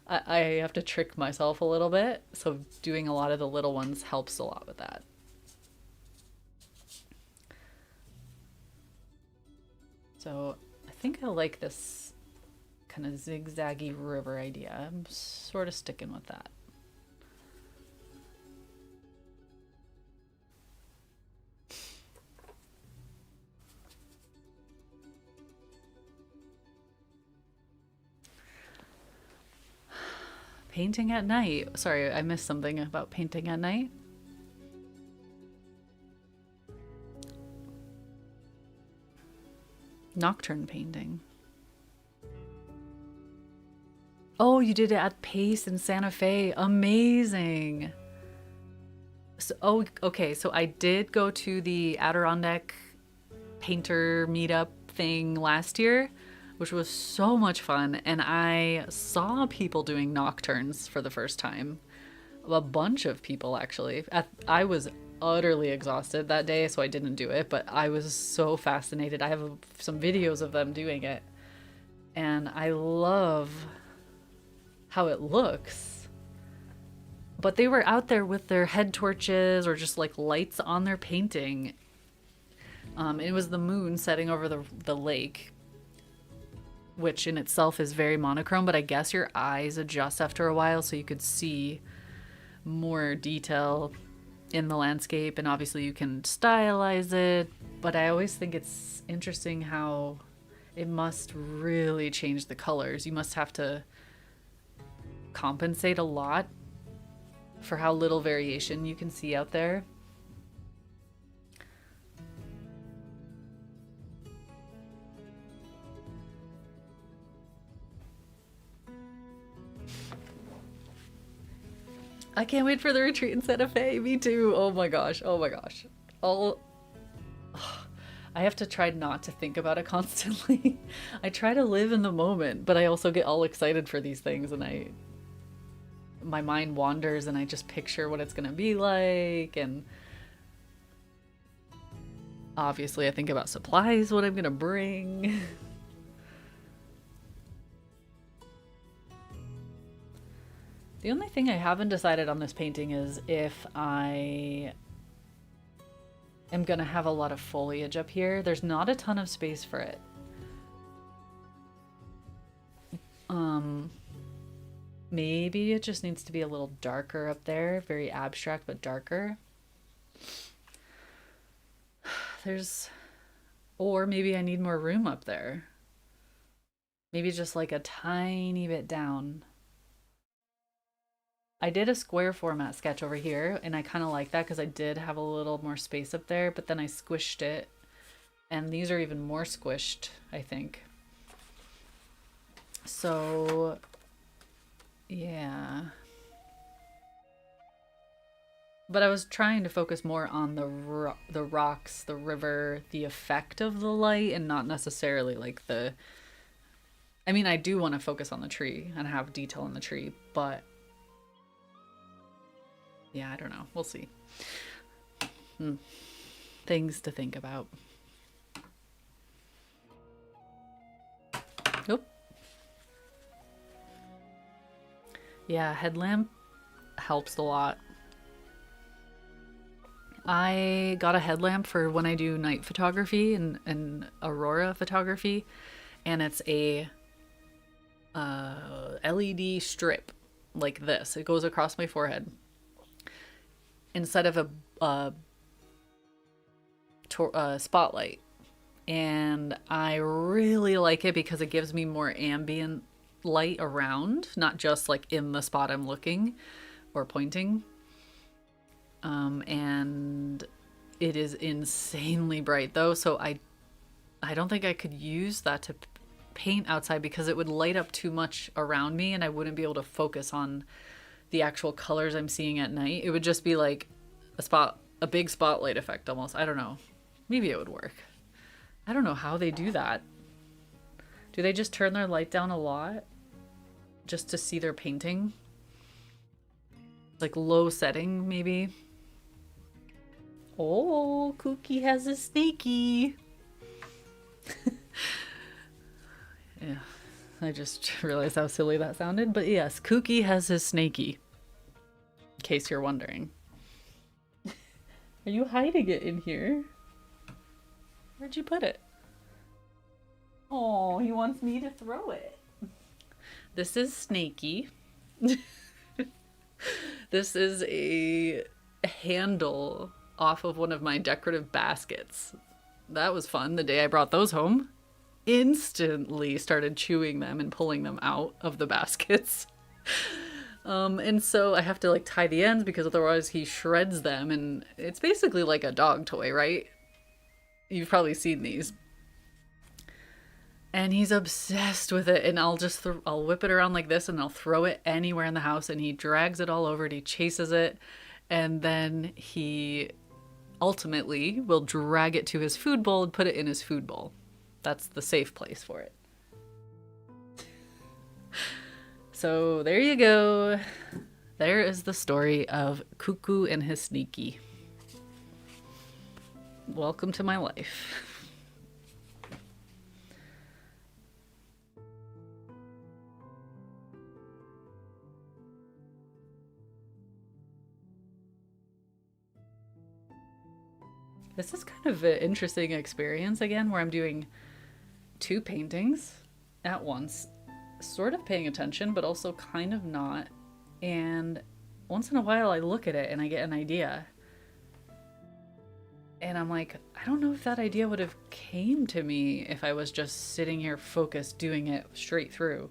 I have to trick myself a little bit. So doing a lot of the little ones helps a lot with that. So I think I like this kind of zigzaggy river idea. I'm sort of sticking with that. Painting at night. Sorry, I missed something about painting at night. Nocturne painting. Oh, you did it at Pace in Santa Fe. Amazing. So, okay. So I did go to the Adirondack painter meetup thing last year, which was so much fun. And I saw people doing nocturnes for the first time. A bunch of people, actually. I was utterly exhausted that day, so I didn't do it. But I was so fascinated. I have some videos of them doing it. And I love how it looks. But they were out there with their head torches or just like lights on their painting. It was the moon setting over the lake, which in itself is very monochrome, but I guess your eyes adjust after a while so you could see more detail in the landscape, and obviously you can stylize it, but I always think it's interesting how it must really change the colors. You must have to compensate a lot for how little variation you can see out there. I can't wait for the retreat in Santa Fe. Me too. Oh my gosh. Oh my gosh. All I have to try not to think about it constantly. I try to live in the moment, but I also get all excited for these things, and my mind wanders and I just picture what it's going to be like, and obviously I think about supplies, what I'm going to bring. The only thing I haven't decided on this painting is if I am gonna have a lot of foliage up here. There's not a ton of space for it. Maybe it just needs to be a little darker up there. Very abstract, but darker. Or maybe I need more room up there. Maybe just like a tiny bit down. I did a square format sketch over here, and I kind of like that because I did have a little more space up there, but then I squished it, and these are even more squished, I think. So, yeah. But I was trying to focus more on the rocks, the river, the effect of the light, and not necessarily like the... I mean, I do want to focus on the tree and have detail in the tree, but... yeah, I don't know. We'll see. Things to think about. Nope. Yeah, headlamp helps a lot. I got a headlamp for when I do night photography and aurora photography, and it's a LED strip like this. It goes across my forehead instead of a spotlight, and I really like it because it gives me more ambient light around, not just like in the spot I'm looking or pointing. And it is insanely bright though, so I don't think I could use that to paint outside because it would light up too much around me and I wouldn't be able to focus on the actual colors I'm seeing at night. It would just be like a big spotlight effect almost. I don't know. Maybe it would work. I don't know how they do that. Do they just turn their light down a lot just to see their painting? Like low setting, maybe? Oh, Kooky has a snaky. Yeah, I just realized how silly that sounded. But yes, Kooky has his snaky. In case you're wondering. Are you hiding it in here? Where'd you put it? Oh, he wants me to throw it. This is Snaky. This is a handle off of one of my decorative baskets. That was fun. The day I brought those home, instantly started chewing them and pulling them out of the baskets. And so I have to like tie the ends because otherwise he shreds them, and it's basically like a dog toy, right? You've probably seen these. And he's obsessed with it, and I'll whip it around like this and I'll throw it anywhere in the house, and he drags it all over and he chases it, and then he ultimately will drag it to his food bowl and put it in his food bowl. That's the safe place for it. So there you go. There is the story of Cuckoo and his Sneaky. Welcome to my life. This is kind of an interesting experience again, where I'm doing two paintings at once, sort of paying attention, but also kind of not. And once in a while I look at it and I get an idea. And I'm like, I don't know if that idea would have came to me if I was just sitting here focused doing it straight through.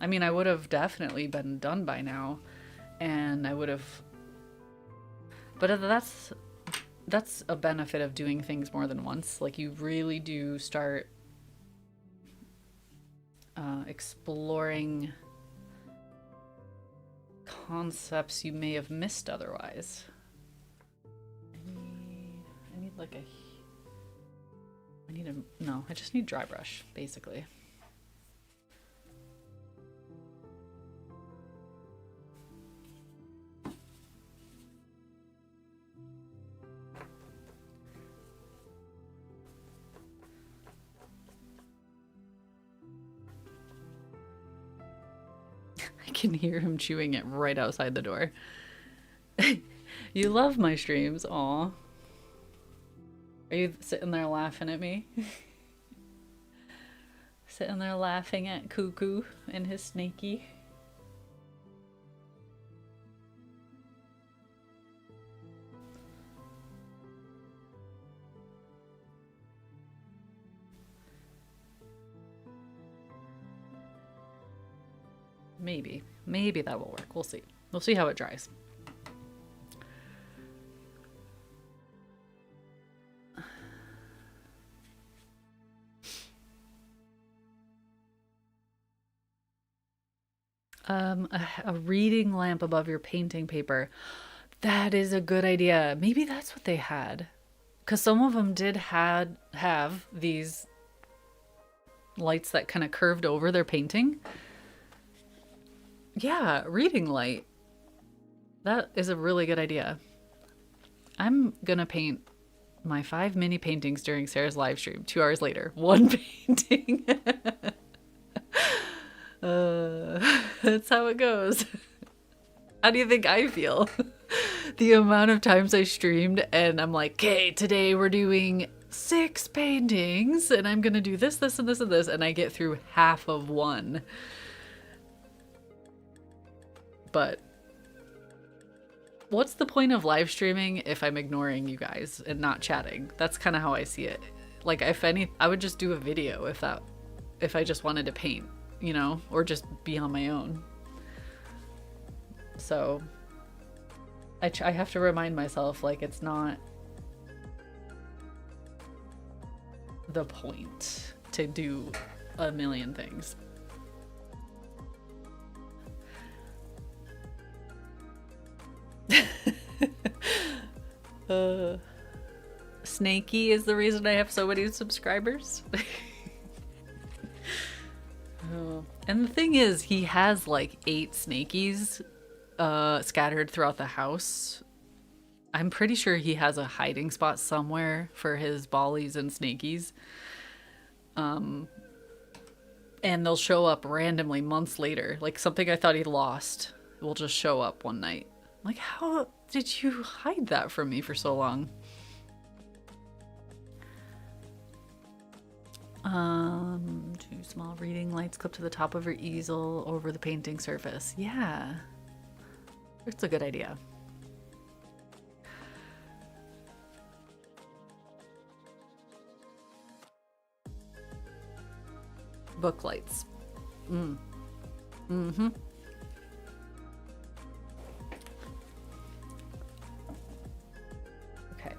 I mean, I would have definitely been done by now, and I would have, but that's a benefit of doing things more than once. Like, you really do start exploring concepts you may have missed otherwise. I need like a, no, I just need dry brush, basically. I can hear him chewing it right outside the door. You love my streams, aw. Are you sitting there laughing at me? Sitting there laughing at Cuckoo and his snaky. Maybe that will work. We'll see. We'll see how it dries. A reading lamp above your painting paper. That is a good idea. Maybe that's what they had. Because some of them did have these lights that kind of curved over their painting. Yeah, reading light. That is a really good idea. I'm gonna paint my 5 mini paintings during Sarah's live stream. 2 hours later, 1 painting. That's how it goes. How do you think I feel? The amount of times I streamed and I'm like, okay, today we're doing 6 paintings and I'm gonna do this, this, and this, and this, and I get through half of one. But what's the point of live streaming if I'm ignoring you guys and not chatting? That's kind of how I see it. Like, if any, I would just do a video if I just wanted to paint, you know, or just be on my own. So I have to remind myself, like, it's not the point to do a million things. Snaky is the reason I have so many subscribers. And the thing is, he has like 8 snakies scattered throughout the house. I'm pretty sure he has a hiding spot somewhere for his bollies and snakies. And they'll show up randomly months later. Like, something I thought he lost will just show up one night. Like, how did you hide that from me for so long? 2 small reading lights clipped to the top of your easel over the painting surface. Yeah. It's a good idea. Book lights. Mm-hmm. Okay.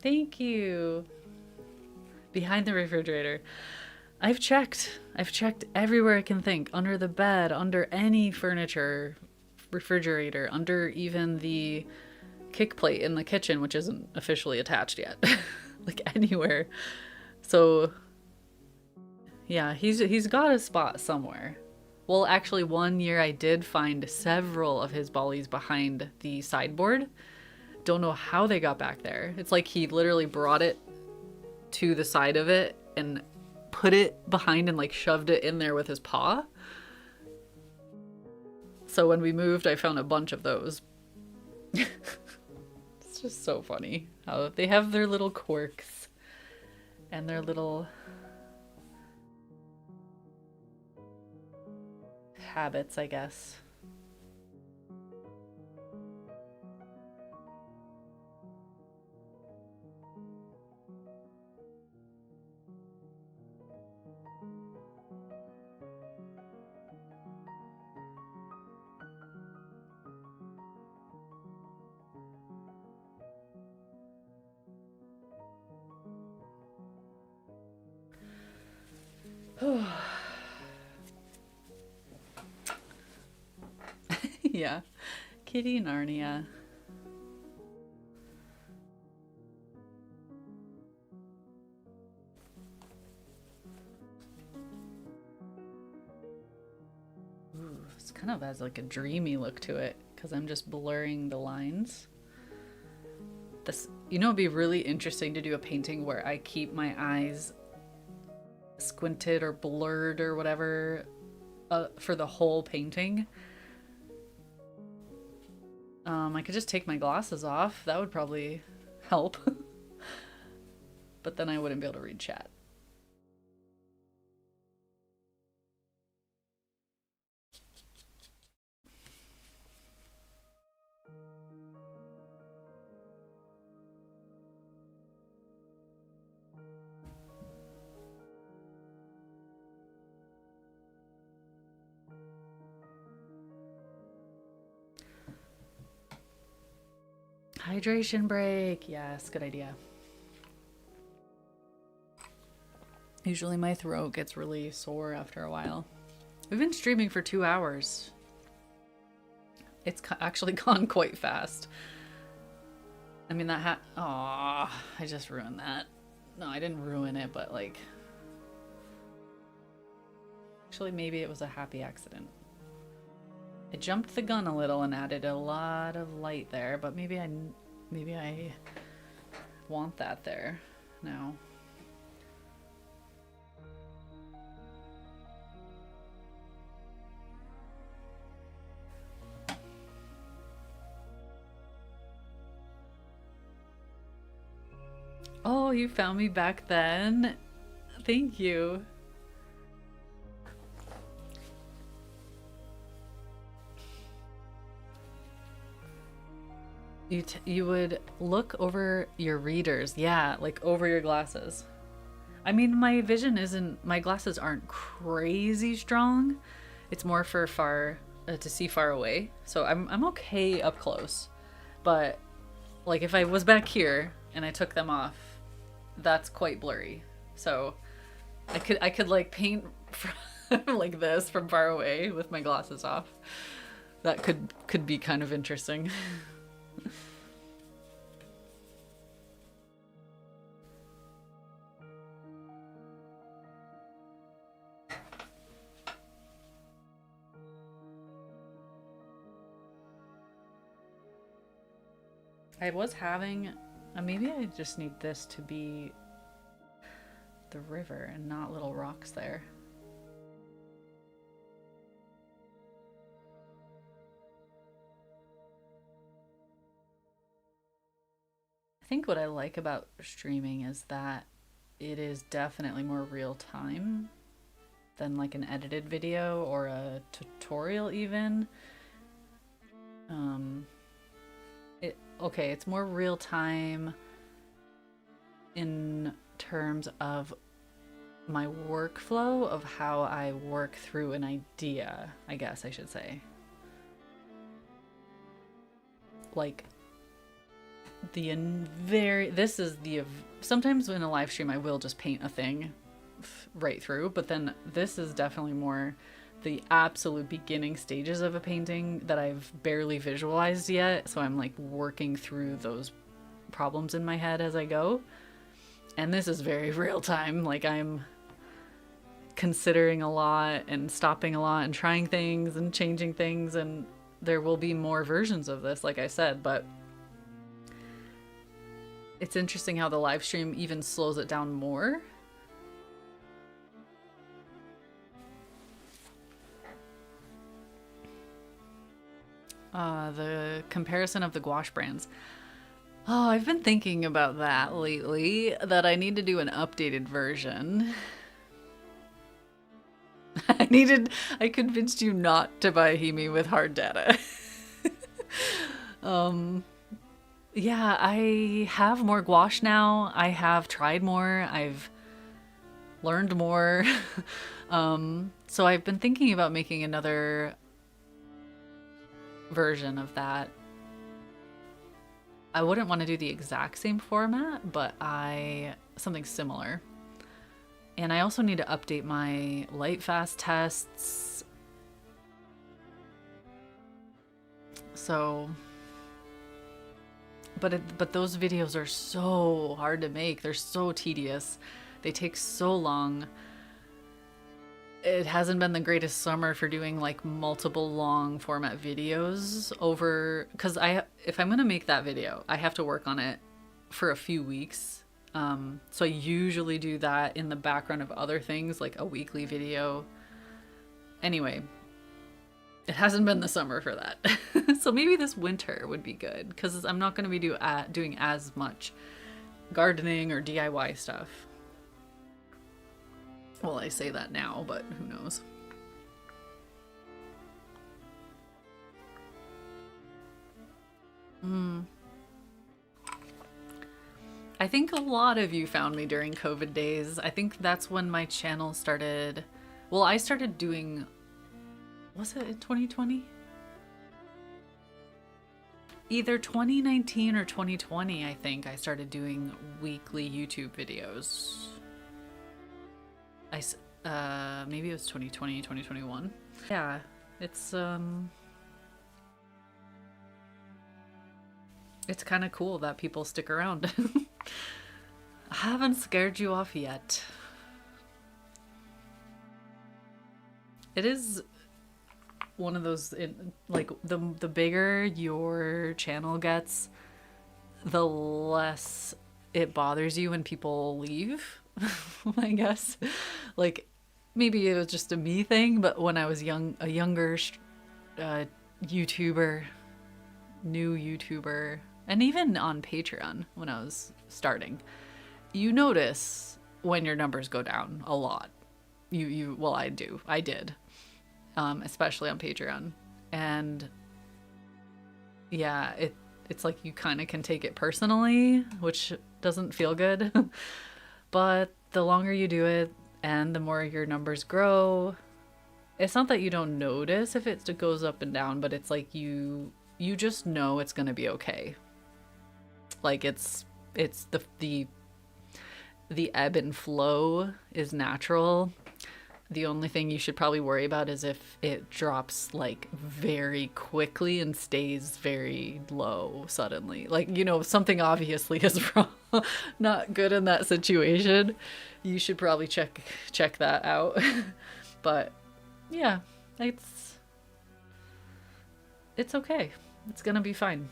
Thank you. Behind the refrigerator. I've checked everywhere I can think. Under the bed, under any furniture, refrigerator, under even the kick plate in the kitchen, which isn't officially attached yet. Like anywhere. So yeah, he's got a spot somewhere. Well, actually, one year I did find several of his bollies behind the sideboard. Don't know how they got back there. It's like he literally brought it to the side of it and put it behind and like shoved it in there with his paw. So when we moved, I found a bunch of those. It's just so funny how they have their little quirks and their little habits, I guess. Yeah. Kitty Narnia. Ooh, this kind of has like a dreamy look to it because I'm just blurring the lines. This, you know, it'd be really interesting to do a painting where I keep my eyes squinted or blurred or whatever for the whole painting. I could just take my glasses off. That would probably help. But then I wouldn't be able to read chat. Hydration break. Yes, good idea. Usually my throat gets really sore after a while. We've been streaming for 2 hours. It's actually gone quite fast. I mean, that Aww, I just ruined that. No, I didn't ruin it, but like... Actually, maybe it was a happy accident. I jumped the gun a little and added a lot of light there, but maybe I want that there now. Oh, you found me back then? Thank you. You would look over your readers. Yeah, like over your glasses. I mean, my vision isn't... My glasses aren't crazy strong. It's more for to see far away. So I'm okay up close. But like if I was back here and I took them off, that's quite blurry. So I could like paint like this from far away with my glasses off. That could be kind of interesting. I was having... maybe I just need this to be the river and not little rocks there. I think what I like about streaming is that it is definitely more real time than like an edited video or a tutorial even. Okay, it's more real time in terms of my workflow of how I work through an idea, I guess I should say. Like sometimes in a live stream I will just paint a thing right through, but then this is definitely more the absolute beginning stages of a painting that I've barely visualized yet. So I'm like working through those problems in my head as I go. And this is very real time. Like I'm considering a lot and stopping a lot and trying things and changing things, and there will be more versions of this, like I said, but it's interesting how the live stream even slows it down more. The comparison of the gouache brands. Oh, I've been thinking about that lately, that I need to do an updated version. I convinced you not to buy Himi with hard data. Yeah, I have more gouache now. I have tried more. I've learned more. So I've been thinking about making another version of that. I wouldn't want to do the exact same format, but something similar. And I also need to update my light fast tests. So, but those videos are so hard to make. They're so tedious. They take so long. It hasn't been the greatest summer for doing like multiple long format videos over, because if I'm gonna make that video, I have to work on it for a few weeks. So I usually do that in the background of other things, like a weekly video. Anyway, it hasn't been the summer for that. So maybe this winter would be good, because I'm not going to be doing as much gardening or DIY stuff. Well, I say that now, but who knows? I think a lot of you found me during COVID days. I think that's when my channel started. Well, I started doing, was it in 2020? Either 2019 or 2020, I think I started doing weekly YouTube videos. Maybe it was 2020, 2021. Yeah, it's kind of cool that people stick around. I haven't scared you off yet. It is one of those, like the bigger your channel gets, the less it bothers you when people leave. I guess, like maybe it was just a me thing, but when I was a younger YouTuber, new YouTuber, and even on Patreon when I was starting, you notice when your numbers go down a lot. Well, I did, especially on Patreon, and yeah, it's like you kind of can take it personally, which doesn't feel good. But the longer you do it and the more your numbers grow, it's not that you don't notice if it goes up and down, but it's like you just know it's gonna be okay. Like it's the ebb and flow is natural. The only thing you should probably worry about is if it drops like very quickly and stays very low suddenly. Like, something obviously is wrong, not good in that situation. You should probably check that out. But yeah, it's okay. It's gonna be fine.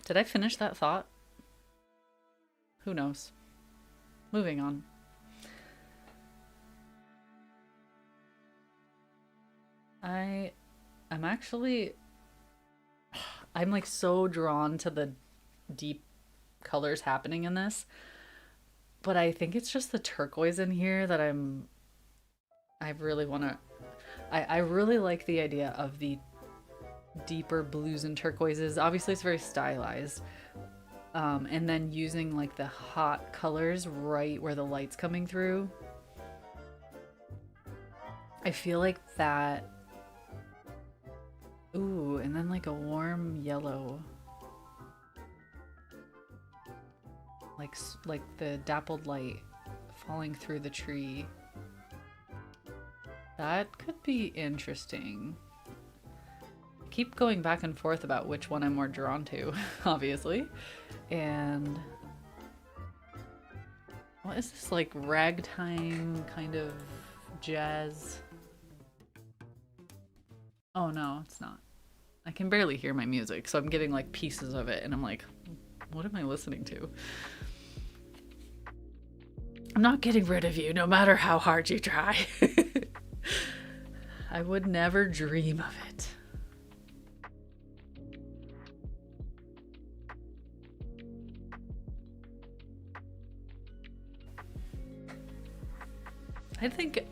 Did I finish that thought? Who knows? Moving on. I'm like so drawn to the deep colors happening in this, but I think it's just the turquoise in here that I really want to, I really like the idea of the deeper blues and turquoises. Obviously it's very stylized, and then using like the hot colors right where the light's coming through. I feel like that and then like a warm yellow. Like the dappled light falling through the tree. That could be interesting. Keep going back and forth about which one I'm more drawn to, obviously. And what is this, like ragtime kind of jazz? Oh no, it's not. I can barely hear my music, so I'm getting like pieces of it and I'm like, what am I listening to? I'm not getting rid of you no matter how hard you try. I would never dream of it.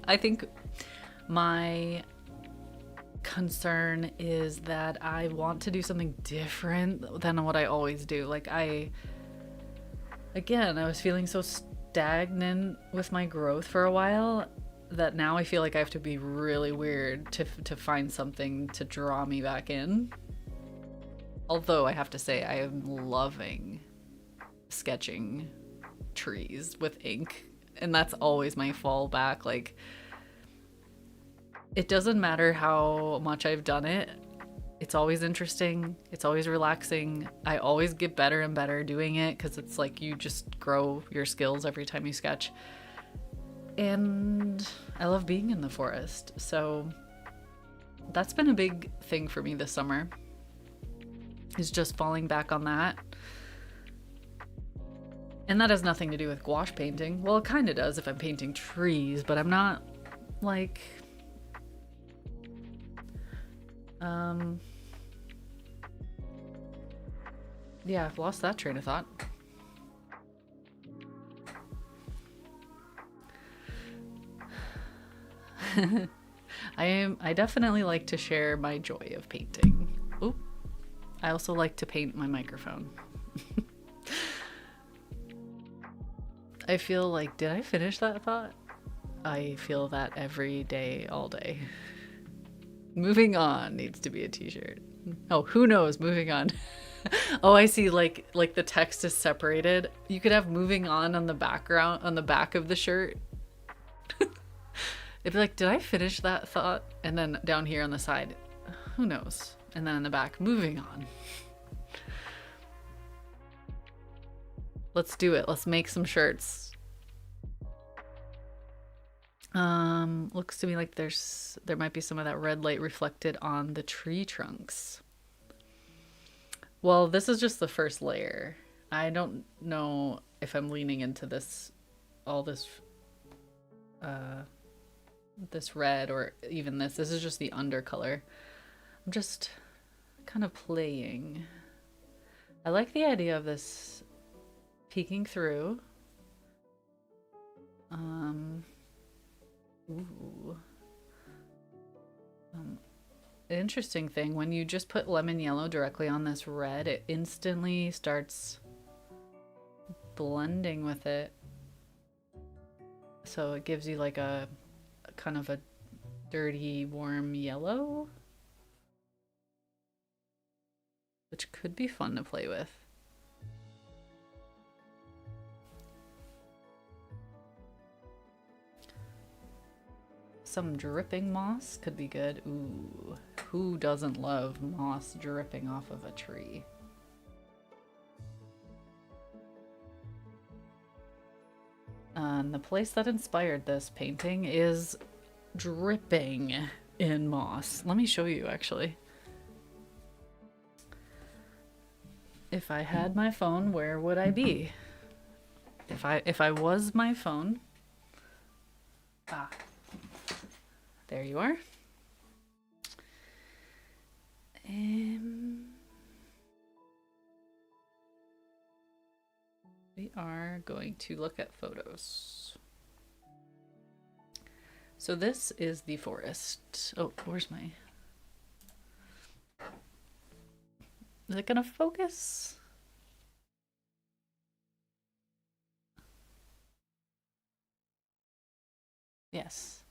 I think my concern is that I want to do something different than what I always do. Like I was feeling so stagnant with my growth for a while that now I feel like I have to be really weird to find something to draw me back in. Although I have to say I am loving sketching trees with ink, and that's always my fallback. Like, it doesn't matter how much I've done it. It's always interesting. It's always relaxing. I always get better and better doing it because it's like you just grow your skills every time you sketch. And I love being in the forest. So that's been a big thing for me this summer, is just falling back on that. And that has nothing to do with gouache painting. Well, it kind of does if I'm painting trees, but I'm not like... yeah, I've lost that train of thought. I definitely like to share my joy of painting. Oop. I also like to paint my microphone. I feel like, did I finish that thought? I feel that every day, all day. Moving on needs to be a t-shirt. Oh, who knows? Moving on. Oh, I see. Like the text is separated. You could have moving on the background, on the back of the shirt. It'd be like, did I finish that thought? And then down here on the side, who knows? And then in the back, moving on. Let's do it. Let's make some shirts. Looks to me like there might be some of that red light reflected on the tree trunks. Well, this is just the first layer. I don't know if I'm leaning into this, all this, this red or even this. This is just the undercolor. I'm just kind of playing. I like the idea of this peeking through. Ooh. Interesting thing, when you just put lemon yellow directly on this red, it instantly starts blending with it. So it gives you like a kind of a dirty, warm yellow, which could be fun to play with. Some dripping moss could be good. Ooh, who doesn't love moss dripping off of a tree? And the place that inspired this painting is dripping in moss. Let me show you, actually. If I had my phone, where would I be? If I was my phone. Ah. There you are. We are going to look at photos. So this is the forest. Oh, where's my... Is it gonna focus? Yes.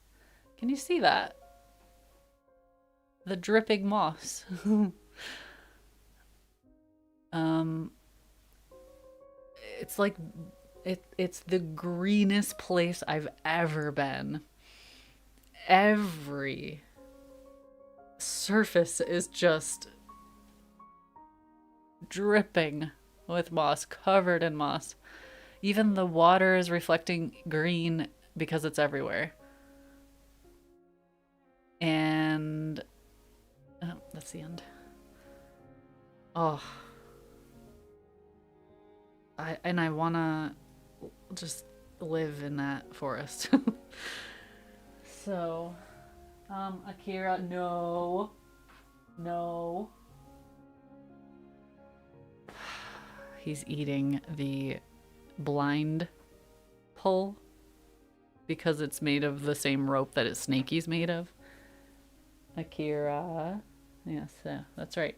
Can you see that? The dripping moss. Um, it's like it's the greenest place I've ever been. Every surface is just dripping with moss, covered in moss. Even the water is reflecting green because it's everywhere. And oh, that's the end. Oh, I wanna just live in that forest. So, Akira, no, no. He's eating the blind pull because it's made of the same rope that his snakey's made of. Akira. Yes, that's right.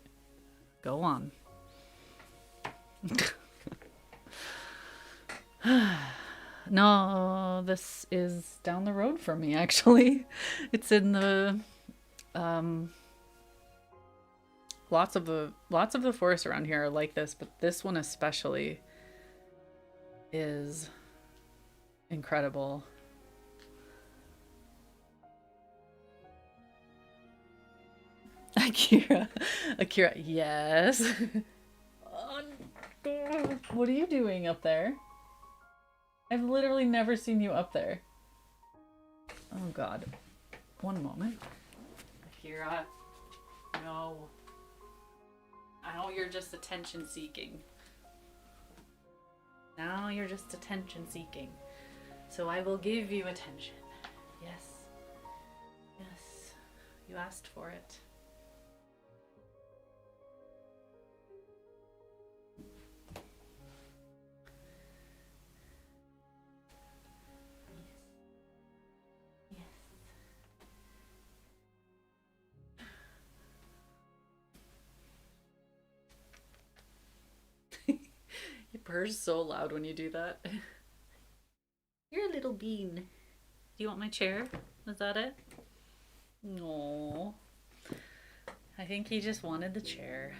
Go on. No, this is down the road from me actually. It's in the lots of the forests around here are like this, but this one especially is incredible. Akira, yes. What are you doing up there? I've literally never seen you up there. Oh god. One moment. Akira, no. Now you're just attention seeking. Now you're just attention seeking. So I will give you attention. Yes. Yes. You asked for it. It purrs so loud when you do that. You're a little bean. Do you want my chair? Is that it? No. I think he just wanted the chair.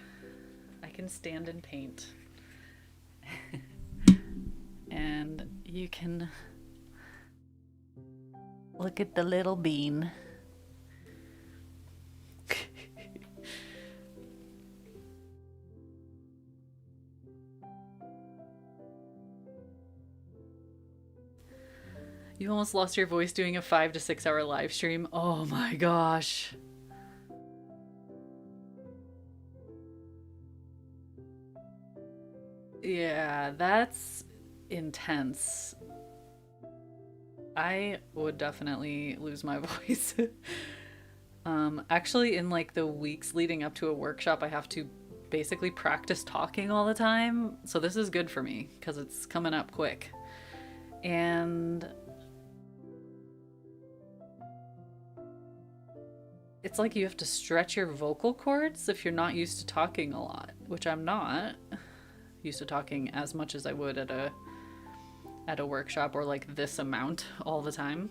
I can stand and paint. And you can look at the little bean. You almost lost your voice doing a 5 to 6 hour live stream. Oh my gosh. Yeah, that's intense. I would definitely lose my voice. Actually, in like the weeks leading up to a workshop, I have to basically practice talking all the time. So this is good for me because it's coming up quick. And it's like you have to stretch your vocal cords if you're not used to talking a lot, which I'm not used to talking as much as I would at a workshop or like this amount all the time.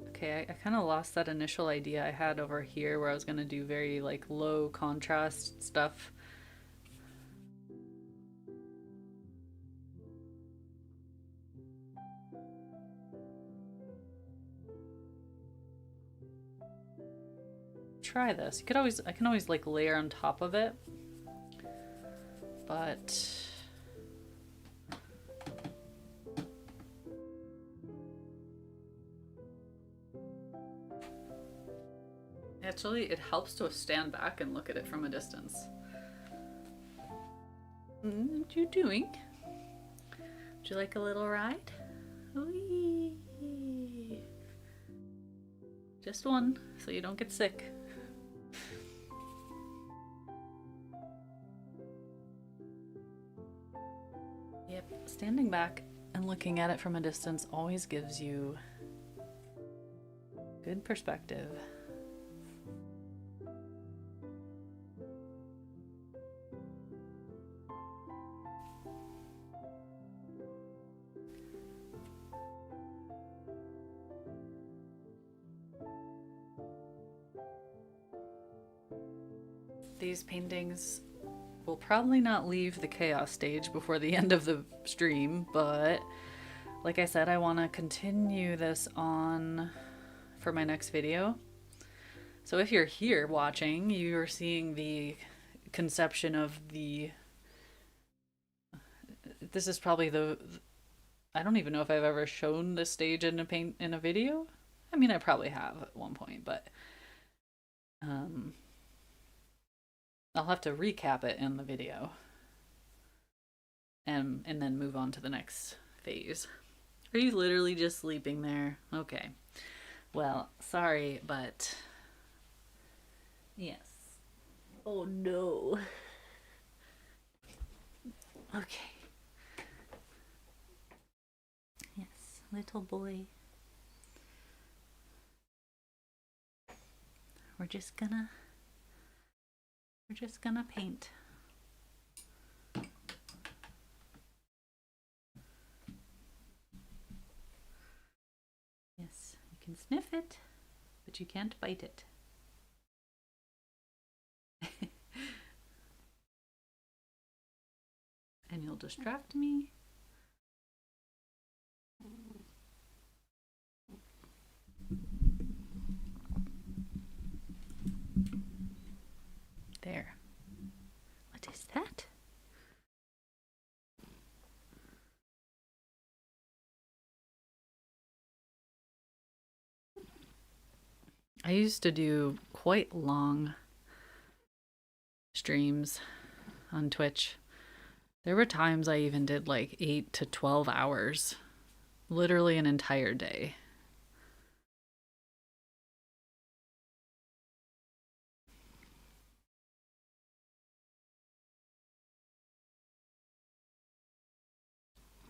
Okay, I kind of lost that initial idea I had over here where I was gonna do very like low contrast stuff. Try this. I can always like layer on top of it. But actually it helps to stand back and look at it from a distance. What you doing? Would you like a little ride? Whee! Just one, so you don't get sick. Yep, standing back and looking at it from a distance always gives you good perspective. these paintings will probably not leave the chaos stage before the end of the stream, but like I said, I want to continue this on for my next video. So if you're here watching, you're seeing the conception of the... This is probably the... I don't even know if I've ever shown this stage in a video. I mean, I probably have at one point, but I'll have to recap it in the video and then move on to the next phase. Are you literally just sleeping there? Okay. Well, sorry, but yes. Oh no. Okay. Yes, little boy. We're just gonna paint. Yes, you can sniff it, but you can't bite it. And you'll distract me. There. What is that? I used to do quite long streams on Twitch. There were times I even did like 8 to 12 hours. Literally an entire day.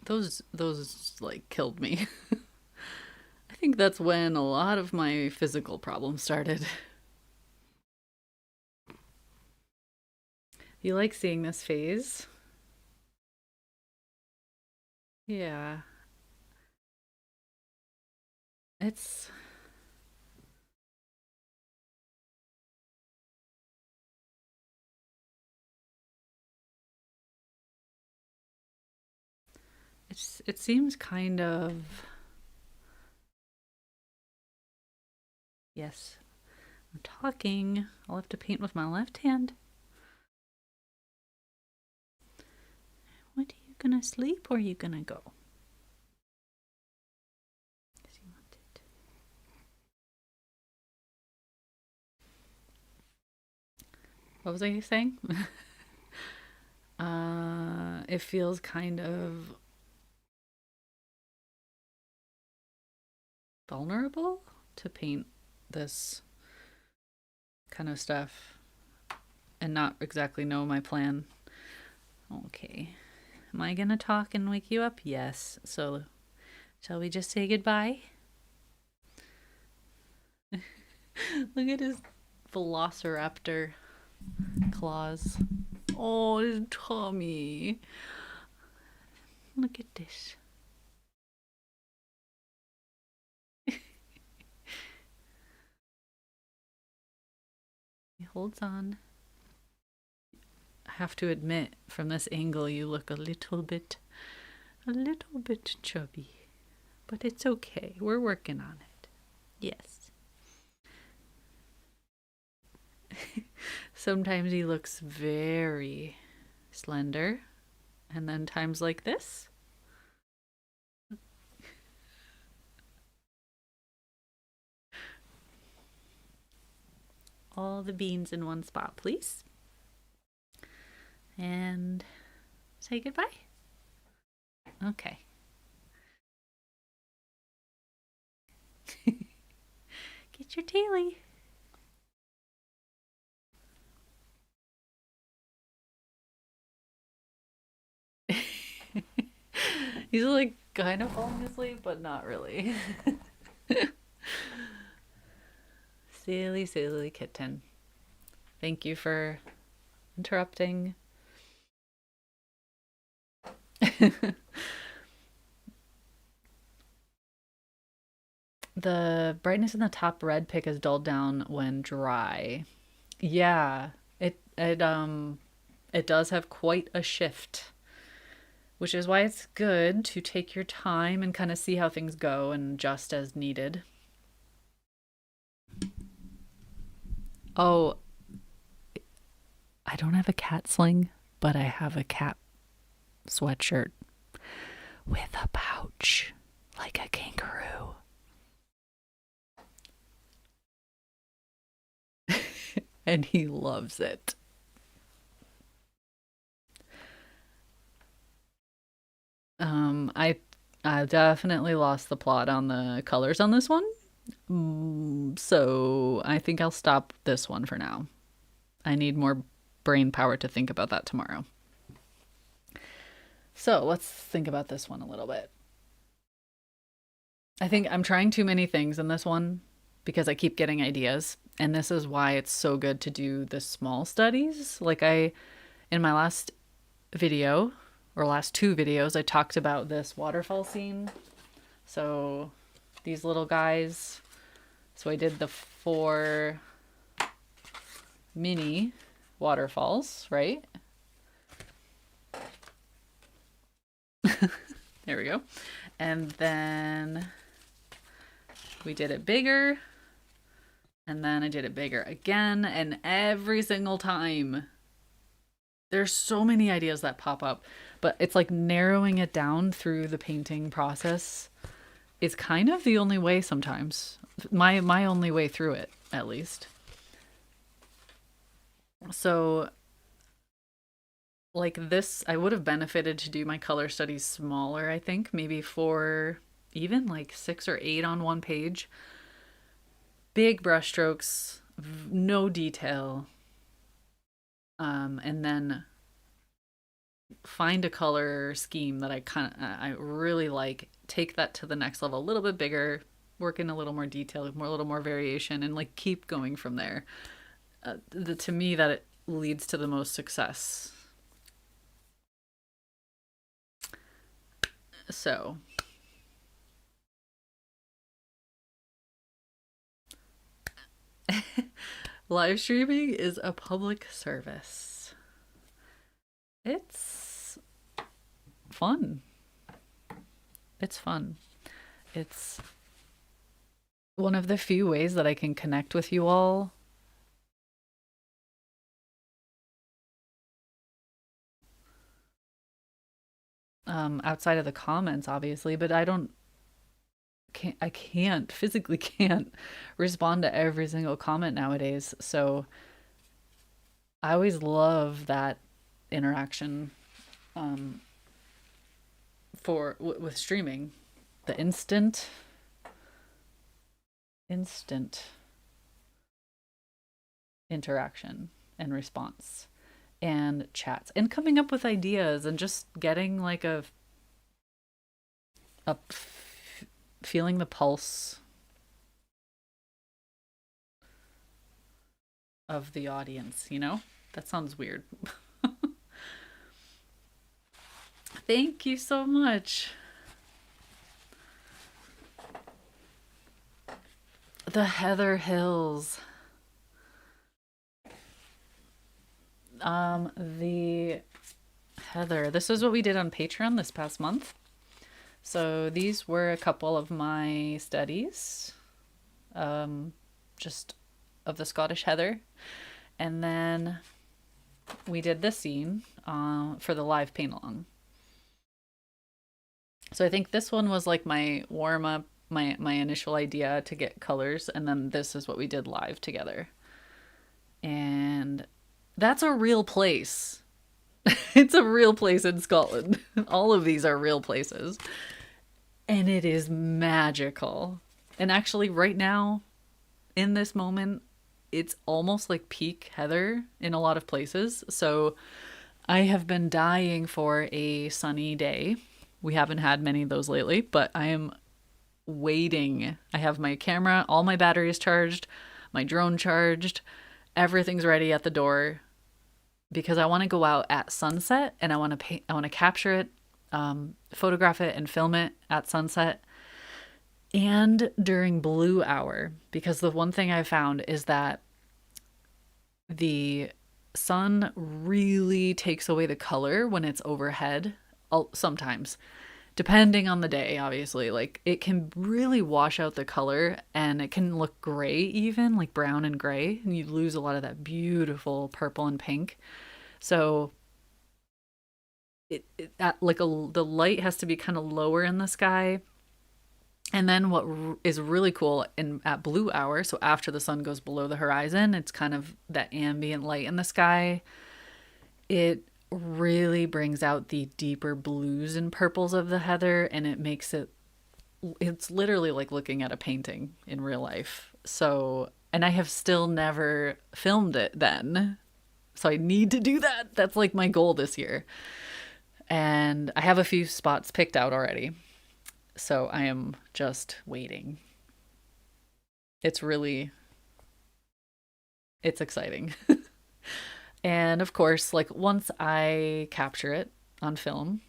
Those like killed me. I think that's when a lot of my physical problems started. You like seeing this phase? Yeah. It's... It seems kind of... Yes. I'm talking. I'll have to paint with my left hand. What, are you gonna sleep or are you gonna go? Does he want it? What was I saying? It feels kind of vulnerable to paint this kind of stuff and not exactly know my plan. Okay. Am I gonna talk and wake you up? Yes. So, shall we just say goodbye? Look at his velociraptor claws. Oh, his tummy. Look at this. He holds on. I have to admit, from this angle, you look a little bit chubby. But it's okay. We're working on it. Yes. Sometimes he looks very slender. And then times like this. All the beans in one spot, please. And say goodbye. Okay. Get your taily. He's like kind of falling asleep, but not really. Silly, silly kitten. Thank you for interrupting. The brightness in the top red pick is dulled down when dry. Yeah, it does have quite a shift, which is why it's good to take your time and kind of see how things go and adjust as needed. Oh, I don't have a cat sling, but I have a cat sweatshirt with a pouch like a kangaroo. And he loves it. I definitely lost the plot on the colors on this one. So I think I'll stop this one for now. I need more brain power to think about that tomorrow. So let's think about this one a little bit. I think I'm trying too many things in this one because I keep getting ideas. And this is why it's so good to do the small studies. In my last video, or last two videos, I talked about this waterfall scene. So these little guys. So I did the 4 mini waterfalls, right? There we go. And then we did it bigger. And then I did it bigger again. And every single time, there's so many ideas that pop up. But it's like narrowing it down through the painting process is kind of the only way sometimes. My only way through it, at least. So like this, I would have benefited to do my color studies smaller, I think, maybe for even like 6 or 8 on one page. Big brushstrokes, no detail. And then find a color scheme that I really like, take that to the next level, a little bit bigger, work in a little more detail, a little more variation, and like keep going from there. To me, that it leads to the most success. So live streaming is a public service. It's fun. It's fun. It's one of the few ways that I can connect with you all. Outside of the comments, obviously, but I can't physically can't respond to every single comment nowadays. So I always love that interaction with streaming, the instant interaction and response and chats and coming up with ideas and just getting like a feeling the pulse of the audience, you know? That sounds weird. Thank you so much. The Heather Hills. The Heather. This is what we did on Patreon this past month. So these were a couple of my studies, just of the Scottish Heather. And then we did this scene for the live paint along. So I think this one was like my warm up, my initial idea to get colors. And then this is what we did live together. And that's a real place. It's a real place in Scotland. All of these are real places. And it is magical. And actually right now, in this moment, it's almost like peak Heather in a lot of places. So I have been dying for a sunny day. We haven't had many of those lately, but I am waiting. I have my camera, all my batteries charged, my drone charged. Everything's ready at the door because I want to go out at sunset and I want to capture it, photograph it and film it at sunset and during blue hour, because the one thing I found is that the sun really takes away the color when it's overhead. Sometimes, depending on the day, obviously. Like it can really wash out the color and it can look gray, even like brown and gray, and you lose a lot of that beautiful purple and pink. So the light has to be kind of lower in the sky. And then what is really cool in at blue hour, so after the sun goes below the horizon, it's kind of that ambient light in the sky. It really brings out the deeper blues and purples of the heather, and it makes it's literally like looking at a painting in real life. So, and I have still never filmed it then. So I need to do that. That's like my goal this year. And I have a few spots picked out already. So I am just waiting. It's really, it's exciting. And of course, like once I capture it on film,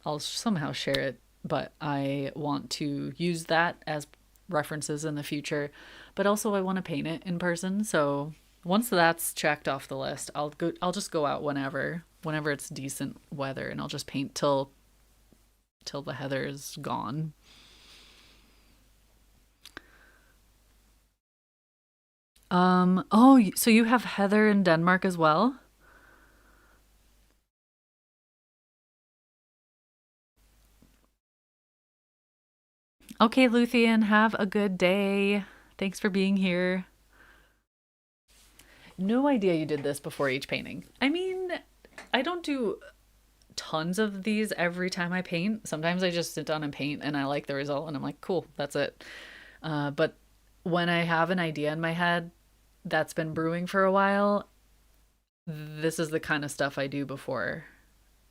I'll somehow share it, but I want to use that as references in the future. But also I want to paint it in person. So once that's checked off the list, I'll just go out whenever it's decent weather, and I'll just paint till the heather is gone. Oh, so you have heather in Denmark as well? Okay, Luthien, have a good day. Thanks for being here. No idea you did this before each painting. I mean, I don't do tons of these every time I paint. Sometimes I just sit down and paint and I like the result and I'm like, cool, that's it. But when I have an idea in my head that's been brewing for a while, this is the kind of stuff I do before.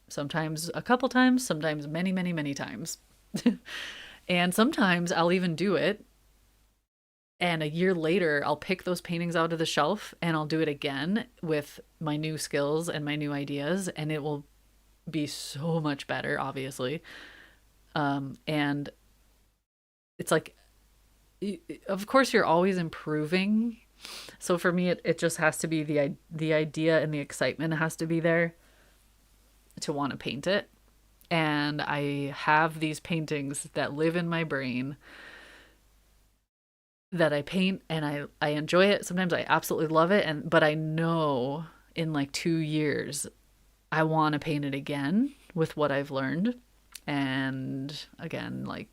Sometimes a couple times, sometimes many, many, many times. And sometimes I'll even do it. And a year later, I'll pick those paintings out of the shelf and I'll do it again with my new skills and my new ideas. And it will be so much better, obviously. And it's like, of course, you're always improving. So for me, it just has to be the idea and the excitement has to be there to want to paint it. And I have these paintings that live in my brain that I paint and I enjoy it. Sometimes I absolutely love it, but I know in like 2 years I want to paint it again with what I've learned. And again, like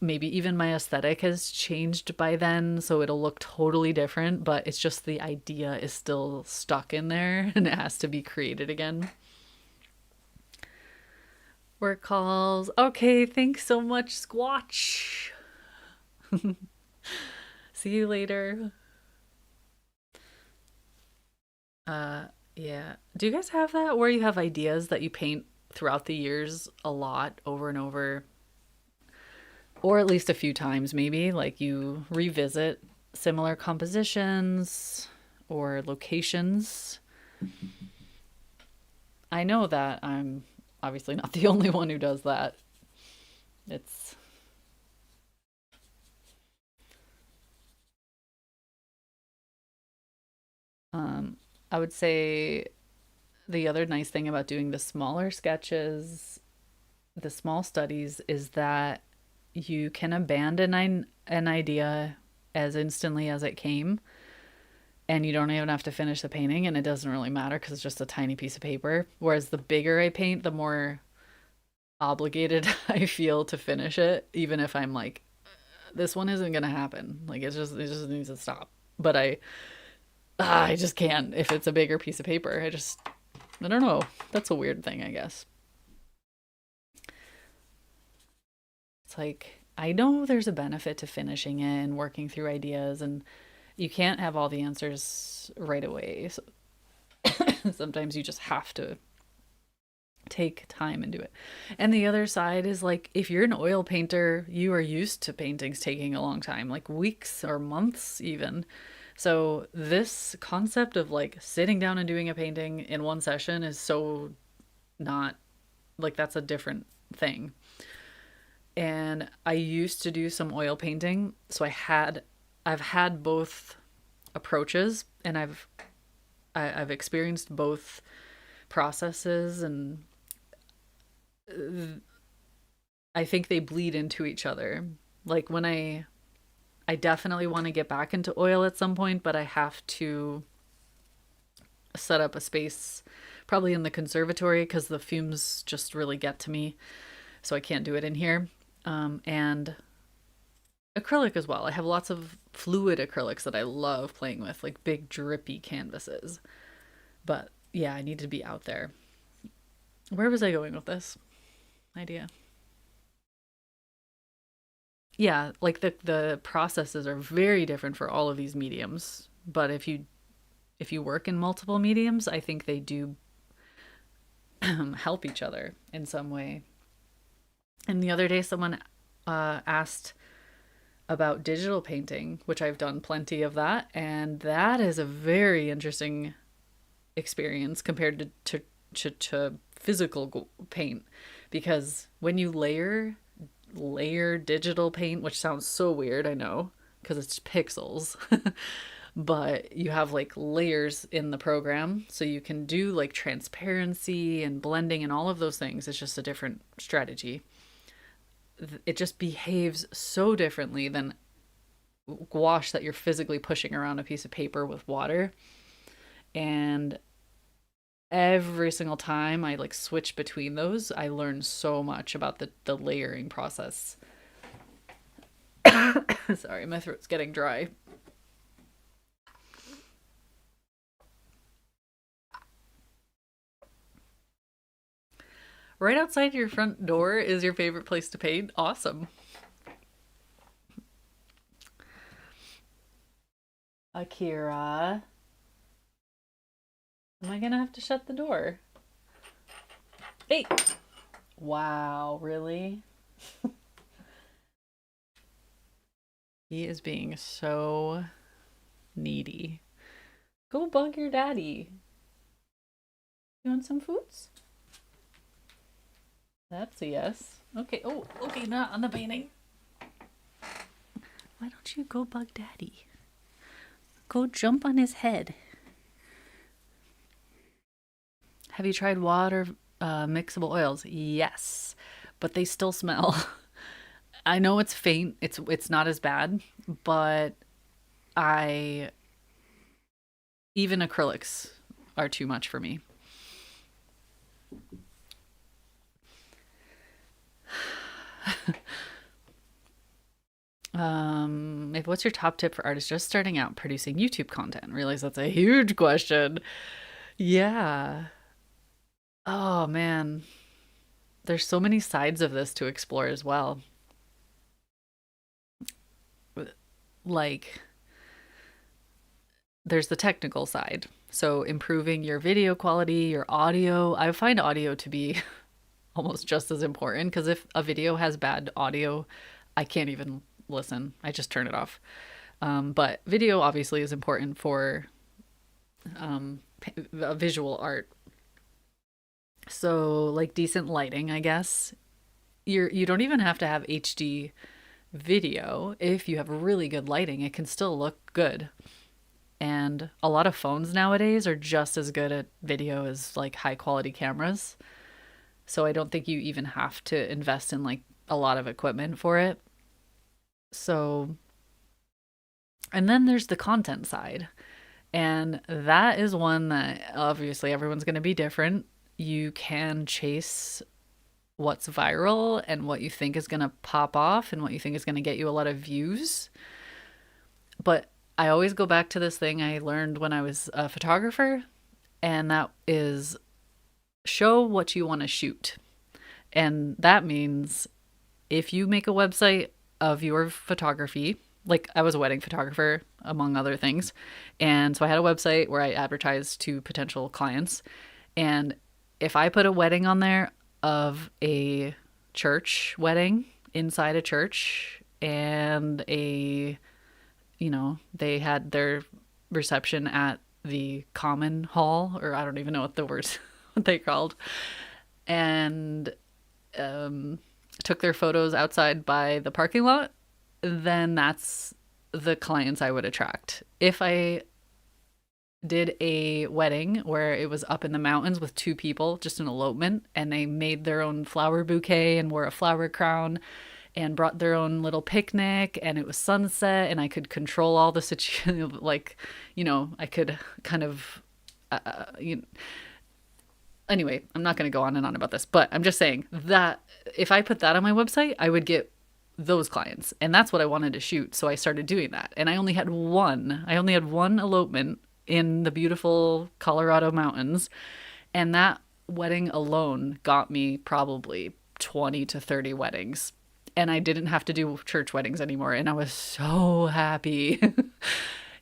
maybe even my aesthetic has changed by then, so it'll look totally different, but it's just the idea is still stuck in there and it has to be created again. Work calls. Okay, thanks so much, Squatch. See you later. Uh, yeah. Do you guys have that where you have ideas that you paint throughout the years a lot over and over, or at least a few times maybe? Like you revisit similar compositions or locations. I know that I'm obviously not the only one who does that. It's I would say the other nice thing about doing the smaller sketches, the small studies, is that you can abandon an idea as instantly as it came, and you don't even have to finish the painting, and it doesn't really matter because it's just a tiny piece of paper. Whereas the bigger I paint, the more obligated I feel to finish it, even if I'm like, this one isn't gonna happen. Like it just needs to stop. But I just can't if it's a bigger piece of paper. I don't know. That's a weird thing, I guess. It's like I know there's a benefit to finishing it and working through ideas, and you can't have all the answers right away. So sometimes you just have to take time and do it. And the other side is like if you're an oil painter, you are used to paintings taking a long time, like weeks or months even. So this concept of like sitting down and doing a painting in one session is so not like that's a different thing. And I used to do some oil painting, so I've had both approaches, and I've experienced both processes, and I think they bleed into each other. Like when I definitely want to get back into oil at some point, but I have to set up a space probably in the conservatory because the fumes just really get to me. So I can't do it in here. And acrylic as well. I have lots of fluid acrylics that I love playing with, like big drippy canvases. But yeah, I need to be out there. Where was I going with this idea? Yeah, like the processes are very different for all of these mediums. But if you work in multiple mediums, I think they do help each other in some way. And the other day, someone asked about digital painting, which I've done plenty of that, and that is a very interesting experience compared to physical paint, because when you layer digital paint, which sounds so weird, I know, because it's pixels, but you have like layers in the program, so you can do like transparency and blending and all of those things. It's just a different strategy. It just behaves so differently than gouache that you're physically pushing around a piece of paper with water. And every single time I like switch between those, I learn so much about the layering process. Sorry, my throat's getting dry. Right outside your front door is your favorite place to paint? Awesome. Akira, am I gonna have to shut the door? Hey! Wow, really? He is being so needy. Go bug your daddy. You want some foods? That's a yes. Okay. Oh, okay, not on the painting. Why don't you go bug daddy? Go jump on his head. Have you tried water mixable oils? Yes, but they still smell. I know it's faint. It's not as bad, but I even acrylics are too much for me. If what's your top tip for artists just starting out producing YouTube content? Realize that's a huge question. Yeah. Oh man, there's so many sides of this to explore as well. Like there's the technical side. So improving your video quality, your audio. I find audio to be almost just as important because if a video has bad audio, I can't even listen. I just turn it off. But video obviously is important for visual art. So like decent lighting, I guess. You don't even have to have HD video. If you have really good lighting, it can still look good. And a lot of phones nowadays are just as good at video as like high quality cameras. So I don't think you even have to invest in like a lot of equipment for it. So, and then there's the content side. And that is one that obviously everyone's going to be different. You can chase what's viral and what you think is going to pop off and what you think is going to get you a lot of views. But I always go back to this thing I learned when I was a photographer, and that is show what you want to shoot. And that means if you make a website of your photography, like I was a wedding photographer, among other things. And so I had a website where I advertised to potential clients. And if I put a wedding on there of a church wedding inside a church and they had their reception at the common hall, or I don't even know what the words, what they called, and took their photos outside by the parking lot, then that's the clients I would attract. If I did a wedding where it was up in the mountains with two people, just an elopement, and they made their own flower bouquet and wore a flower crown and brought their own little picnic, and it was sunset, and I could control all the situation. Like, I could kind of you know, anyway, I'm not going to go on and on about this, but I'm just saying that if I put that on my website, I would get those clients. And that's what I wanted to shoot. So I started doing that. And I only had one. I only had one elopement in the beautiful Colorado mountains. And that wedding alone got me probably 20 to 30 weddings. And I didn't have to do church weddings anymore. And I was so happy.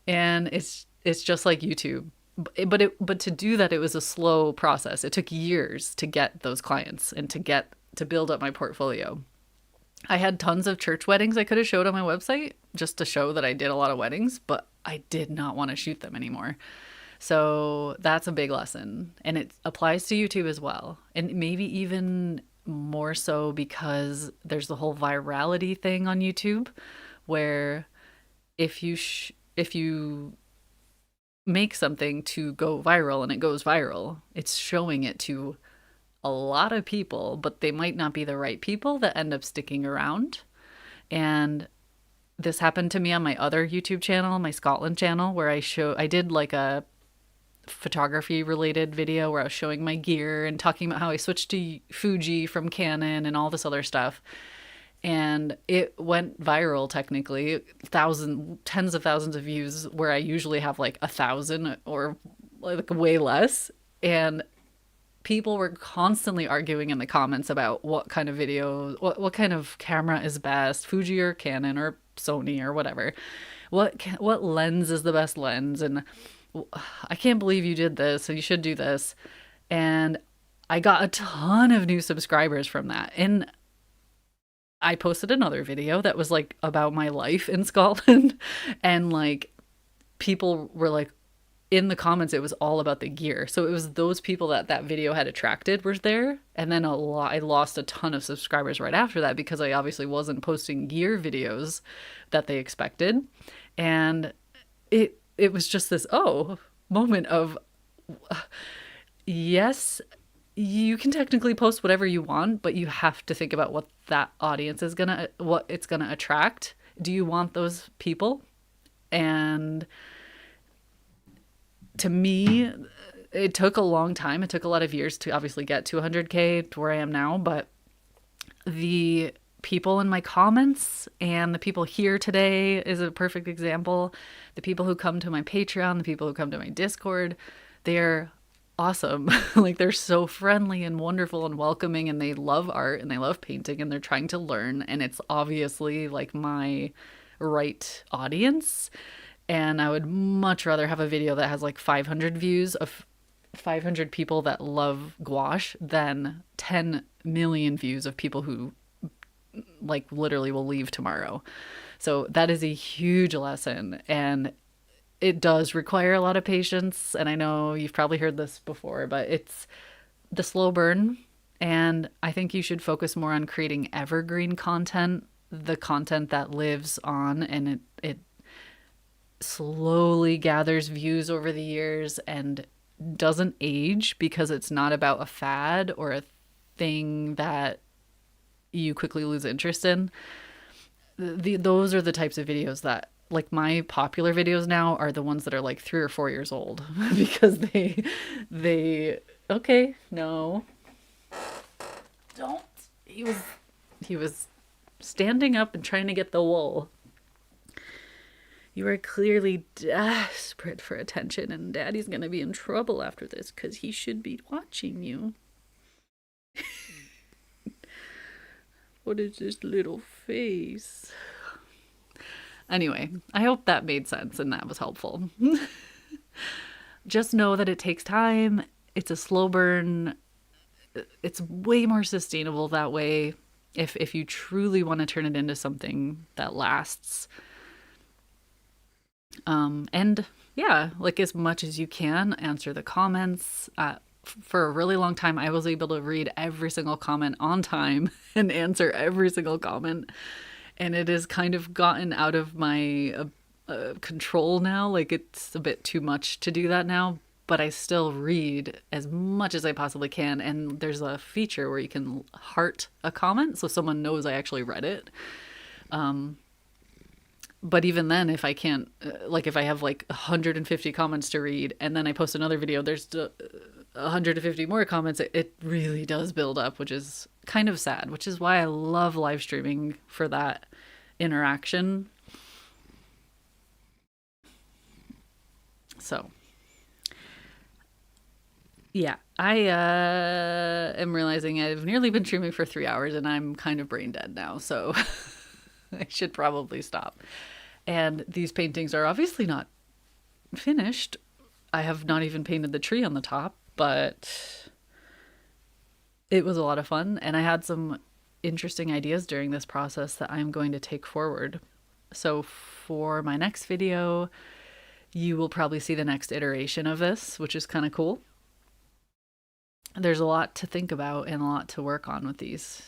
And it's just like YouTube. But to do that, it was a slow process. It took years to get those clients and to build up my portfolio. I had tons of church weddings I could have showed on my website just to show that I did a lot of weddings, but I did not want to shoot them anymore. So that's a big lesson. And it applies to YouTube as well. And maybe even more so because there's the whole virality thing on YouTube where if you make something to go viral and it goes viral, it's showing it to a lot of people, but they might not be the right people that end up sticking around. And this happened to me on my other YouTube channel, my Scotland channel, where I did like a photography related video where I was showing my gear and talking about how I switched to Fuji from Canon and all this other stuff. And it went viral technically, tens of thousands of views where I usually have like 1,000 or like way less. And people were constantly arguing in the comments about what kind of video, what kind of camera is best, Fuji or Canon or Sony or whatever. What lens is the best lens? And I can't believe you did this, so you should do this. And I got a ton of new subscribers from that. And I posted another video that was like about my life in Scotland and like people were like in the comments it was all about the gear. So it was those people that video had attracted were there, and then I lost a ton of subscribers right after that because I obviously wasn't posting gear videos that they expected. And it was just this moment of yes, you can technically post whatever you want, but you have to think about what that audience is what it's gonna attract. Do you want those people? And to me, it took a long time. It took a lot of years to obviously get to 100K to where I am now, but the people in my comments and the people here today is a perfect example. The people who come to my Patreon, the people who come to my Discord, they're awesome. Like they're so friendly and wonderful and welcoming, and they love art and they love painting and they're trying to learn, and it's obviously like my right audience. And I would much rather have a video that has like 500 views of 500 people that love gouache than 10 million views of people who like literally will leave tomorrow. So that is a huge lesson, and it does require a lot of patience. And I know you've probably heard this before, but it's the slow burn. And I think you should focus more on creating evergreen content, the content that lives on and it slowly gathers views over the years and doesn't age because it's not about a fad or a thing that you quickly lose interest in. Those are the types of videos that, like, my popular videos now are the ones that are like 3 or 4 years old because they okay, no, don't. He was standing up and trying to get the wool. You are clearly desperate for attention, and Daddy's gonna be in trouble after this because he should be watching you. What is this little face? Anyway, I hope that made sense and that was helpful. Just know that it takes time. It's a slow burn. It's way more sustainable that way if you truly want to turn it into something that lasts. And yeah, like as much as you can, answer the comments. For a really long time, I was able to read every single comment on time and answer every single comment. And it has kind of gotten out of my control now. Like it's a bit too much to do that now, but I still read as much as I possibly can. And there's a feature where you can heart a comment so someone knows I actually read it. But even then, if I can't, like if I have like 150 comments to read and then I post another video, there's 150 more comments, it really does build up, which is kind of sad, which is why I love live streaming for that interaction. So, yeah, I am realizing I've nearly been streaming for 3 hours and I'm kind of brain dead now. So I should probably stop. And these paintings are obviously not finished. I have not even painted the tree on the top, but it was a lot of fun. And I had some interesting ideas during this process that I'm going to take forward. So for my next video, you will probably see the next iteration of this, which is kind of cool. There's a lot to think about and a lot to work on with these.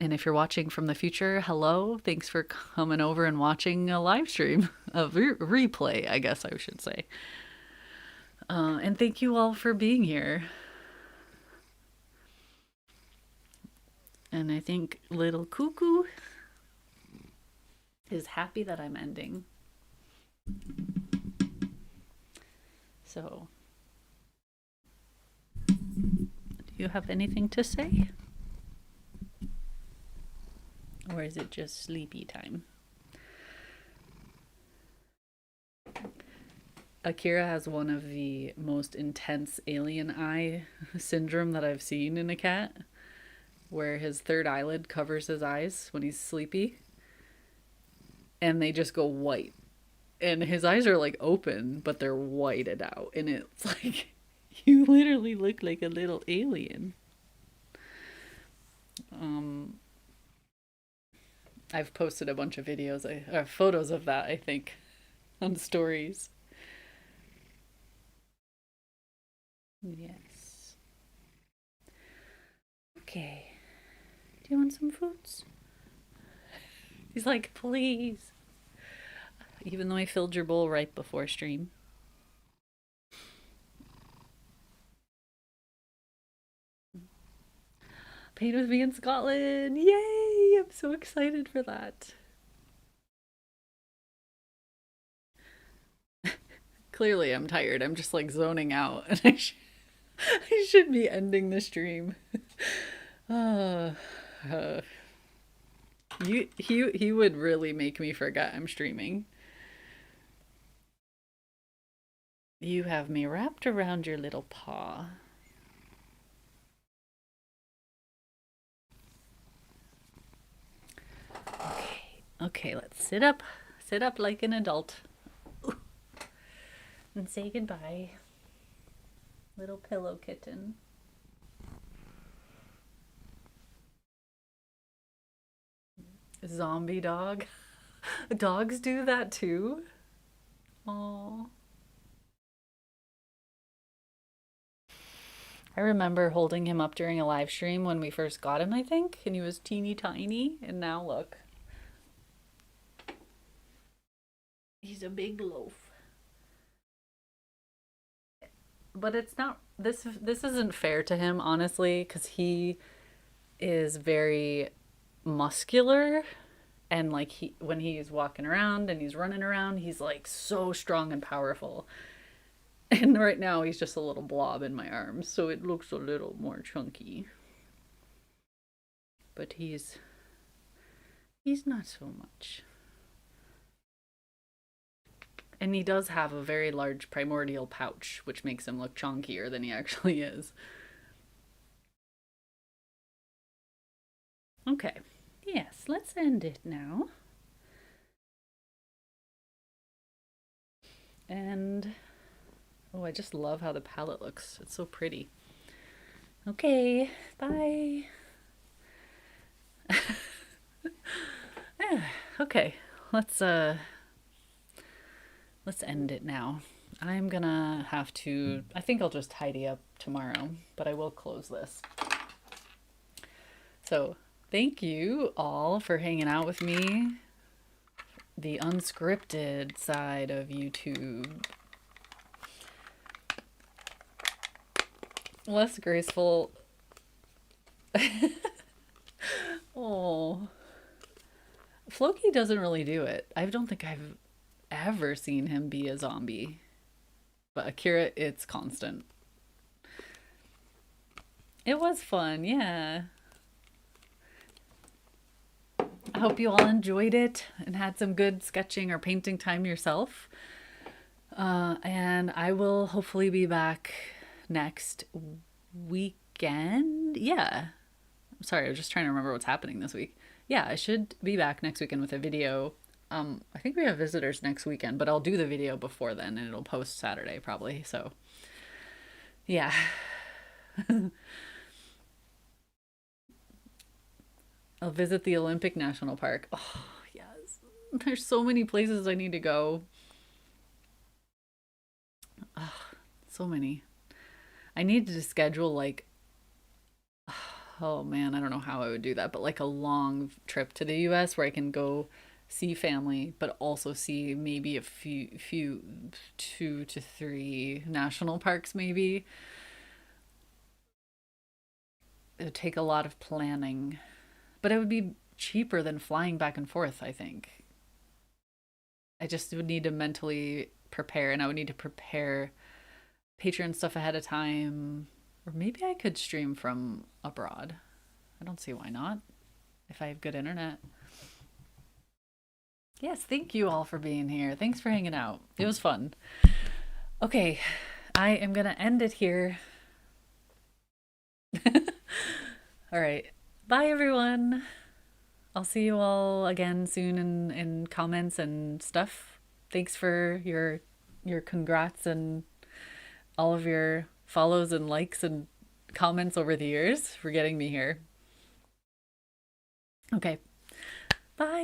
And if you're watching from the future, hello. Thanks for coming over and watching a live stream, a replay, I guess I should say. And thank you all for being here. And I think little Cuckoo is happy that I'm ending. So, do you have anything to say? Or is it just sleepy time? Akira has one of the most intense alien eye syndrome that I've seen in a cat, where his third eyelid covers his eyes when he's sleepy, and they just go white. And his eyes are like open, but they're whited out, and it's like, you literally look like a little alien. I've posted a bunch of videos, photos of that, I think, on stories. Yes. Okay. Do you want some fruits? He's like, please. Even though I filled your bowl right before stream. Paint with me in Scotland. Yay! I'm so excited for that. Clearly I'm tired. I'm just like zoning out. And I should be ending the stream. He would really make me forget I'm streaming. You have me wrapped around your little paw. Okay, let's sit up like an adult. Ooh. And say goodbye. Little pillow kitten. Zombie dog. Dogs do that too. Aww. I remember holding him up during a live stream when we first got him, I think, and he was teeny tiny, and now look. He's a big loaf. But it's not, this isn't fair to him, honestly, because he is very muscular, and like when he's walking around and he's running around, he's like so strong and powerful. And right now he's just a little blob in my arms, so it looks a little more chunky. But he's not so much. And he does have a very large primordial pouch, which makes him look chunkier than he actually is. Okay. Yes, let's end it now. And oh, I just love how the palette looks. It's so pretty. Okay, bye. Okay, let's end it now. I'm gonna have to, I think I'll just tidy up tomorrow, but I will close this. So Thank you all for hanging out with me. The unscripted side of YouTube. Less graceful. Oh. Floki doesn't really do it. I don't think I've ever seen him be a zombie. But Akira, it's constant. It was fun, yeah. I hope you all enjoyed it and had some good sketching or painting time yourself. And I will hopefully be back next weekend. Yeah. I'm sorry, I was just trying to remember what's happening this week. Yeah, I should be back next weekend with a video. I think we have visitors next weekend, but I'll do the video before then and it'll post Saturday probably. So, yeah. I'll visit the Olympic National Park. Oh, yes. There's so many places I need to go. Oh, so many. I need to schedule like, oh man, I don't know how I would do that, but like a long trip to the US where I can go see family, but also see maybe a few 2 to 3 national parks maybe. It would take a lot of planning, but it would be cheaper than flying back and forth, I think. I just would need to mentally prepare and I would need to prepare Patreon stuff ahead of time. Or maybe I could stream from abroad. I don't see why not if I have good internet. Yes, thank you all for being here. Thanks for hanging out. It was fun. Okay, I am going to end it here. All right. Bye, everyone. I'll see you all again soon in comments and stuff. Thanks for your congrats and all of your follows and likes and comments over the years for getting me here. Okay. Bye.